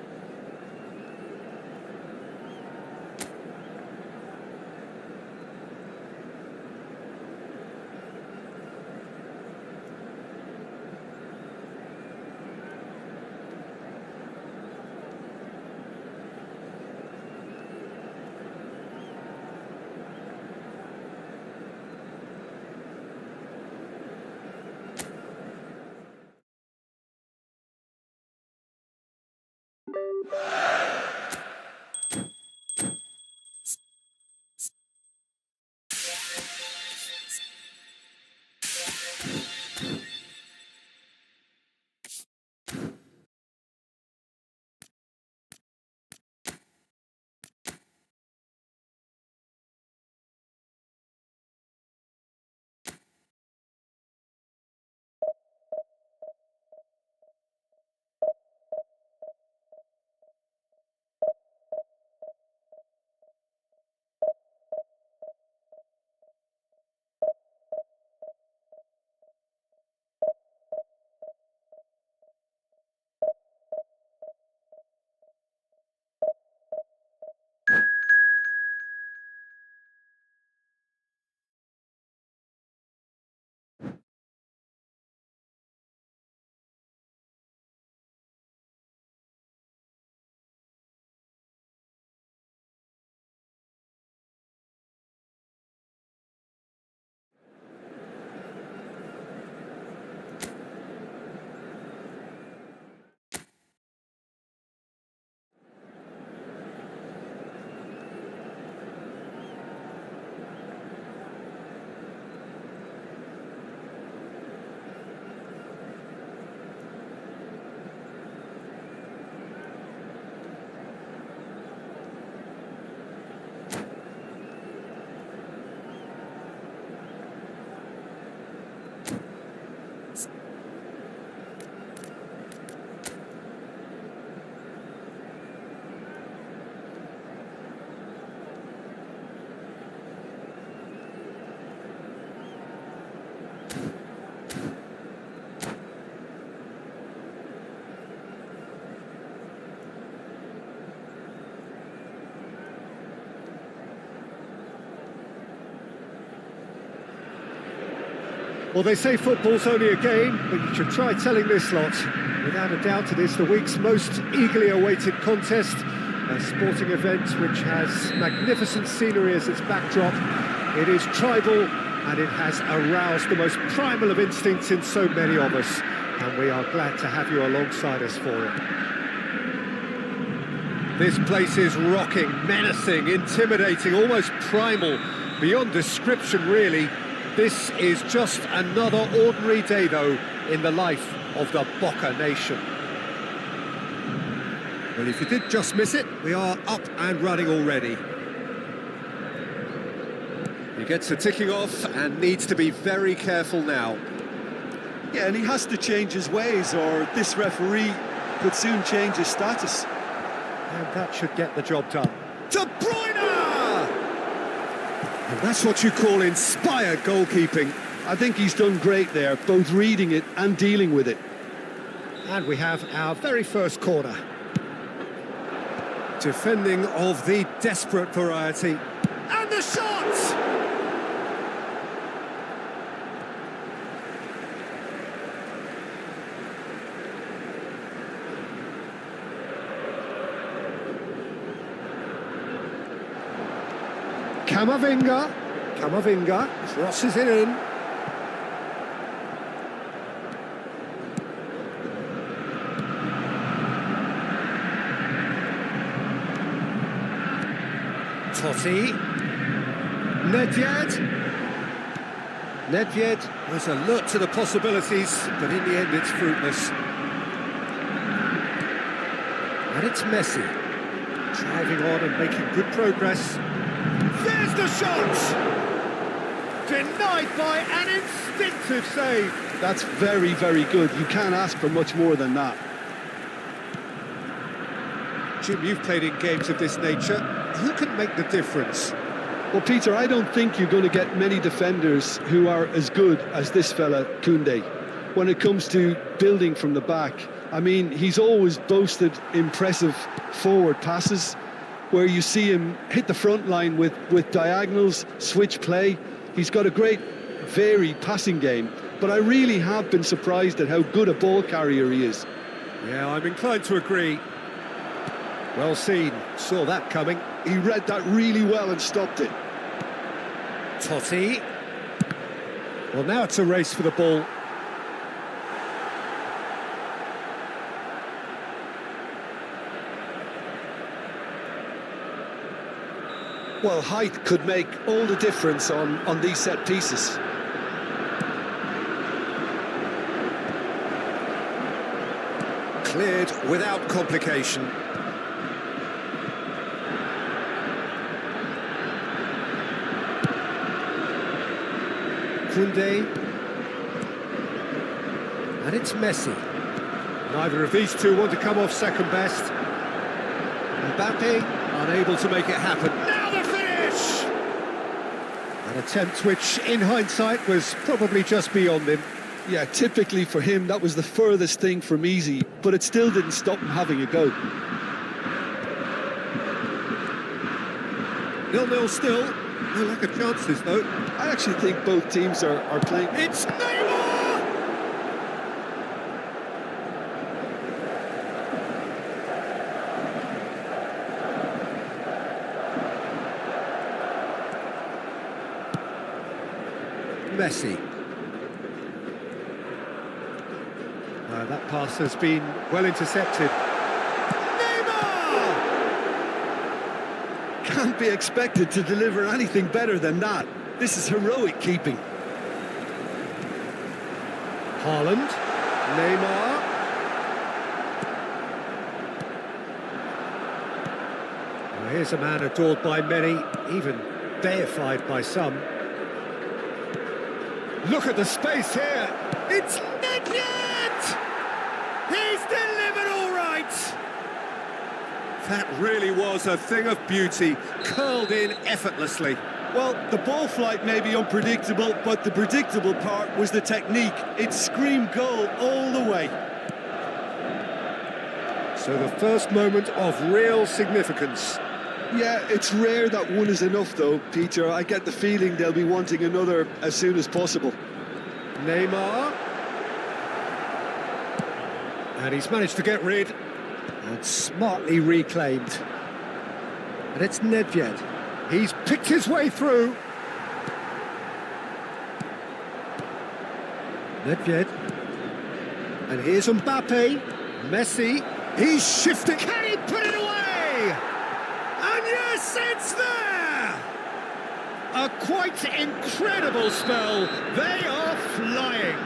Well, they say football's only a game, but you should try telling this lot. Without a doubt, it is the week's most eagerly awaited contest, a sporting event which has magnificent scenery as its backdrop. It is tribal, and it has aroused the most primal of instincts in so many of us, and we are glad to have you alongside us for it. This place is rocking, menacing, intimidating, almost primal, beyond description, really. This is just another ordinary day, though, in the life of the Boca Nation. Well, if you did just miss it, we are up and running already. He gets the ticking off and needs to be very careful now. Yeah, and he has to change his ways, or this referee could soon change his status. And that should get the job done. De Bruyne! And that's what you call inspired goalkeeping. I think he's done great there, both reading it and dealing with it. And we have our very first corner. Defending of the desperate variety. And the shot! Camavinga crosses it in. Totti. Nedved was alert to the possibilities, but in the end it's fruitless. And it's Messi, driving on and making good progress. There's the shot! Denied by an instinctive save. That's very, very good. You can't ask for much more than that. Jim, you've played in games of this nature. Who can make the difference? Well, Peter, I don't think you're going to get many defenders who are as good as this fella, Koundé. When it comes to building from the back, I mean, he's always boasted impressive forward passes where you see him hit the front line with diagonals, switch play. He's got a great, varied passing game, but I really have been surprised at how good a ball carrier he is. Yeah, I'm inclined to agree. Well seen, saw that coming. He read that really well and stopped it. Totti. Well, now it's a race for the ball. Well, height could make all the difference on these set pieces. Cleared without complication. Koundé. And it's Messi. Neither of these two want to come off second best. Mbappe unable to make it happen. Now the finish! An attempt which, in hindsight, was probably just beyond him. Yeah, typically for him, that was the furthest thing from easy, but it still didn't stop him having a go. 0-0 still. No lack of chances, though. I actually think both teams are playing. It's Neymar! Messi. That pass has been well intercepted. Can't be expected to deliver anything better than that. This is heroic keeping. Haaland, Neymar. Well, here's a man adored by many, even deified by some. Look at the space here. It's Nedved! He's delivered all right. That really was a thing of beauty, curled in effortlessly. Well, the ball flight may be unpredictable, but the predictable part was the technique. It screamed goal all the way. So the first moment of real significance. Yeah, it's rare that one is enough, though, Peter. I get the feeling they'll be wanting another as soon as possible. Neymar. And he's managed to get rid. And smartly reclaimed. And it's Nedved. He's picked his way through. Nedved. And here's Mbappe. Messi. He's shifting. Can he put it away? And yes, it's there! A quite incredible spell. They are flying.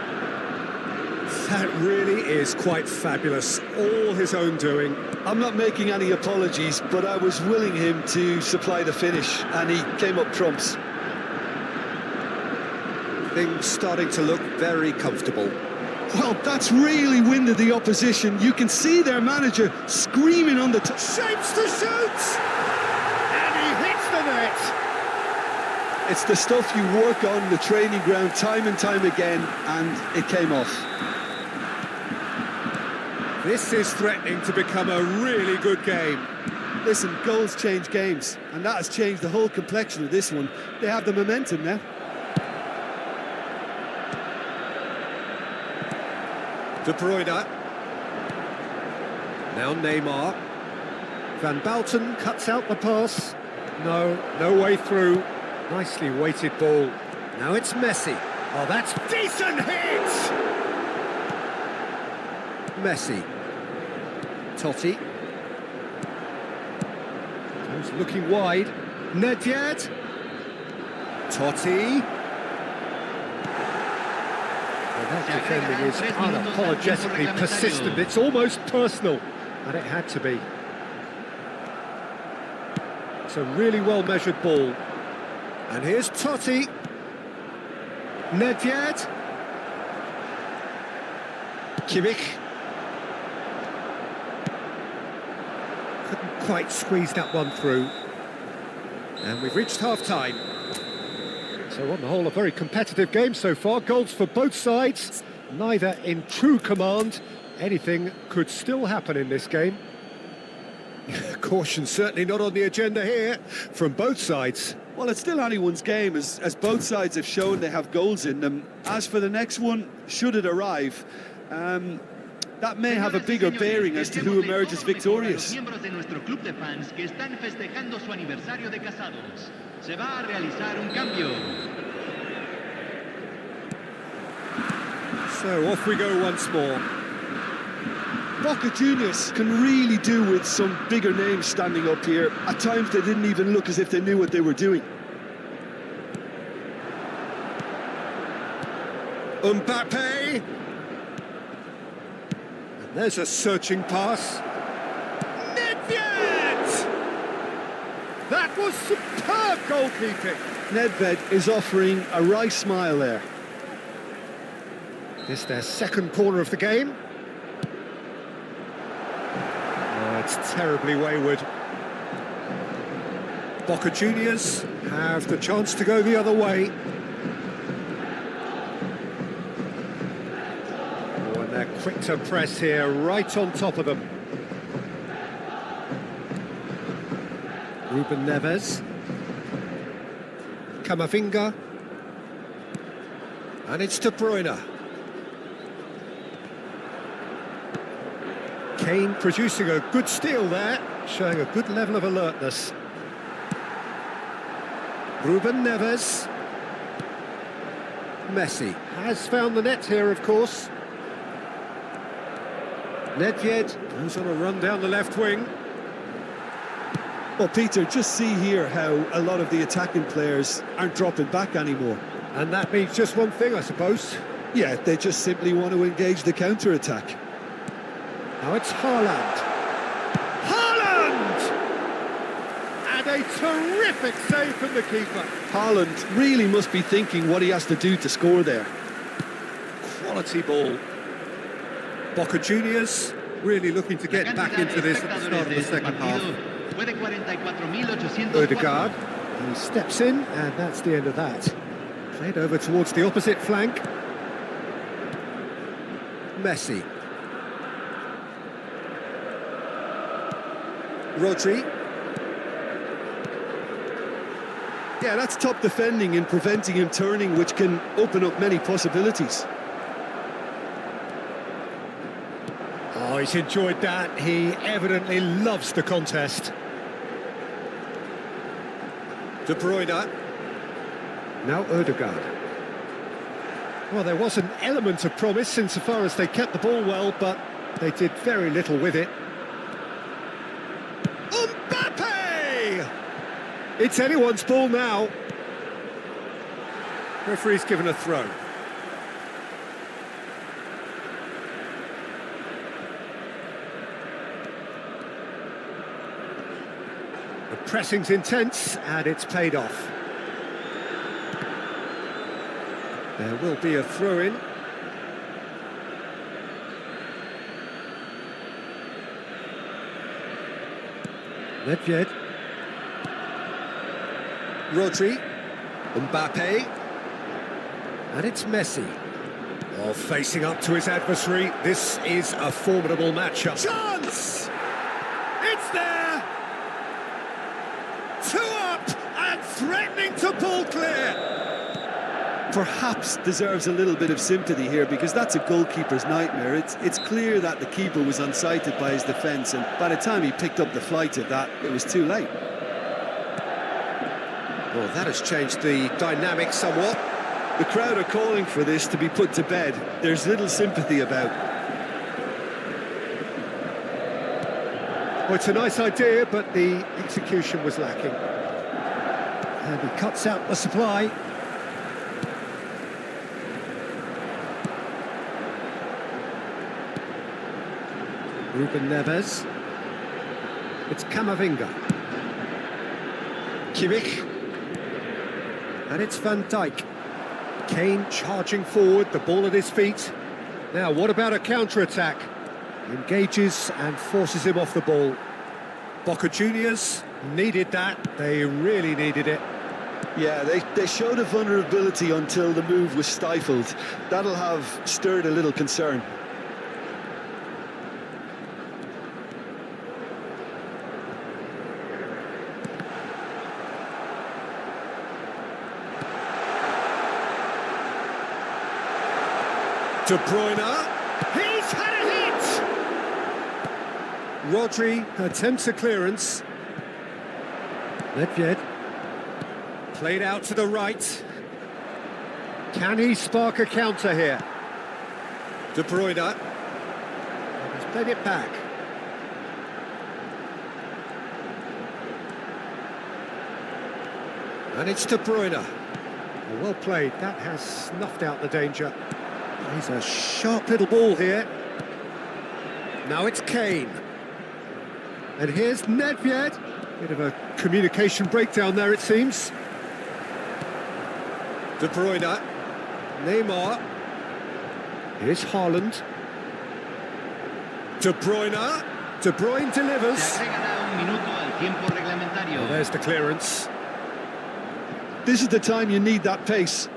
That really is quite fabulous. All his own doing. I'm not making any apologies, but I was willing him to supply the finish, and he came up trumps. Things starting to look very comfortable. Well, that's really winded the opposition. You can see their manager screaming on the Shapes to shoot! And he hits the net! It's the stuff you work on the training ground time and time again, and it came off. This is threatening to become a really good game. Listen, goals change games, and that has changed the whole complexion of this one. They have the momentum now. De Bruyne. Now Neymar. Van Balten cuts out the pass. No way through. Nicely weighted ball. Now it's Messi. Oh, that's decent hit! Messi. Totti. Who's looking wide? Nedved. Totti. Well, that defending is unapologetically persistent. It's almost personal, and it had to be. It's a really well-measured ball. And here's Totti. Nedved. Kimmich. Couldn't quite squeeze that one through. And we've reached half-time. So on the whole, a very competitive game so far. Goals for both sides, neither in true command. Anything could still happen in this game. Caution certainly not on the agenda here from both sides. Well, it's still anyone's game, as both sides have shown they have goals in them. As for the next one, should it arrive, that may have a bigger bearing as to who emerges victorious. So off we go once more. Boca Juniors can really do with some bigger names standing up here. At times they didn't even look as if they knew what they were doing. Mbappe. And there's a searching pass. Nedved! That was superb goalkeeping. Nedved is offering a wry smile there. This their second corner of the game. It's terribly wayward. Boca Juniors have the chance to go the other way. Oh, and they're quick to press here, right on top of them. Ruben Neves. Camavinga. And it's De Bruyne. Kane producing a good steal there, showing a good level of alertness. Ruben Neves. Messi has found the net here, of course. Nedved goes on a run down the left wing. Well, Peter, just see here how a lot of the attacking players aren't dropping back anymore. And that means just one thing, I suppose. Yeah, they just simply want to engage the counter-attack. Now it's Haaland. Haaland! And a terrific save from the keeper. Haaland really must be thinking what he has to do to score there. Quality ball. Boca Juniors really looking to get back into this at the start of the second half. Odegaard, he steps in, and that's the end of that. Played over towards the opposite flank. Messi. Rodri. Yeah, that's top defending and preventing him turning, which can open up many possibilities. Oh, he's enjoyed that. He evidently loves the contest. De Bruyne. Now Odegaard. Well, there was an element of promise insofar as they kept the ball well, but they did very little with it. Mbappe! It's anyone's ball now. Referee's given a throw. The pressing's intense, and it's paid off. There will be a throw-in. Nedved. Rodri. Mbappe. And it's Messi. Well, facing up to his adversary, this is a formidable matchup. Chance! It's there! 2 up and threatening to pull clear. Perhaps deserves a little bit of sympathy here, because that's a goalkeeper's nightmare. It's clear that the keeper was unsighted by his defence, and by the time he picked up the flight of that, it was too late. Well, that has changed the dynamic somewhat. The crowd are calling for this to be put to bed. There's little sympathy about. Well, it's a nice idea, but the execution was lacking. And he cuts out the supply. Ruben Neves. It's Camavinga. Kimmich. And it's Van Dijk. Kane charging forward, the ball at his feet. Now, what about a counter-attack? Engages and forces him off the ball. Boca Juniors needed that. They really needed it. Yeah, they showed a vulnerability until the move was stifled. That'll have stirred a little concern. De Bruyne, he's had a hit! Rodri attempts a clearance. Nedved, played out to the right. Can he spark a counter here? De Bruyne, he's played it back. And it's De Bruyne. Well played, that has snuffed out the danger. He's a sharp little ball here. Now it's Kane. And here's Nedved. Bit of a communication breakdown there, it seems. De Bruyne. Neymar. Here's Haaland. De Bruyne. De Bruyne delivers. Well, there's the clearance. This is the time you need that pace.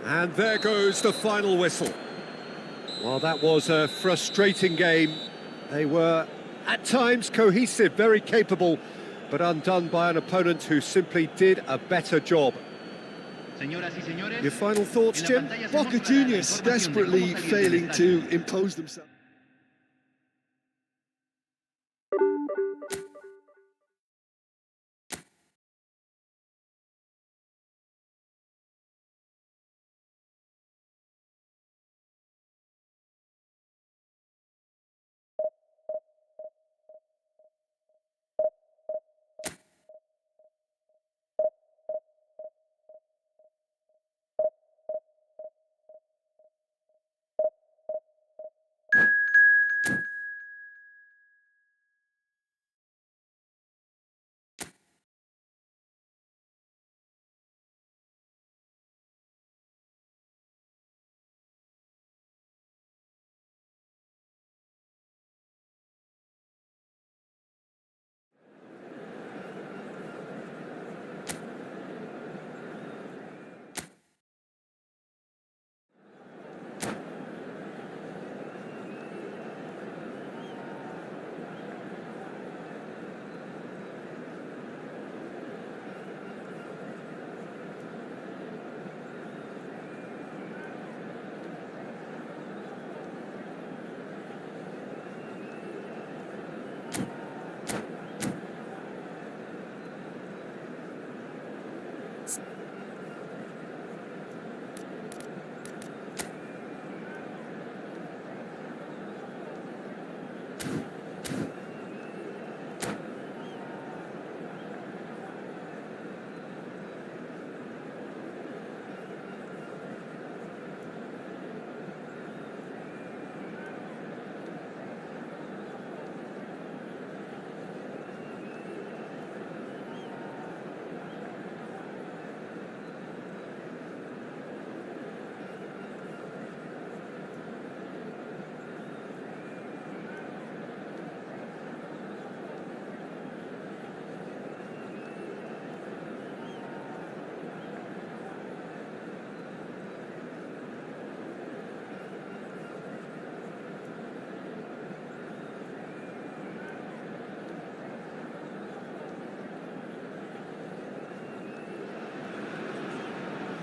And there goes the final whistle. Well, that was a frustrating game. They were, at times, cohesive, very capable, but undone by an opponent who simply did a better job. Your final thoughts, Jim? Boca Juniors desperately failing to impose themselves.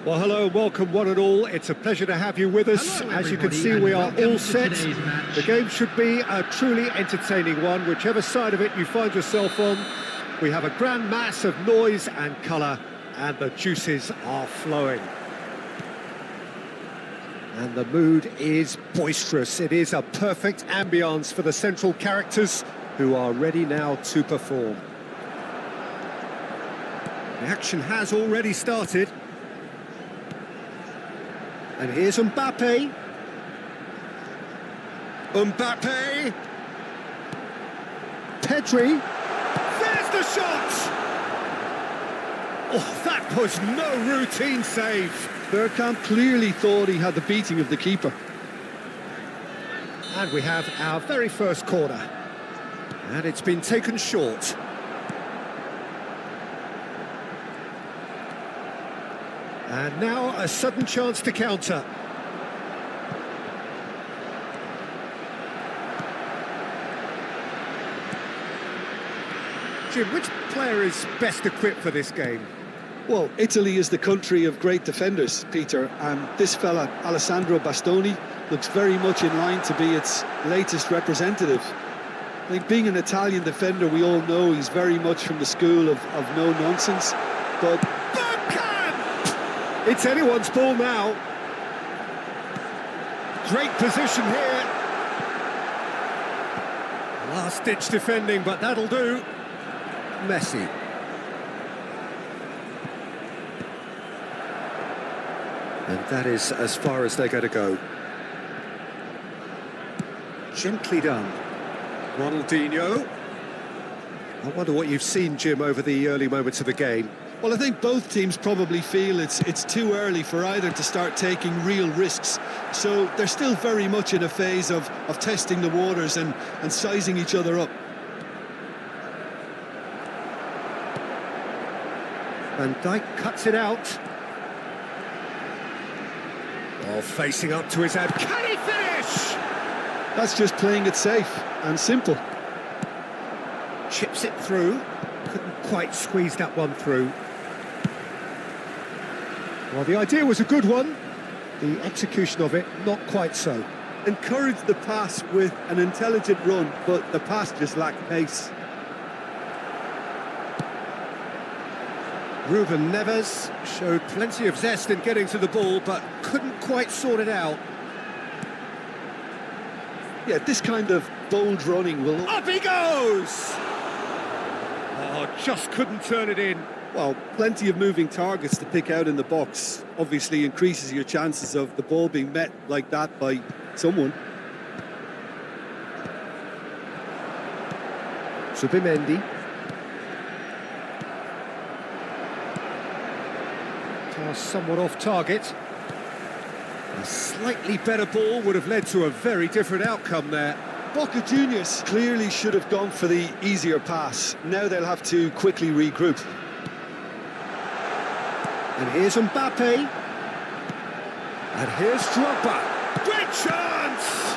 Well, hello and welcome one and all. It's a pleasure to have you with us. Hello, As you can everybody, see, and we are welcome all to set. today's match. The game should be a truly entertaining one, whichever side of it you find yourself on. We have a grand mass of noise and colour, and the juices are flowing. And the mood is boisterous. It is a perfect ambience for the central characters who are ready now to perform. The action has already started. And here's Mbappe. Mbappe. Pedri. There's the shot! Oh, that was no routine save. Bergkamp clearly thought he had the beating of the keeper. And we have our very first corner. And it's been taken short. And now a sudden chance to counter. Jim, which player is best equipped for this game? Well, Italy is the country of great defenders, Peter, and this fella, Alessandro Bastoni, looks very much in line to be its latest representative. I think being an Italian defender, we all know he's very much from the school of no-nonsense, but... It's anyone's ball now. Great position here. Last-ditch defending, but that'll do. Messi. And that is as far as they're going to go. Gently done. Ronaldinho. I wonder what you've seen, Jim, over the early moments of the game. Well, I think both teams probably feel it's too early for either to start taking real risks. So they're still very much in a phase of testing the waters and sizing each other up. Van Dijk cuts it out. Oh, facing up to his head. Can he finish? That's just playing it safe and simple. Chips it through. Couldn't quite squeeze that one through. Well, the idea was a good one. The execution of it, not quite so. Encouraged the pass with an intelligent run, but the pass just lacked pace. Ruben Neves showed plenty of zest in getting to the ball, but couldn't quite sort it out. Yeah, this kind of bold running will... Up he goes! Oh, just couldn't turn it in. Well, plenty of moving targets to pick out in the box. Obviously increases your chances of the ball being met like that by someone. Subimendi. Toss somewhat off target. A slightly better ball would have led to a very different outcome there. Boca Juniors clearly should have gone for the easier pass. Now they'll have to quickly regroup. And here's Mbappe. And here's Drogba. Great chance!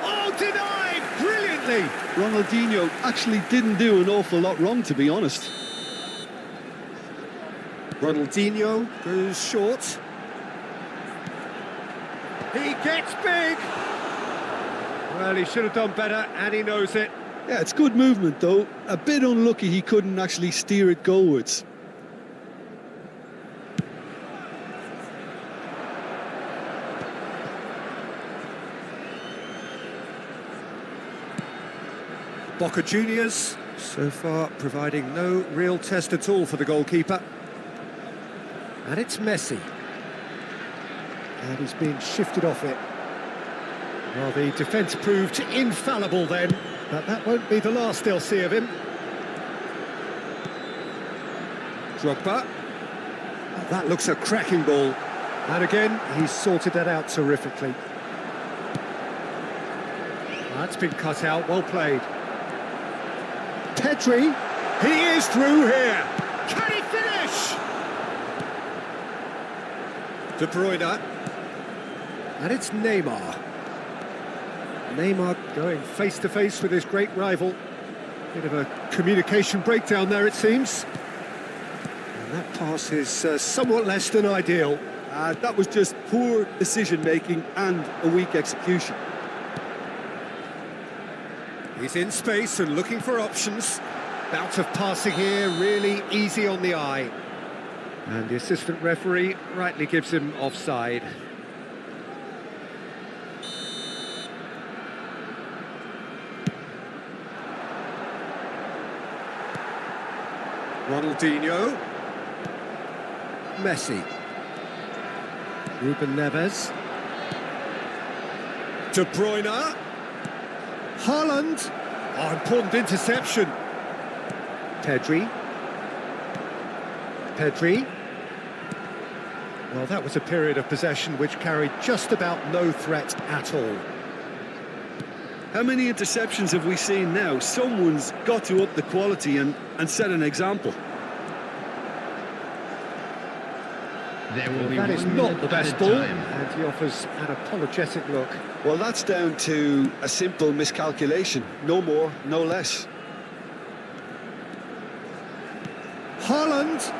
Oh, denied brilliantly! Ronaldinho actually didn't do an awful lot wrong, to be honest. Ronaldinho goes short. He gets big! Well, he should have done better, and he knows it. Yeah, it's good movement, though. A bit unlucky he couldn't actually steer it goalwards. Boca Juniors, so far providing no real test at all for the goalkeeper. And it's Messi. And he's been shifted off it. Well, the defence proved infallible then, but that won't be the last they'll see of him. Drogba. Oh, that looks a cracking ball. And again, he's sorted that out terrifically. That's been cut out, well played. Pedri, he is through here. Can he finish? De Bruyne. And it's Neymar. Neymar going face-to-face with his great rival. Bit of a communication breakdown there, it seems. And That pass is somewhat less than ideal. That was just poor decision-making and a weak execution. He's in space and looking for options. Bout of passing here, really easy on the eye. And the assistant referee rightly gives him offside. Ronaldinho. Messi. Ruben Neves. De Bruyne. Haaland. Oh, important interception. Pedri. Well, that was a period of possession which carried just about no threat at all. How many interceptions have we seen now? Someone's got to up the quality and set an example. There will be That is 1 not minute the best added ball, time. and he offers an apologetic look. Well, that's down to a simple miscalculation. No more, no less. Haaland!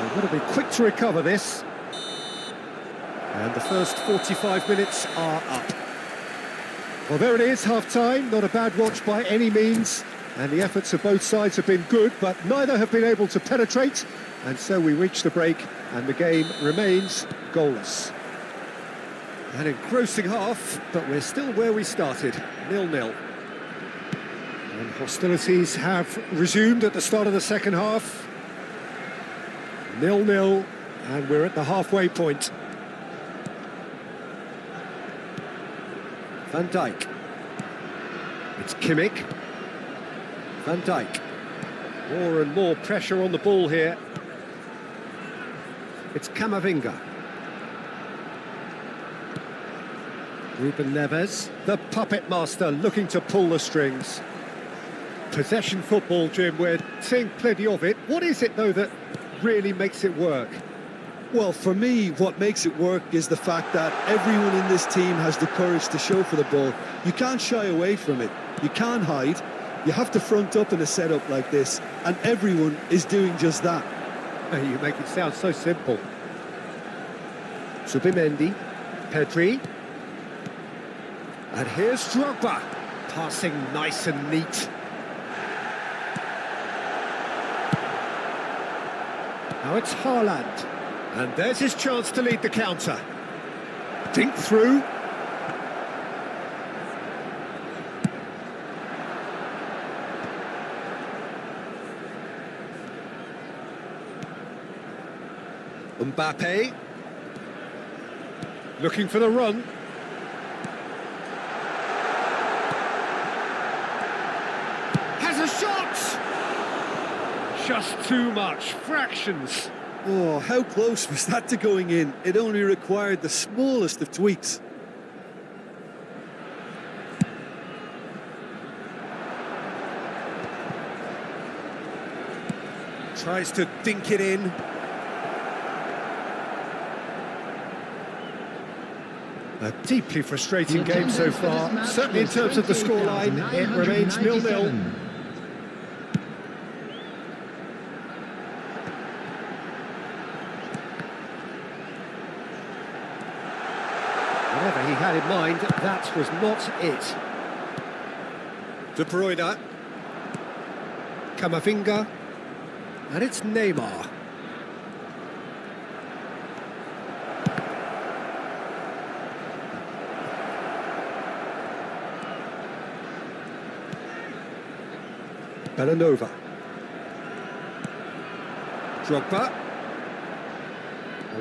They've got to be quick to recover this. And the first 45 minutes are up. Well, there it is, half-time. Not a bad watch by any means. And the efforts of both sides have been good, but neither have been able to penetrate. And so we reach the break, and the game remains goalless. An engrossing half, but we're still where we started, 0-0. And hostilities have resumed at the start of the second half. 0-0, and we're at the halfway point. Van Dijk. It's Kimmich. Van Dijk. More and more pressure on the ball here. It's Camavinga. Ruben Neves, the puppet master, looking to pull the strings. Possession football, Jim, we're seeing plenty of it. What is it, though, that really makes it work? Well, for me, what makes it work is the fact that everyone in this team has the courage to show for the ball. You can't shy away from it. You can't hide. You have to front up in a setup like this, and everyone is doing just that. You make it sound so simple. Subimendi, Pedri. And here's Drogba. Passing nice and neat. Now it's Haaland. And there's his chance to lead the counter. Dink through. Mbappe. Looking for the run. Has a shot! Just too much. Fractions. Oh, how close was that to going in? It only required the smallest of tweaks. Tries to dink it in. A deeply frustrating game so far. Certainly in terms of the scoreline, it remains 0-0. Whatever he had in mind, that was not it. De Bruyne. Camavinga. And it's Neymar. Bellanova. Drogba.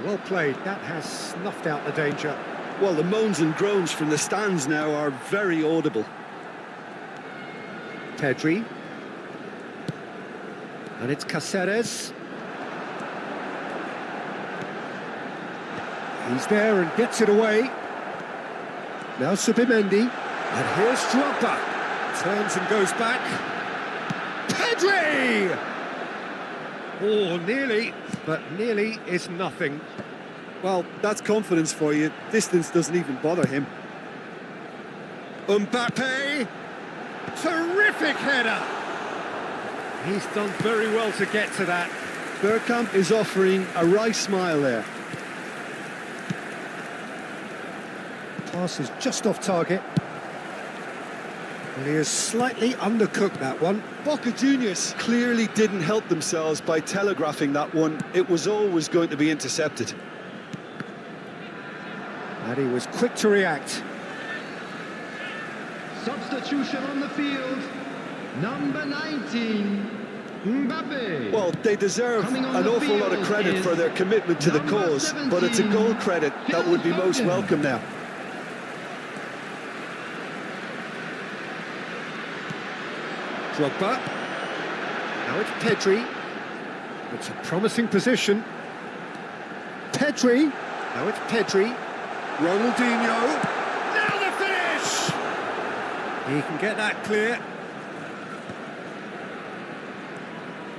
Well played, that has snuffed out the danger. Well, the moans and groans from the stands now are very audible. Pedri. And it's Cáceres. He's there and gets it away. Now Subimendi. And here's Drogba. Turns and goes back. Pedri! Oh, nearly, but nearly is nothing. Well, that's confidence for you. Distance doesn't even bother him. Mbappe! Terrific header! He's done very well to get to that. Bergkamp is offering a wry smile there. Pass is just off target. And he has slightly undercooked that one. Boca Juniors clearly didn't help themselves by telegraphing that one. It was always going to be intercepted. And he was quick to react. Substitution on the field. Number 19, Mbappe. Well, they deserve an awful lot of credit for their commitment to the cause, but it's a goal credit that would be most welcome now. Drogba. Now it's Pedri. It's a promising position. Pedri. Now it's Pedri. Ronaldinho. Now the finish! He can get that clear.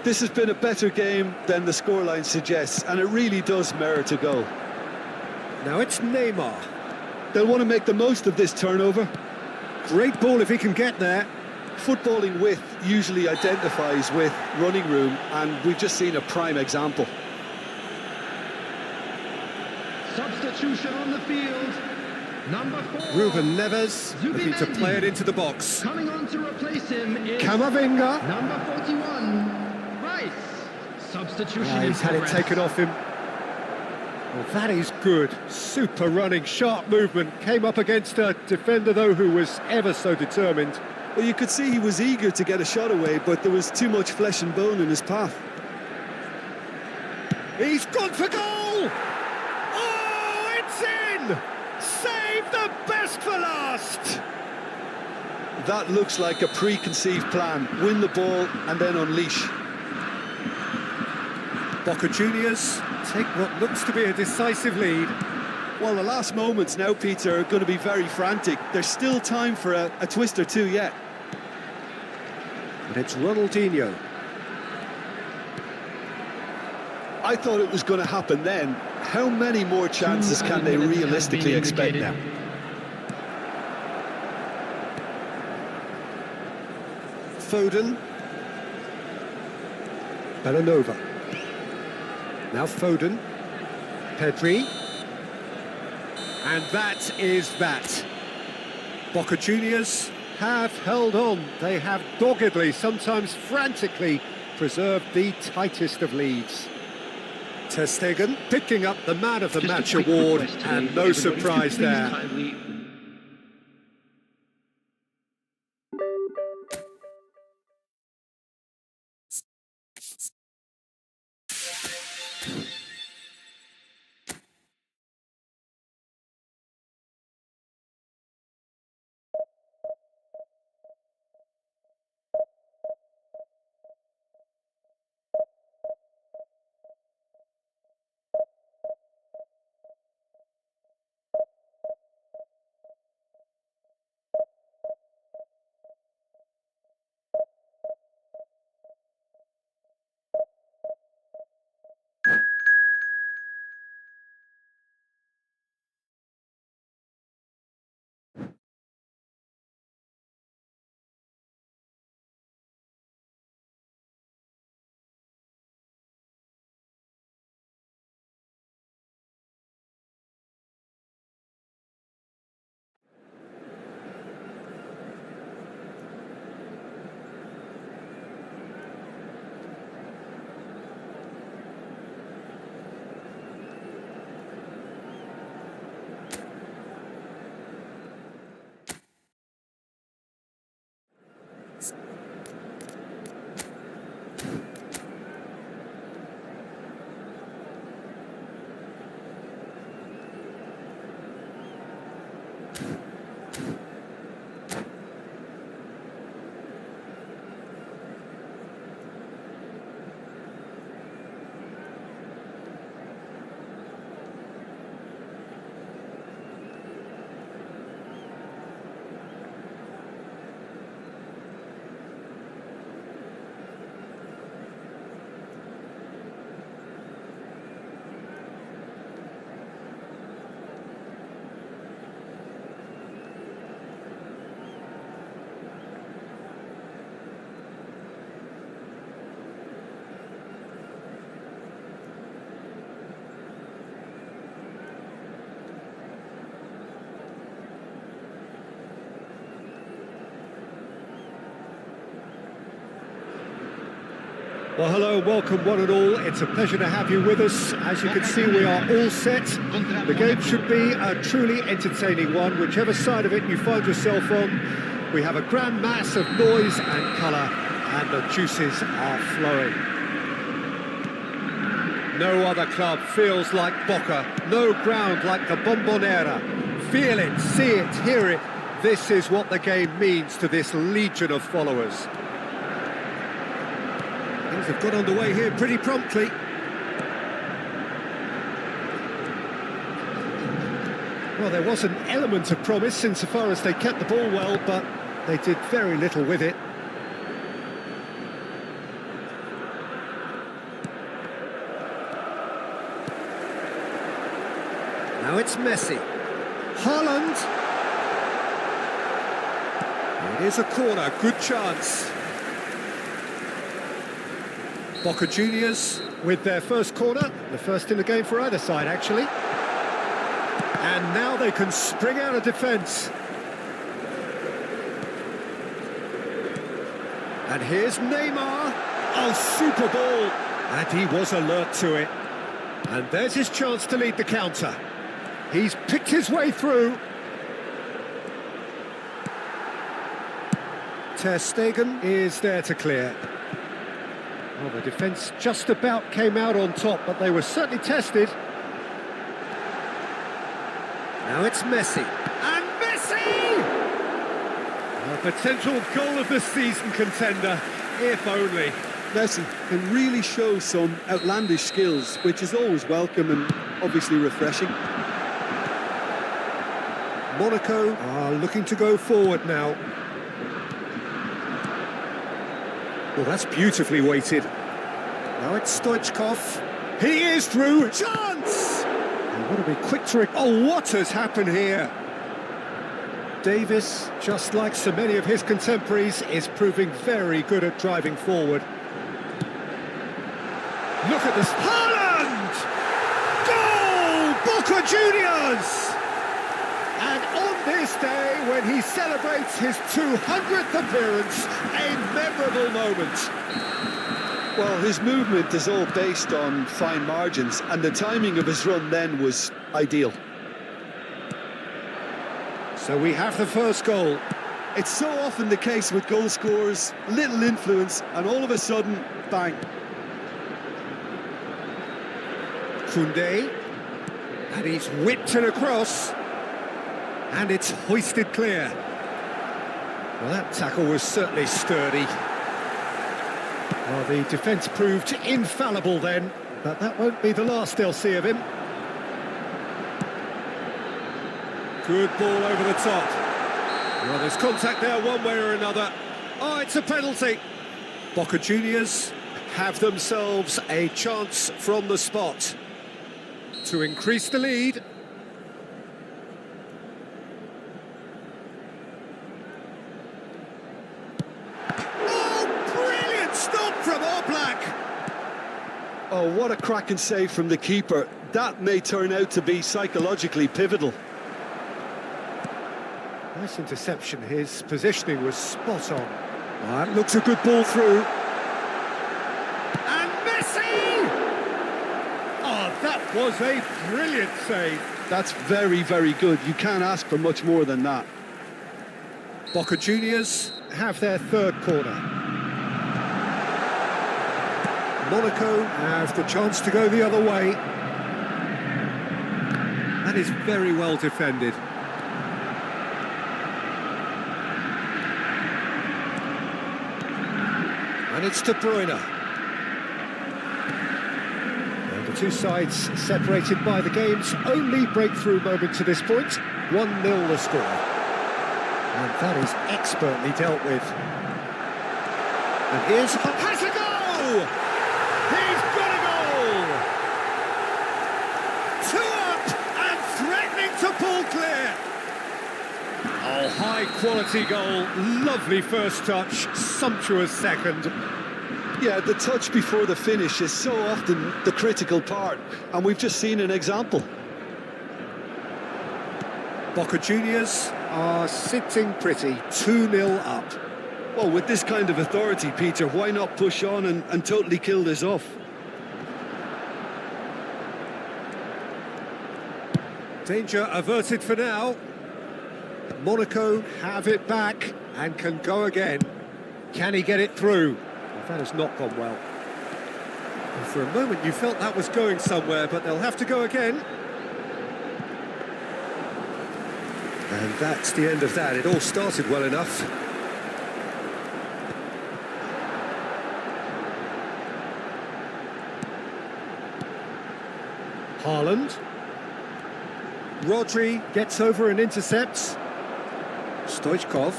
This has been a better game than the scoreline suggests, and it really does merit a goal. Now it's Neymar. They'll want to make the most of this turnover. Great ball if he can get there. Footballing width usually identifies with running room, and we've just seen a prime example. Substitution on the field. Number 4. Ruben Neves looking to play it into the box. Coming on to replace him is Camavinga. number 41, Rice. Substitution in He's had it progress. taken off him. Well, that is good. Super running, sharp movement. Came up against a defender, though, who was ever so determined. Well, you could see he was eager to get a shot away, but there was too much flesh and bone in his path. He's gone for goal! Oh, it's in! Save the best for last! That looks like a preconceived plan. Win the ball and then unleash. Boca Juniors take what looks to be a decisive lead. Well, the last moments now, Peter, are going to be very frantic. There's still time for a twist or two yet. And it's Ronaldinho. I thought it was going to happen then. How many more chances can they realistically expect now? Foden. Bellanova. Now Foden. Pedri. And that is that. Boca Juniors have held on. They have doggedly, sometimes frantically, preserved the tightest of leads. Ter Stegen picking up the Man of the Match award, and no surprise there. Well, hello, welcome one and all. It's a pleasure to have you with us. As you can see, we are all set. The game should be a truly entertaining one, whichever side of it you find yourself on. We have a grand mass of noise and colour, and the juices are flowing. No other club feels like Boca, no ground like the Bombonera. Feel it, see it, hear it. This is what the game means to this legion of followers. Things have got underway here pretty promptly. Well, there was an element of promise insofar as they kept the ball well, but they did very little with it. Now it's Messi. Haaland. It is a corner, good chance. Boca Juniors with their first corner, the first in the game for either side, actually. And now they can spring out of defence. And here's Neymar. Oh, super ball. And he was alert to it. And there's his chance to lead the counter. He's picked his way through. Ter Stegen is there to clear. Well, the defence just about came out on top, but they were certainly tested. Now it's Messi. And Messi! A potential goal of the season contender, if only. Messi can really show some outlandish skills, which is always welcome and obviously refreshing. Monaco are looking to go forward now. Well, that's beautifully weighted. Now it's Stoichkov. He is through. Chance! And what a be quick to... Oh, what has happened here? Davis, just like so many of his contemporaries, is proving very good at driving forward. Look at this. Haaland! Goal! Boca Juniors! And on this day, when he celebrates his 200th appearance, a memorable moment. Well, his movement is all based on fine margins, and the timing of his run then was ideal. So we have the first goal. It's so often the case with goal scorers, little influence, and all of a sudden, bang. Koundé, and he's whipped it across. And it's hoisted clear. Well, that tackle was certainly sturdy. Well, the defence proved infallible then, but that won't be the last they'll see of him. Good ball over the top. Well, there's contact there one way or another. Oh, it's a penalty. Boca Juniors have themselves a chance from the spot to increase the lead. Oh, what a cracking save from the keeper. That may turn out to be psychologically pivotal. Nice interception. His positioning was spot on. That looks a good ball through. And Messi! Oh, that was a brilliant save. That's very, very good. You can't ask for much more than that. Boca Juniors have their third corner. Monaco have the chance to go the other way. That is very well defended. And it's De Bruyne. And the two sides separated by the game's only breakthrough moment to this point. 1-0 the score. And that is expertly dealt with. And here's... Has a goal! He's got a goal! 2 up and threatening to pull clear. Oh, high-quality goal. Lovely first touch, sumptuous second. Yeah, the touch before the finish is so often the critical part, and we've just seen an example. Boca Juniors are sitting pretty, 2-0 up. Well, with this kind of authority, Peter, why not push on and totally kill this off? Danger averted for now. Monaco have it back and can go again. Can he get it through? That has not gone well. And for a moment you felt that was going somewhere, but they'll have to go again. And that's the end of that. It all started well enough. Haaland. Rodri gets over and intercepts. Stoichkov.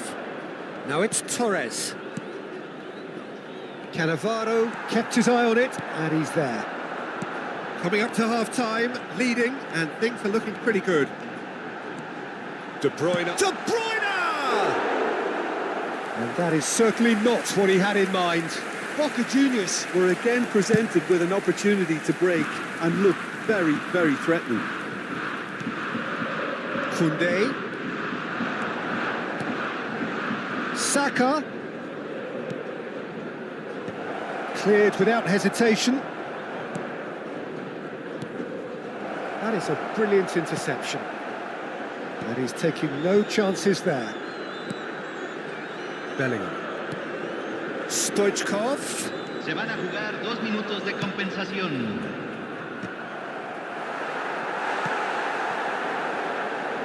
Now it's Torres. Cannavaro kept his eye on it, and he's there. Coming up to half-time, leading, and things are looking pretty good. De Bruyne. De Bruyne! And that is certainly not what he had in mind. Boca Juniors were again presented with an opportunity to break and look very, very threatening. Koundé. Saka. Cleared without hesitation. That is a brilliant interception. And he's taking no chances there. Bellingham. Stoichkov. Se van a jugar 2 minutos de compensación.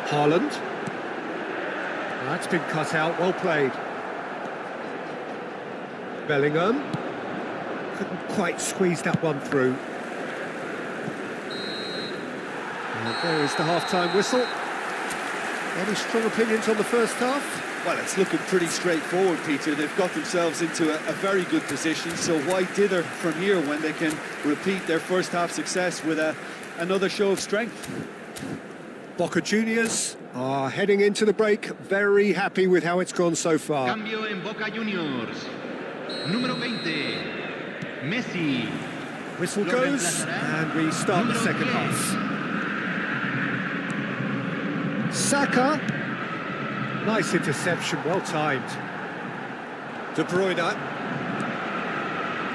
Haaland. That's been cut out, well played. Bellingham. Couldn't quite squeeze that one through. And there is the half-time whistle. Any strong opinions on the first half? Well, it's looking pretty straightforward, Peter. They've got themselves into a very good position, so why dither from here when they can repeat their first half success with another show of strength? Boca Juniors are heading into the break, very happy with how it's gone so far. Cambio en Boca Juniors. Número 20. Messi. Whistle goes, and we start the second half. Saka. Nice interception, well timed. De Bruyne.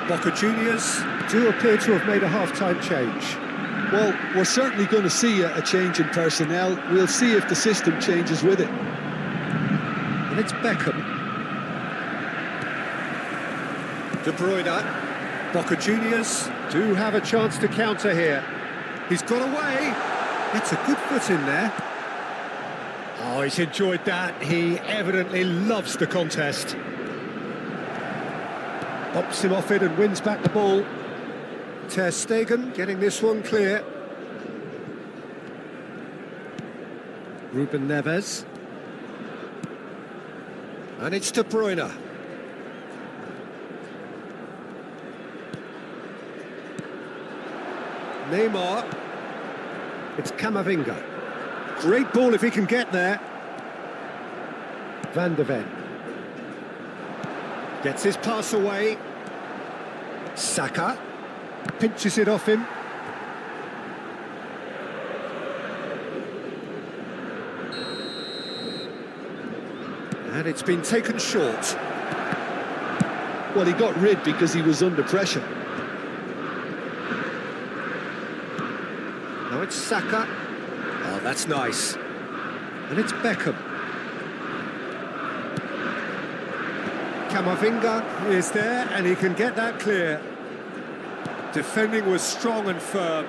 Boca Juniors do appear to have made a half-time change. Well, we're certainly going to see a change in personnel. We'll see if the system changes with it. And it's Beckham. De Bruyne. Boca Juniors do have a chance to counter here. He's got away. It's a good foot in there. Oh, he's enjoyed that. He evidently loves the contest. Bops him off it and wins back the ball. Ter Stegen getting this one clear. Ruben Neves. And it's De Bruyne. Neymar. It's Camavinga. Great ball if he can get there. Van de Ven. Gets his pass away. Saka. Pinches it off him. And it's been taken short. Well, he got rid because he was under pressure. Now it's Saka. Oh, that's nice. And it's Beckham. Camavinga is there, and he can get that clear. Defending was strong and firm.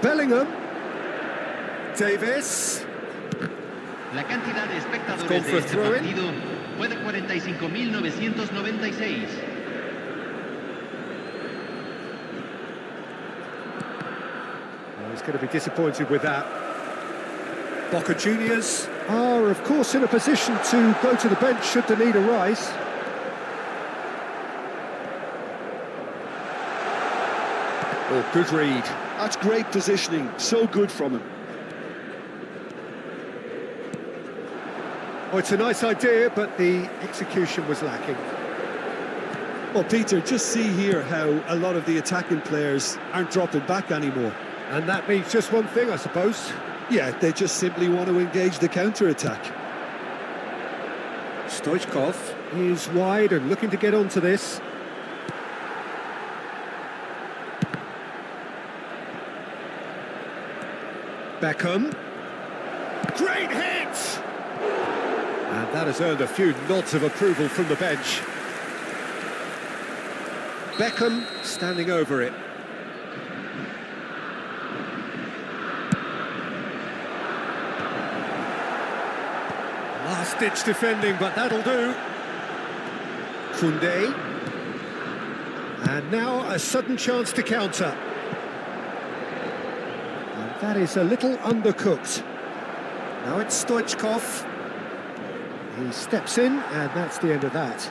Bellingham. Davis. La cantidad de espectadores de este partido fue de 45.996. He's going to be disappointed with that. Boca Juniors are, of course, in a position to go to the bench should the need arise. Oh, good read. That's great positioning. So good from him. Oh, it's a nice idea, but the execution was lacking. Well, Peter, just see here how a lot of the attacking players aren't dropping back anymore. And that means just one thing, I suppose. Yeah, they just simply want to engage the counter-attack. Stoichkov is wide and looking to get onto this. Beckham. Great hit! And that has earned a few nods of approval from the bench. Beckham standing over it. Last-ditch defending, but that'll do. Koundé. And now a sudden chance to counter. And that is a little undercooked. Now it's Stoichkov. He steps in, and that's the end of that.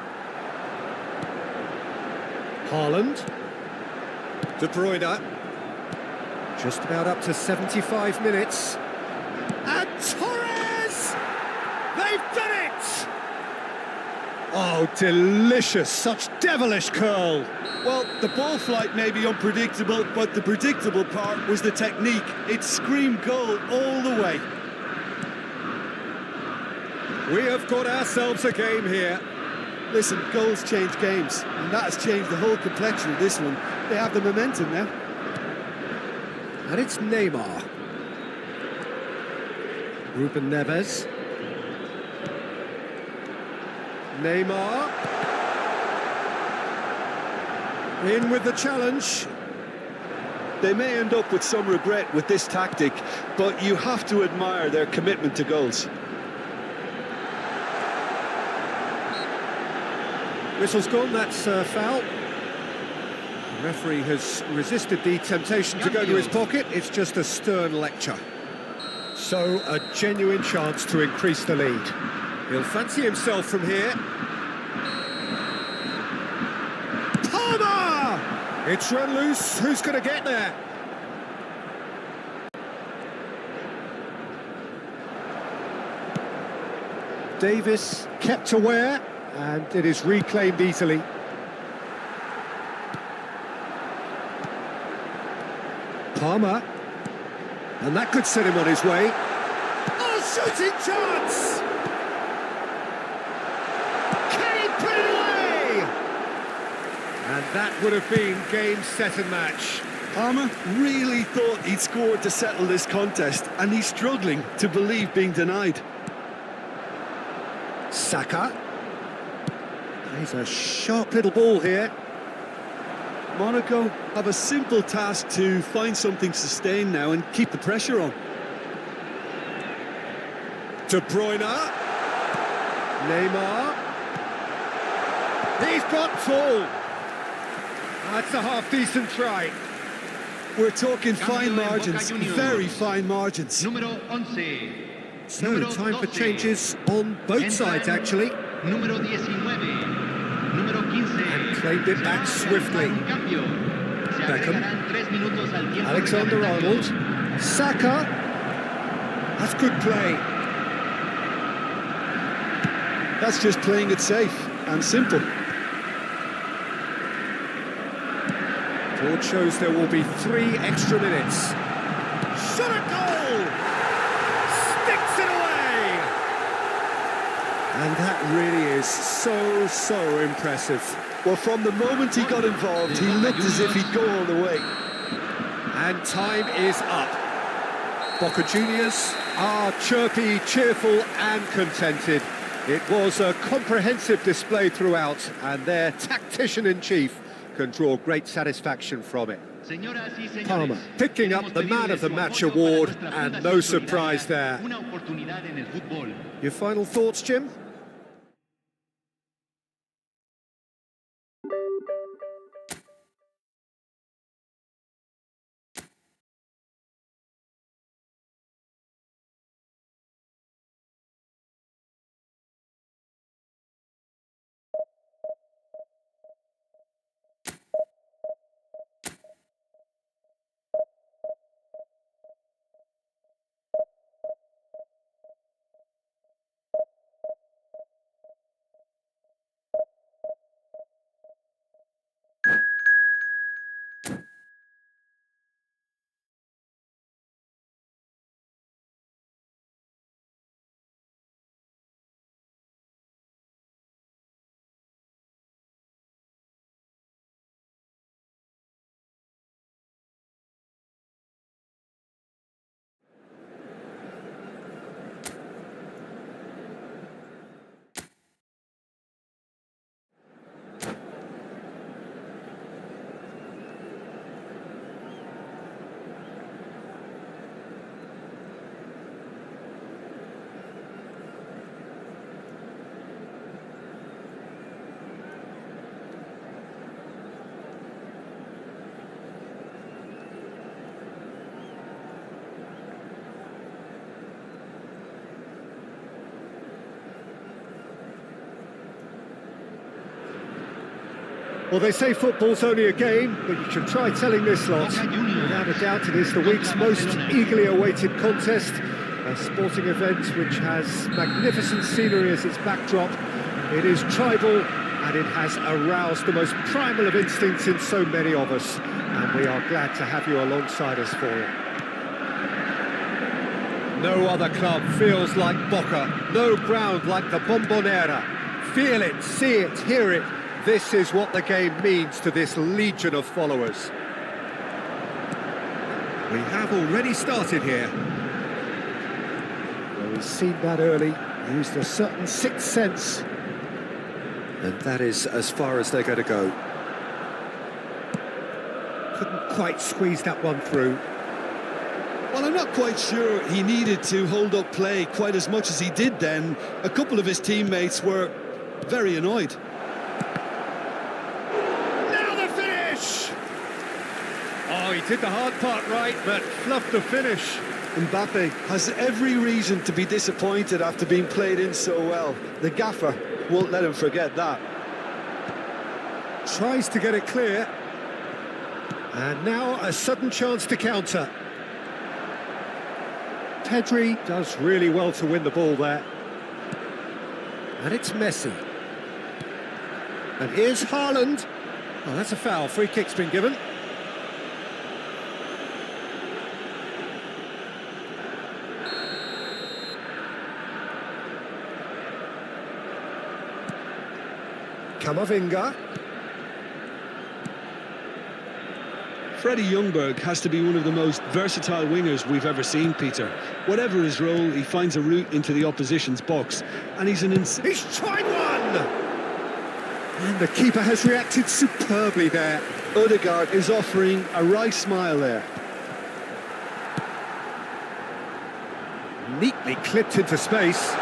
Haaland. De Bruyne. Just about up to 75 minutes. And Torres! They've done it! Oh, delicious, such devilish curl. Well, the ball flight may be unpredictable, but the predictable part was the technique. It screamed goal all the way. We have got ourselves a game here. Listen, goals change games, and that has changed the whole complexion of this one. They have the momentum now. And it's Neymar. Ruben Neves. Neymar. In with the challenge. They may end up with some regret with this tactic, but you have to admire their commitment to goals. Whistle's gone, that's foul. The referee has resisted the temptation to go to his pocket. It's just a stern lecture. So, a genuine chance to increase the lead. He'll fancy himself from here. Palmer! It's run loose. Who's going to get there? Davis kept aware, and it is reclaimed easily. Palmer. And that could set him on his way. Oh, shooting chance! Can he put it away? And that would have been game, set and match. Palmer really thought he'd scored to settle this contest, and he's struggling to believe being denied. Saka. Plays a sharp little ball here. Monaco have a simple task to find something sustained now and keep the pressure on. De Bruyne. Neymar. He's got full. That's a half-decent try. We're talking fine margins, very fine margins. Número 11. So, time for changes on both sides, actually. Número 19. Número 15. And claimed it back swiftly. Beckham. Alexander-Arnold. Saka. That's good play. That's just playing it safe and simple. Board shows there will be 3 extra minutes. Shot a goal! Sticks it away! And that really is so impressive. Well, from the moment he got involved, he looked as if he'd go all the way. And time is up. Boca Juniors are chirpy, cheerful and contented. It was a comprehensive display throughout, and their tactician-in-chief can draw great satisfaction from it. Palmer picking up the Man of the Match award, and no surprise there. Your final thoughts, Jim? Well, they say football's only a game, but you should try telling this lot. Without a doubt, it is the week's most eagerly awaited contest. A sporting event which has magnificent scenery as its backdrop. It is tribal, and it has aroused the most primal of instincts in so many of us. And we are glad to have you alongside us for it. No other club feels like Boca, no ground like the Bombonera. Feel it, see it, hear it. This is what the game means to this legion of followers. We have already started here. Well, we've seen that early, used a certain sixth sense. And that is as far as they're going to go. Couldn't quite squeeze that one through. Well, I'm not quite sure he needed to hold up play quite as much as he did then. A couple of his teammates were very annoyed. Now the finish! Oh, he did the hard part right, but fluffed the finish. Mbappe has every reason to be disappointed after being played in so well. The gaffer won't let him forget that. Tries to get it clear. And now a sudden chance to counter. Pedri does really well to win the ball there. And it's Messi. And here's Haaland. Oh, that's a foul. Free kick's been given. Camavinga. Freddie Ljungberg has to be one of the most versatile wingers we've ever seen, Peter. Whatever his role, he finds a route into the opposition's box. And he's He's tried one! And the keeper has reacted superbly there. Odegaard is offering a wry smile there. Neatly clipped into space.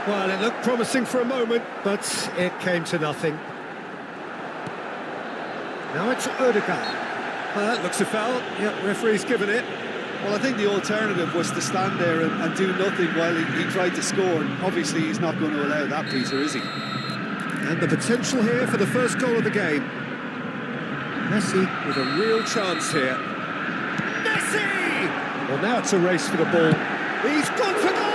Well, it looked promising for a moment, but it came to nothing. Now it's Odegaard. Well, that looks a foul. Yep, referee's given it. Well, I think the alternative was to stand there and do nothing while he tried to score. And obviously, he's not going to allow that, Peter, is he? And the potential here for the first goal of the game. Messi with a real chance here. Messi! Well, now it's a race for the ball. He's gone for goal!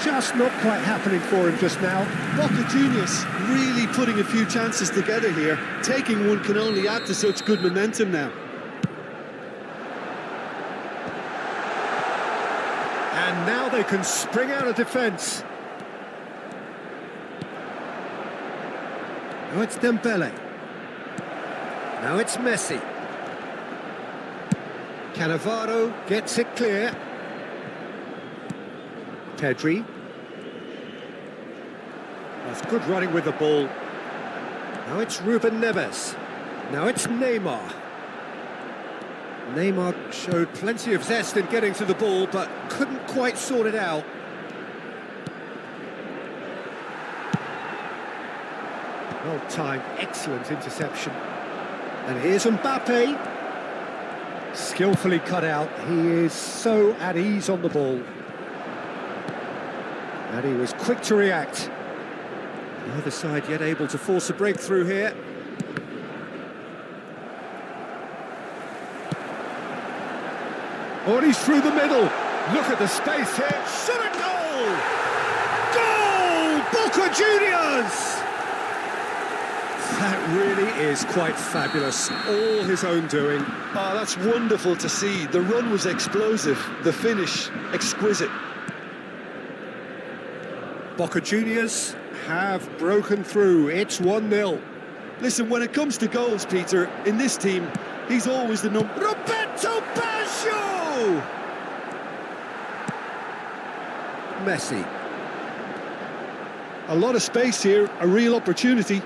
Just not quite happening for him just now. Boca Juniors really putting a few chances together here. Taking one can only add to such good momentum now. And now they can spring out of defence. Now it's Dembele. Now it's Messi. Cannavaro gets it clear. Pedri. That's good running with the ball. Now it's Ruben Neves. Now it's Neymar. Neymar showed plenty of zest in getting to the ball, but couldn't quite sort it out. Well timed, excellent interception. And here's Mbappe. Skillfully cut out. He is so at ease on the ball. And he was quick to react. The other side yet able to force a breakthrough here. Oh, and he's through the middle. Look at the space here. Shot a goal! Goal! Boca Juniors! That really is quite fabulous. All his own doing. Oh, that's wonderful to see. The run was explosive. The finish, exquisite. Boca Juniors have broken through. It's 1-0. Listen, when it comes to goals, Peter, in this team, he's always the number... Roberto Baggio! Messi. A lot of space here, a real opportunity.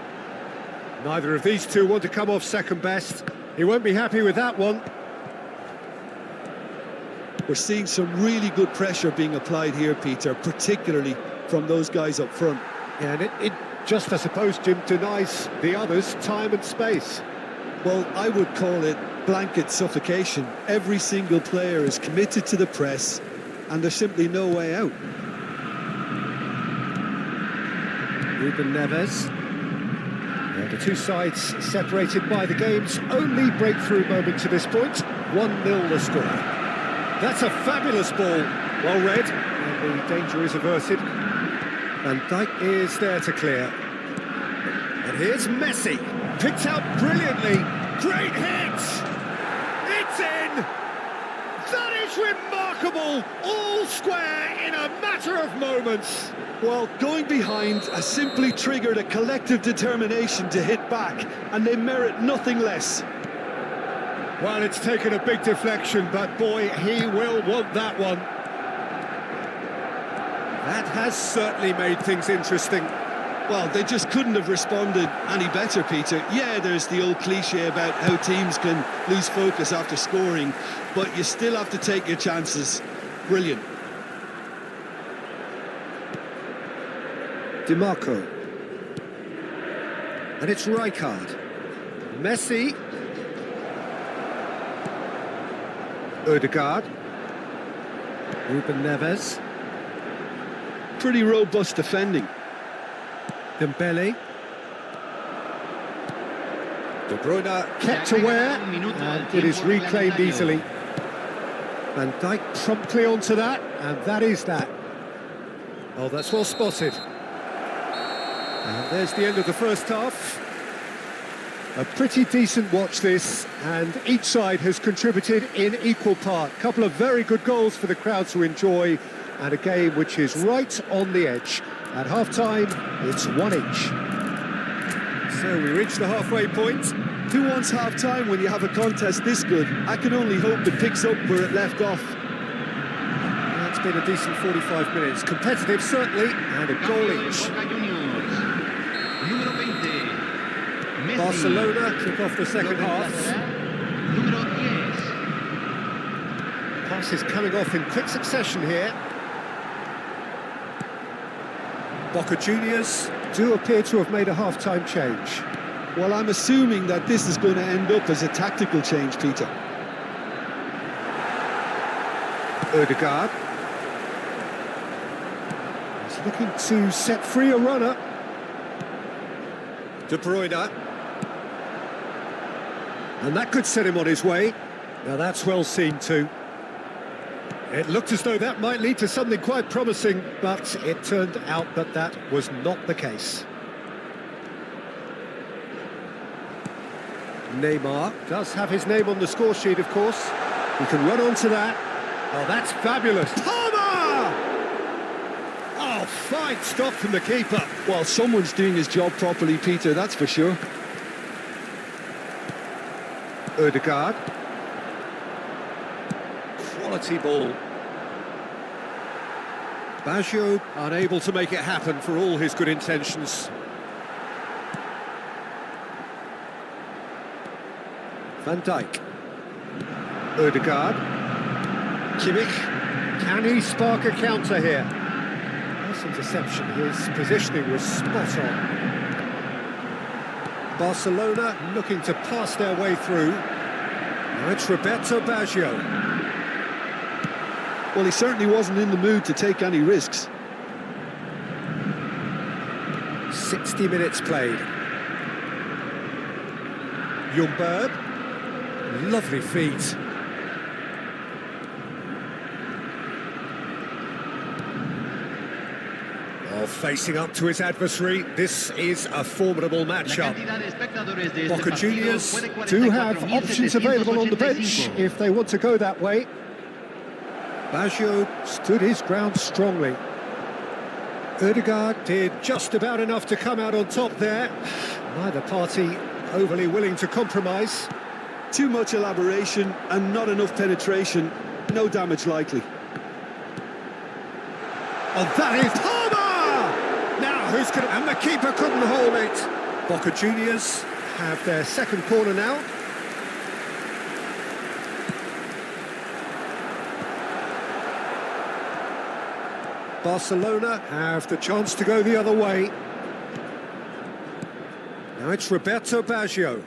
Neither of these two want to come off second best. He won't be happy with that one. We're seeing some really good pressure being applied here, Peter, particularly from those guys up front. Yeah, and it just, I suppose, Jim, denies the others time and space. Well, I would call it blanket suffocation. Every single player is committed to the press, and there's simply no way out. Ruben Neves. And the two sides separated by the game's only breakthrough moment to this point. 1-0 the score. That's a fabulous ball. Well read, and the danger is averted. Van Dijk is there to clear. And here's Messi. Picked out brilliantly. Great hit! It's in! That is remarkable! All square in a matter of moments. Well, going behind has simply triggered a collective determination to hit back, and they merit nothing less. Well, it's taken a big deflection, but boy, he will want that one. That has certainly made things interesting. Well, they just couldn't have responded any better, Peter. Yeah, there's the old cliche about how teams can lose focus after scoring, but you still have to take your chances. Brilliant. DiMarco. And it's Rijkaard. Messi. Ødegaard. Ruben Neves. Pretty robust defending. Dembele. De Bruyne kept aware, and it is reclaimed easily. Van Dijk promptly onto that, and that is that. Oh, that's well spotted. And there's the end of the first half. A pretty decent watch this, and each side has contributed in equal part. A couple of very good goals for the crowd to enjoy, and a game which is right on the edge. At half-time, it's 1 each. So we reach the halfway point. Who wants half-time when you have a contest this good? I can only hope it picks up where it left off. It's been a decent 45 minutes. Competitive, certainly, and a goal each. Barcelona kick off the second half. Passes coming off in quick succession here. Boca Juniors do appear to have made a half-time change. Well, I'm assuming that this is going to end up as a tactical change, Peter. Ødegaard. He's looking to set free a runner. De Bruyne. And that could set him on his way. Now that's well seen too. It looked as though that might lead to something quite promising, but it turned out that that was not the case. Neymar does have his name on the score sheet, of course. He can run onto that. Oh, that's fabulous. Palmer! Oh, fine stop from the keeper. Well, someone's doing his job properly, Peter, that's for sure. Ødegaard. Quality ball. Baggio unable to make it happen for all his good intentions. Van Dijk. Ødegaard. Kimmich. Can he spark a counter here? Nice interception. His positioning was spot on. Barcelona looking to pass their way through. Now it's Roberto Baggio. Well, he certainly wasn't in the mood to take any risks. 60 minutes played. Ljungberg. Lovely feet. Oh, facing up to his adversary, this is a formidable matchup. Boca Juniors do have options available on the bench if they want to go that way. Baggio stood his ground strongly. Ødegaard did just about enough to come out on top there. Neither party overly willing to compromise. Too much elaboration and not enough penetration. No damage likely. Oh, that is Palmer! Now, who's going to... And the keeper couldn't hold it. Boca Juniors have their second corner now. Barcelona have the chance to go the other way. Now it's Roberto Baggio.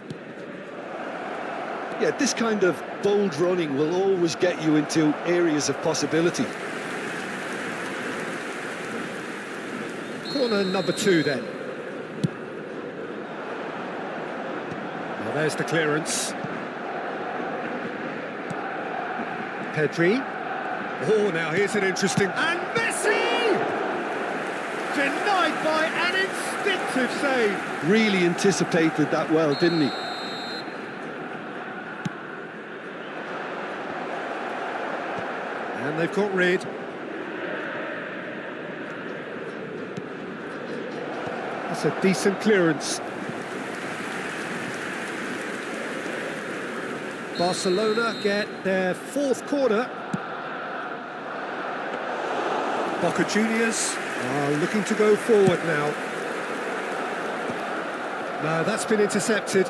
Yeah, this kind of bold running will always get you into areas of possibility. Corner number 2 then. Well, there's the clearance. Pedri. Oh, now here's an interesting... And Messi! Denied by an instinctive save. Really anticipated that well, didn't he? And they've got rid. That's a decent clearance. Barcelona get their fourth corner. Boca Juniors are looking to go forward now. No, that's been intercepted.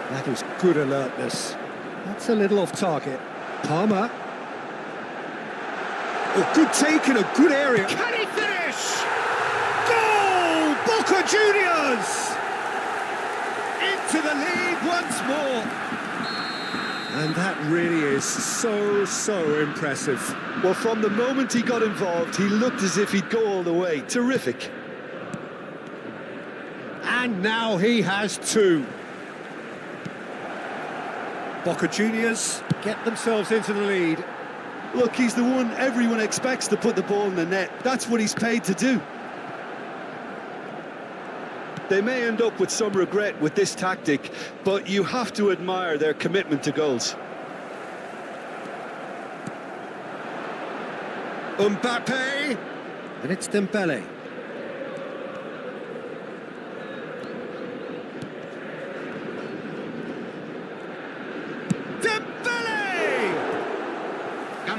That is good alertness. That's a little off target. Palmer. Oh, good take in a good area. Can he finish? Goal! Boca Juniors! Into the lead once more. And that really is so impressive. Well, from the moment he got involved, he looked as if he'd go all the way. Terrific. And now he has two. Boca Juniors get themselves into the lead. Look, he's the one everyone expects to put the ball in the net. That's what he's paid to do. They may end up with some regret with this tactic, but you have to admire their commitment to goals. Mbappe! And it's Dembele.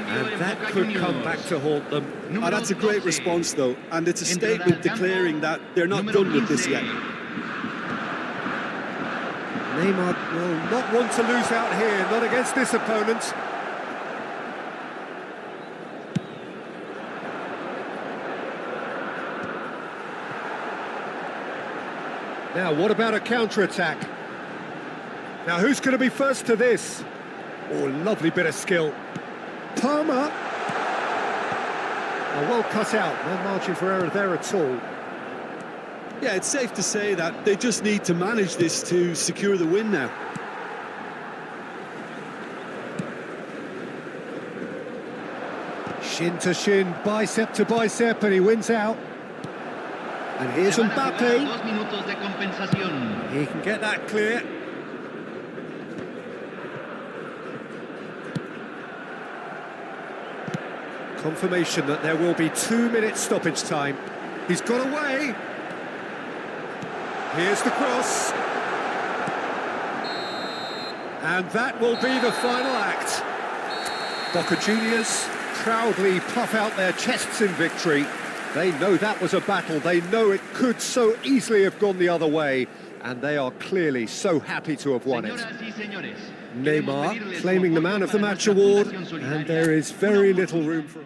And that could come back to haunt them. Oh, that's a great response, though, and it's a statement declaring that they're not done with this yet. Neymar will not want to lose out here, not against this opponent. Now, what about a counter-attack? Now, who's going to be first to this? Oh, lovely bit of skill. Palmer. Oh, well cut out, no margin for error there at all. Yeah, it's safe to say that they just need to manage this to secure the win now. Shin to shin, bicep to bicep, and he wins out. And here's Mbappe. He can get that clear. Confirmation that there will be 2 minutes stoppage time. He's got away. Here's the cross. And that will be the final act. Boca Juniors proudly puff out their chests in victory. They know that was a battle. They know it could so easily have gone the other way. And they are clearly so happy to have won it. Neymar claiming the Man of the Match award, and there is very little room for...